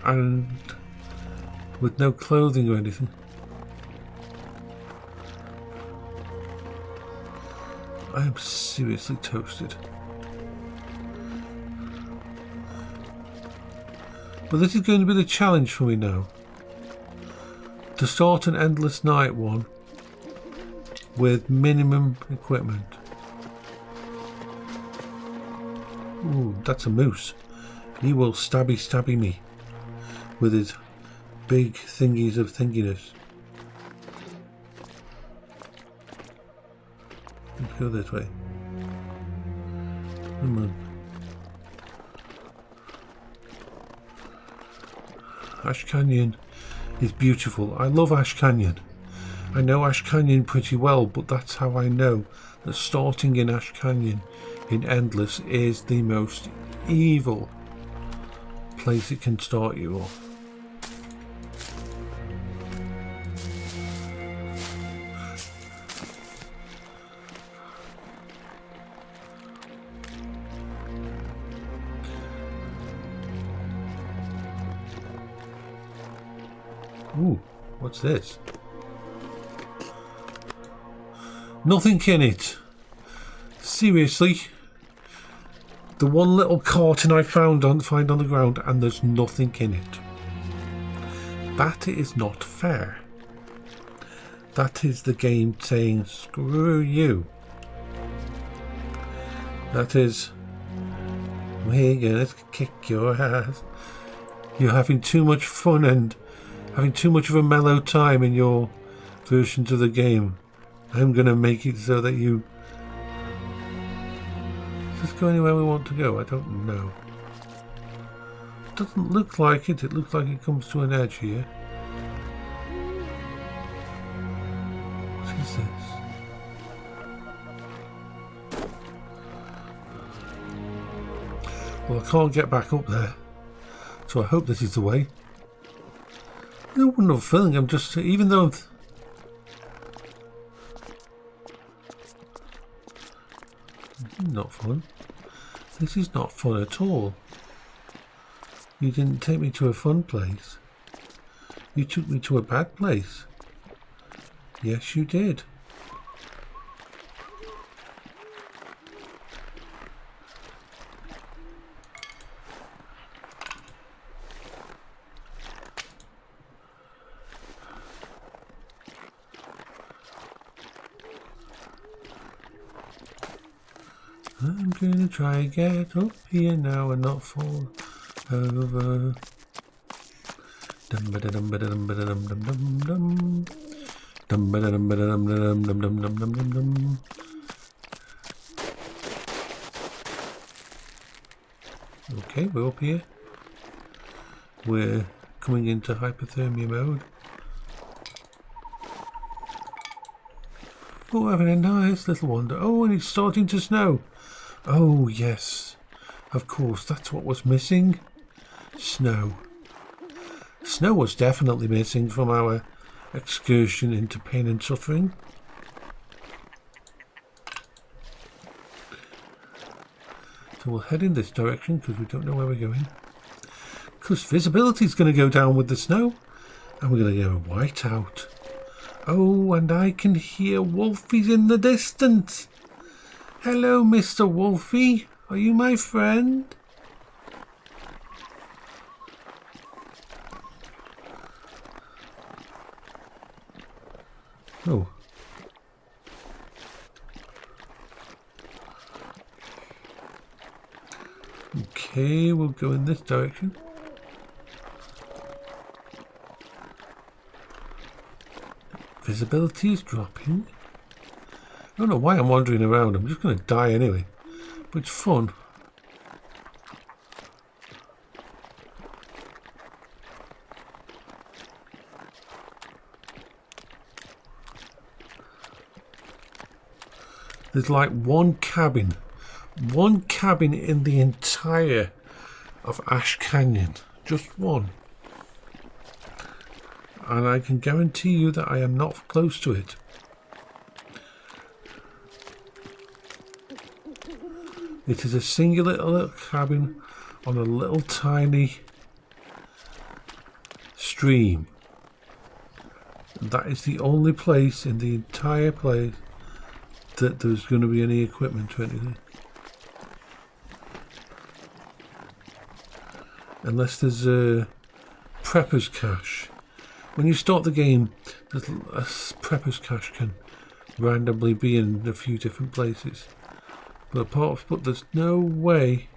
And with no clothing or anything. I am seriously toasted. But this is going to be the challenge for me now. To start an endless night one with minimum equipment. Ooh, that's a moose. He will stabby me with his big thingies of thinginess. Let's go this way. Come on. Ash Canyon is beautiful. I love Ash Canyon. I know Ash Canyon pretty well, but that's how I know that starting in Ash Canyon in Endless is the most evil place it can start you off. Ooh, what's this? Nothing in it. Seriously? The one little carton I find on the ground and there's nothing in it. That is not fair. That is the game saying screw you. That is, we're gonna kick your ass. You're having too much fun and having too much of a mellow time in your versions of the game. I'm gonna make it so that you... Does this go anywhere we want to go? I don't know. It doesn't look like it. It looks like it comes to an edge here. What is this? Well, I can't get back up there. So I hope this is the way. I wouldn't have a feeling. I'm just... Even though I'm... Not fun. This is not fun at all. You didn't take me to a fun place. You took me to a bad place. Yes, you did. I'm gonna try and get up here now and not fall over. Dum ba da dum ba da dum ba da dum dum dum dum. Dum ba da dum ba da dum dum dum dum dum dum dum dum. Okay, we're up here. We're coming into hypothermia mode. Oh, we're having a nice little wander. Oh, and it's starting to snow. Oh, yes. Of course, that's what was missing. Snow. Snow was definitely missing from our excursion into pain and suffering. So we'll head in this direction because we don't know where we're going. Because visibility is going to go down with the snow. And we're going to get a whiteout. Oh, and I can hear Wolfies in the distance. Hello, Mr. Wolfie. Are you my friend? Oh. Okay, we'll go in this direction. Visibility is dropping. I don't know why I'm wandering around. I'm just going to die anyway. But it's fun. There's like one cabin in the entire of Ash Canyon. Just one. And I can guarantee you that I am not close to it. It is a singular little cabin on a little tiny stream. That is the only place in the entire place that there's going to be any equipment or anything. Unless there's a prepper's cache. When you start the game, a prepper's cache can randomly be in a few different places. But there's no way.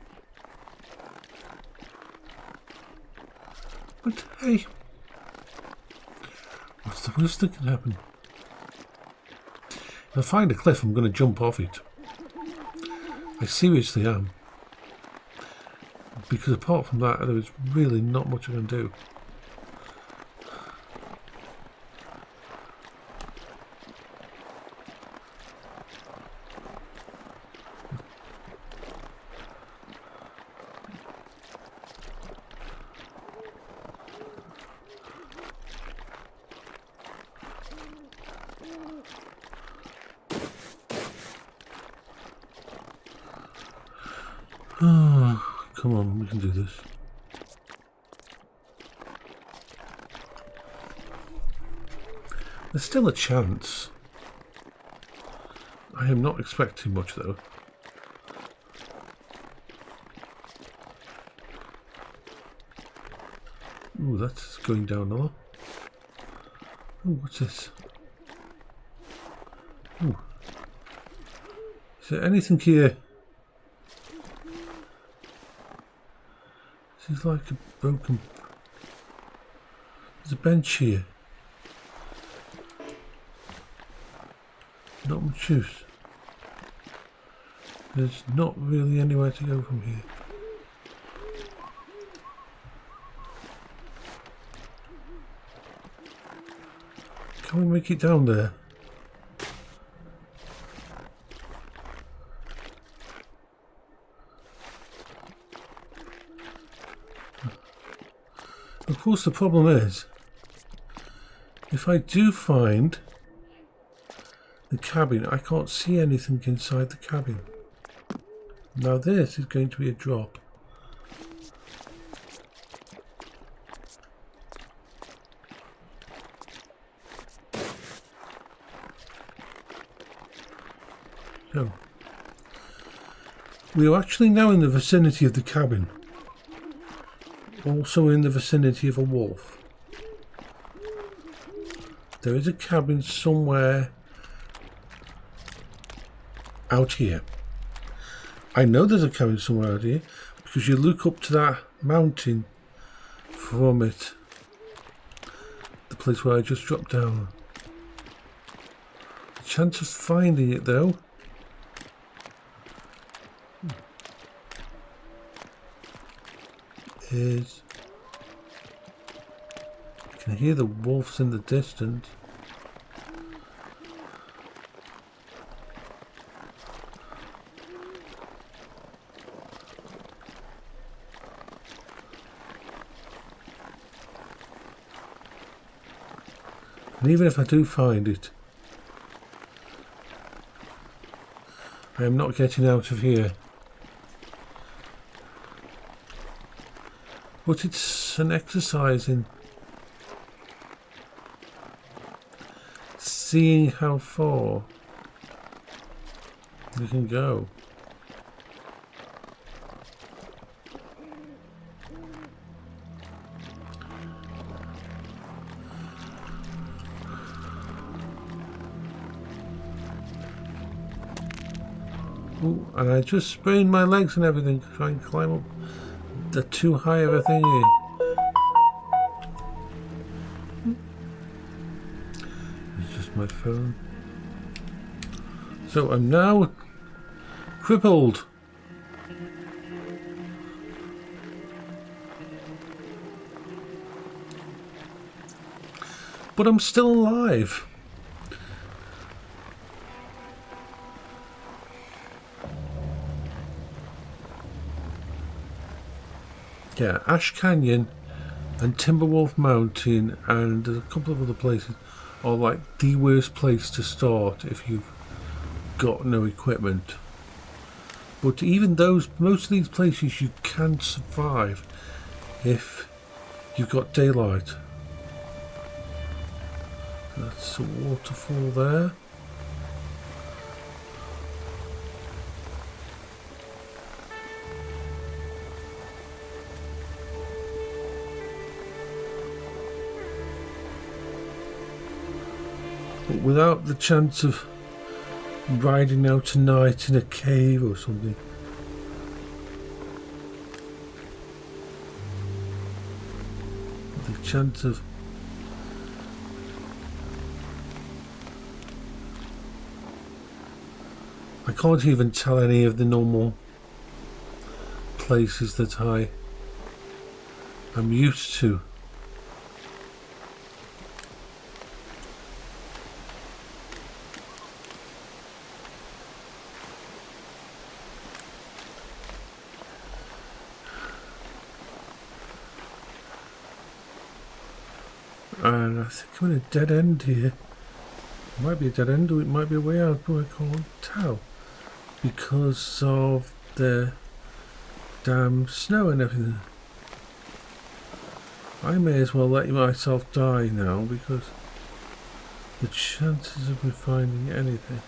But hey, what's the worst that can happen? If I find a cliff, I'm going to jump off it. I seriously am. Because apart from that, there is really not much I can do. Oh, come on, we can do this. There's still a chance. I am not expecting much though. Ooh, that's going down a lot. Ooh, what's this? Ooh. Is there anything here? This is like a broken... There's a bench here. Not much use. There's not really anywhere to go from here. Can we make it down there? Of course, the problem is, if I do find the cabin, I can't see anything inside the cabin. Now this is going to be a drop. So, we are actually now in the vicinity of the cabin. Also in the vicinity of a wolf. There is a cabin somewhere out here. I know there's a cabin somewhere out here because you look up to that mountain from it. The place where I just dropped down. The chance of finding it though is... I can hear the wolves in the distance. And even if I do find it, I am not getting out of here. But it's an exercise in seeing how far you can go. Ooh, and I just sprained my legs and everything trying to climb up the too high of a thingy. It's just my phone. So I'm now crippled. But I'm still alive. Yeah, Ash Canyon and Timberwolf Mountain and a couple of other places are like the worst place to start if you've got no equipment. But even those, most of these places you can survive if you've got daylight. That's a waterfall there. But without the chance of riding out tonight in a cave or something. The chance of I can't even tell any of the normal places that I am used to. And I think I'm in a dead end here. It might be a dead end or it might be a way out, but I can't tell. Because of the damn snow and everything. I may as well let myself die now because the chances of me finding anything.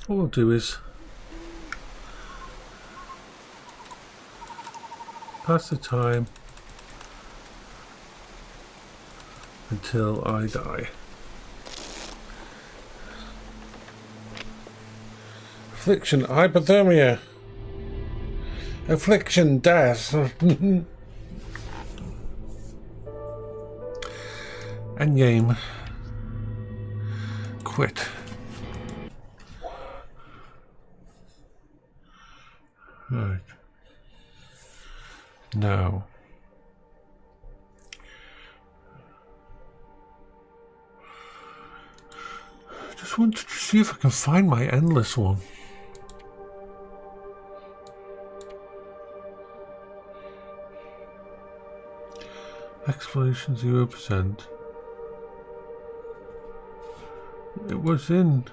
What we'll do is pass the time until I die. Affliction, hypothermia. Affliction, death. Endgame. Quit. Right. Now. Just wanted to see if I can find my endless one. Exploration 0%. It was in.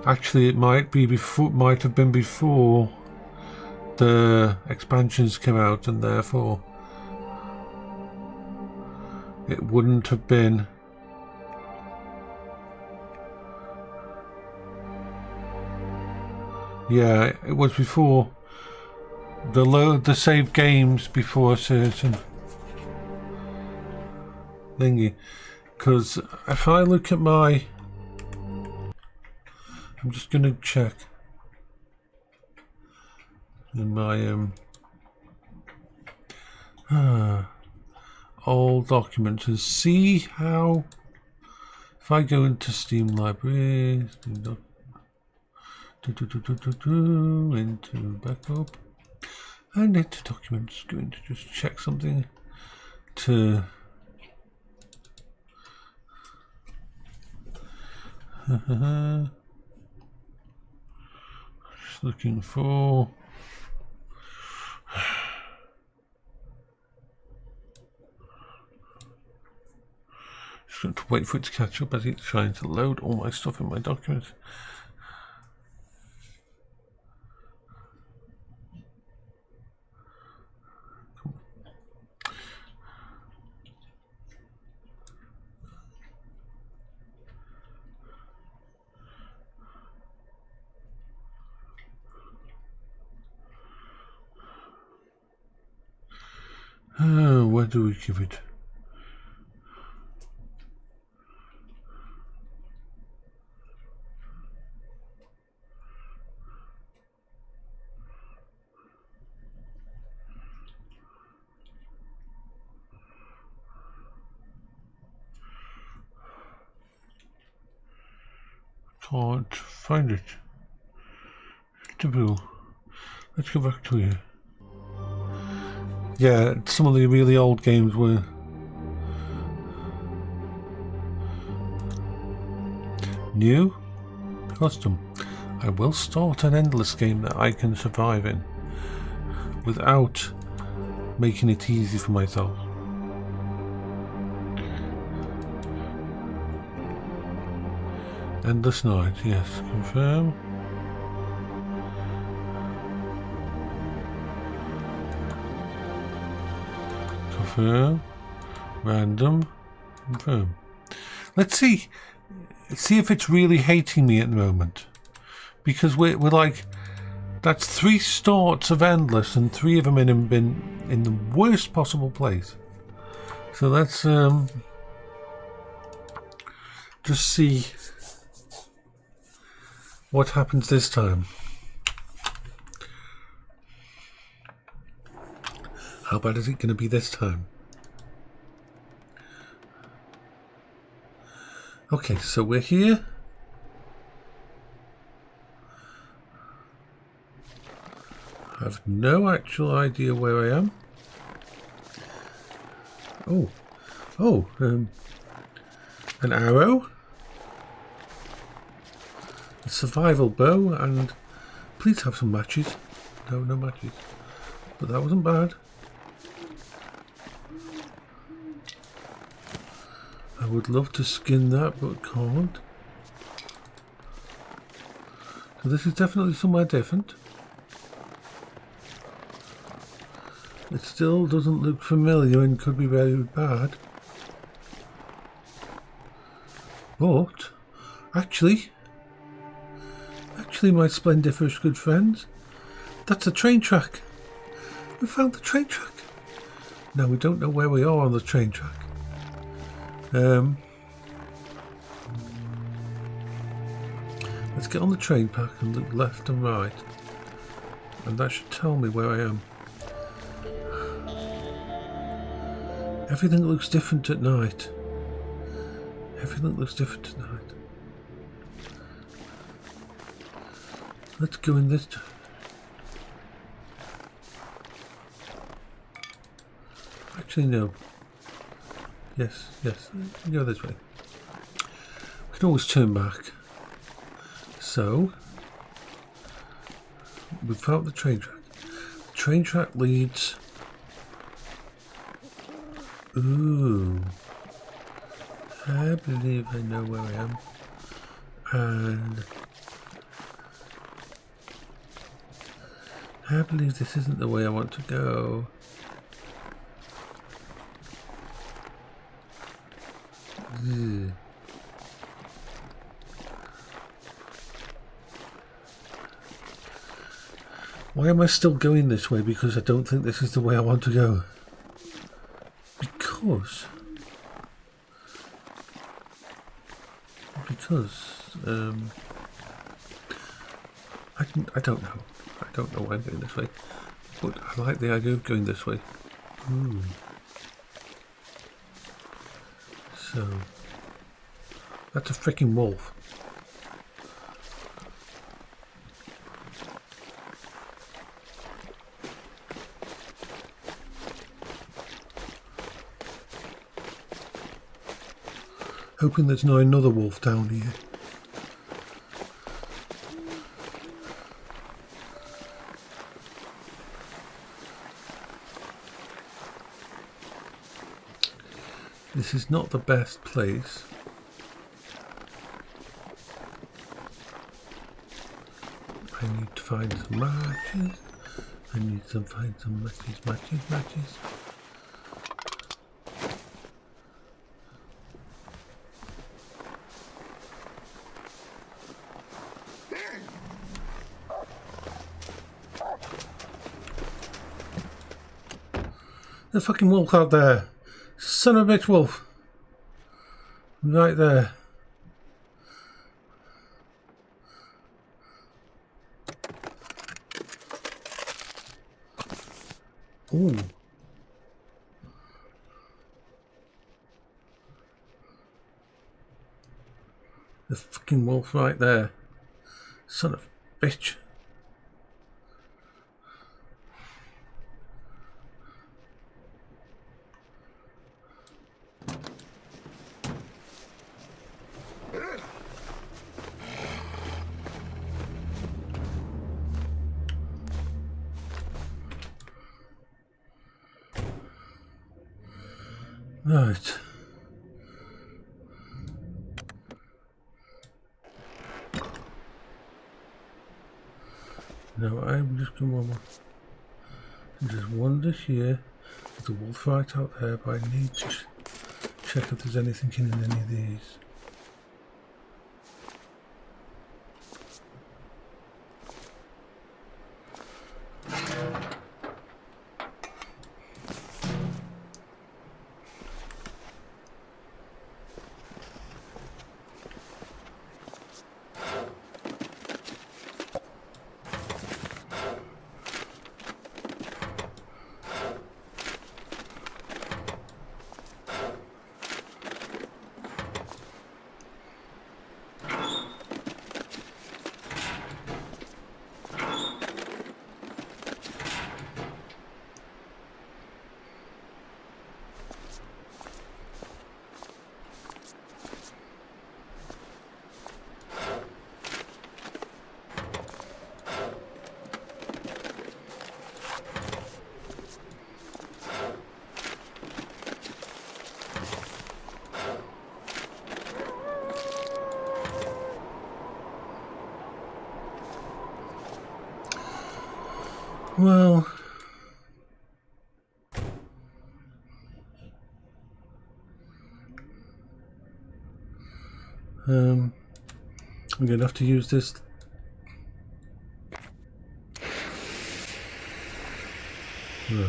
Actually, it might be before. Might have been before the expansions came out, and therefore it wouldn't have been. Yeah, it was before the save games before a certain thingy. Because if I look at my, I'm just going to check in my old documents and see how, if I go into Steam Library, into backup and into documents, going to just check something to just looking for just going to wait for it to catch up as it's trying to load all my stuff in my documents. Where do we give it? Can't find it. Taboo. Let's go back to here. Yeah, some of the really old games were new, custom. I will start an endless game that I can survive in without making it easy for myself. Endless night, yes. Confirm. Confirm. Random. Confirm. Let's see if it's really hating me at the moment, because we're like, that's 3 starts of endless and 3 of them in the worst possible place. So let's just see what happens this time. How bad is it going to be this time? Okay, so we're here. I have no actual idea where I am. An arrow, a survival bow, and please have some matches. No matches, but that wasn't bad. I would love to skin that, but can't. So this is definitely somewhere different. It still doesn't look familiar and could be very bad. But, actually, my splendiferous good friends, that's a train track. We found the train track. Now we don't know where we are on the train track. Let's get on the train pack and look left and right, and that should tell me where I am. Everything looks different at night. Everything looks different at night. Let's go in this. Actually, no. Yes, go this way. We can always turn back. So, we found the train track. The train track leads. Ooh. I believe I know where I am. And I believe this isn't the way I want to go. Ugh. Why am I still going this way? Because I don't think this is the way I want to go. Because I don't know. I don't know why I'm going this way, but I like the idea of going this way. Ooh. So that's a freaking wolf. Hoping there's not another wolf down here. This is not the best place. I need to find some matches. I need to find some matches. The fucking wolf out there. Son of a bitch wolf. Right there. Ooh. The fucking wolf right there. Son of a bitch. Right. Now I'm just going to just wander here. There's a wolf right out there, but I need to check if there's anything in any of these. Well, I'm going to have to use this. Right.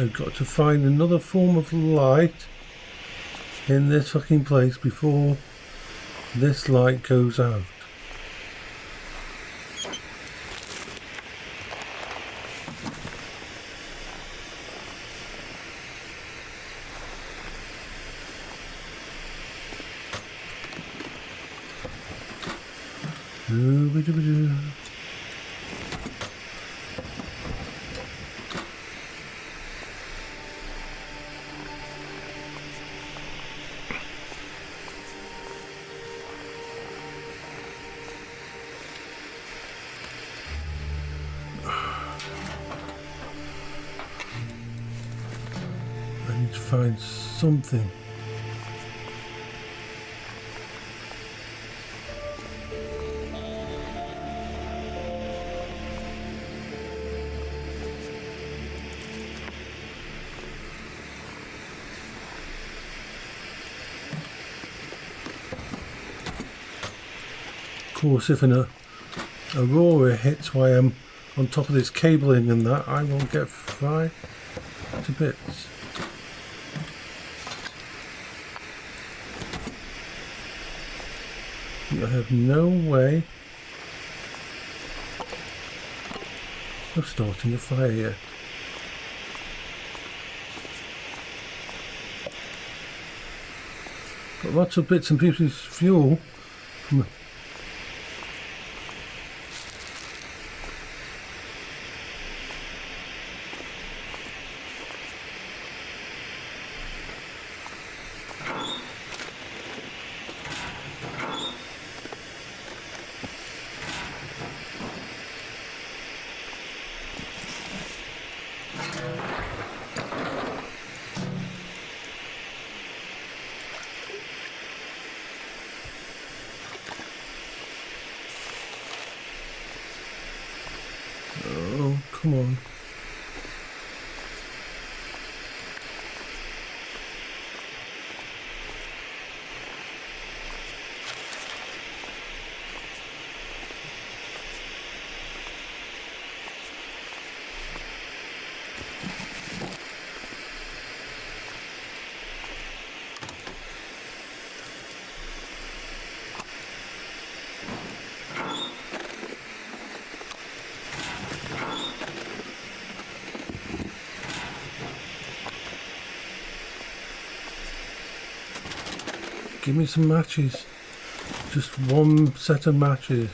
I've got to find another form of light in this fucking place before this light goes out. Doo-ba-doo-ba-doo. I need to find something. Of course, if an aurora hits while I'm on top of this cabling and that, I will get fried to bits. I have no way of starting a fire yet. Got lots of bits and pieces of fuel. Oh, come on. give me some matches. Just one set of matches.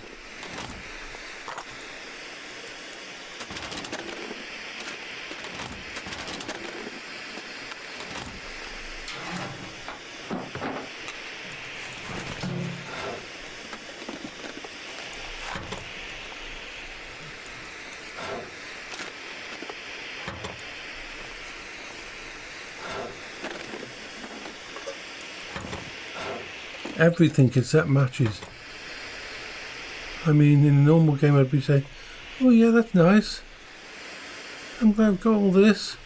Everything except matches. I mean, in a normal game I'd be saying, oh yeah, that's nice. I'm glad I've got all this.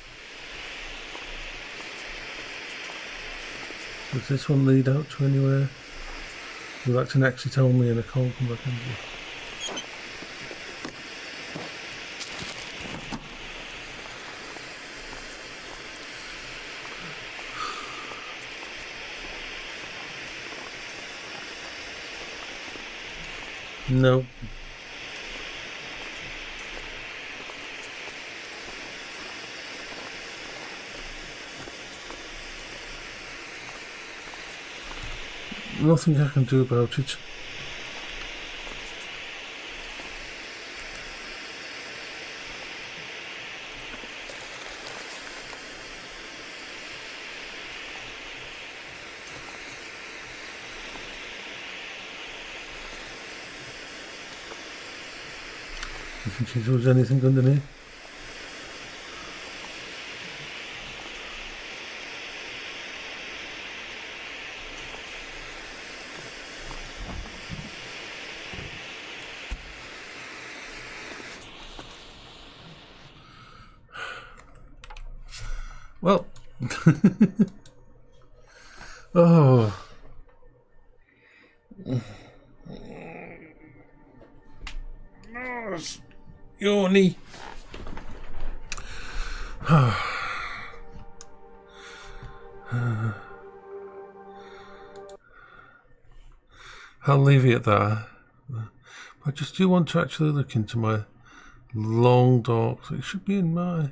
Does this one lead out to anywhere? Well, that's an exit only and I can't come back into it. No. Nothing I can do about it. You think there was anything underneath? Well, oh. Yawny. I'll leave it at that. I just do want to actually look into my long dark. It should be in my.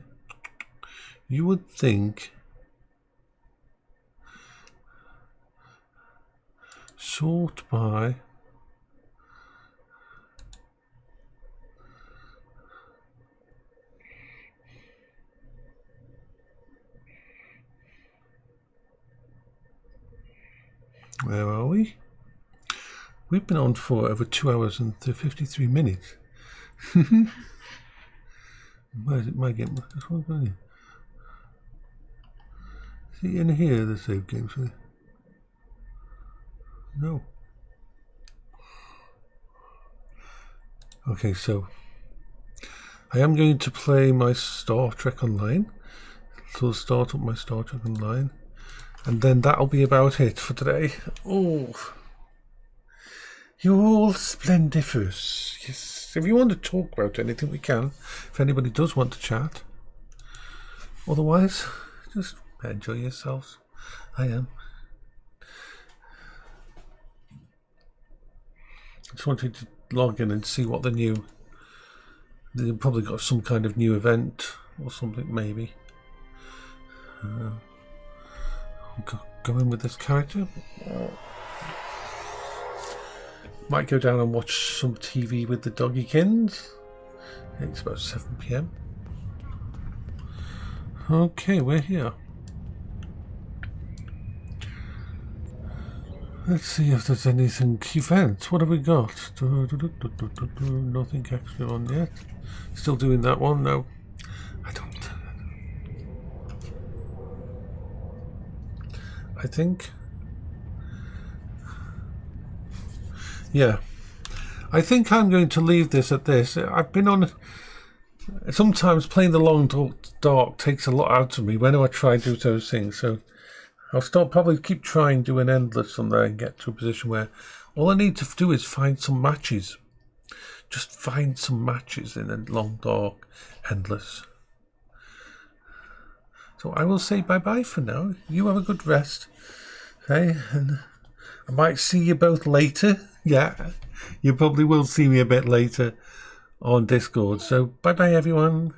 You would think. Sort by. Where are we? We've been on for over 2 hours and 53 minutes. Where is it? My game. This one's going. See in here the save games? No. Okay, so I am going to play my Star Trek Online. So I'll start up my Star Trek Online. And then that'll be about it for today. Oh, you're all splendiferous. Yes. If you want to talk about anything, we can. If anybody does want to chat. Otherwise, just enjoy yourselves. I am. Just wanted to log in and see what the new. They've probably got some kind of new event or something, maybe. Go in with this character. Might go down and watch some TV with the doggykins. It's about 7 PM. Okay, we're here. Let's see if there's anything events. What have we got? Nothing extra on yet. Still doing that one? No. I don't. I think. Yeah. I think I'm going to leave this at this. I've been on. Sometimes playing the long dark takes a lot out of me whenever I try to do those things. So I'll probably keep trying doing endless from there and get to a position where all I need to do is find some matches. Just find some matches in a long dark endless. So I will say bye-bye for now. You have a good rest. Okay, and I might see you both later. Yeah, you probably will see me a bit later on Discord. So bye-bye, everyone.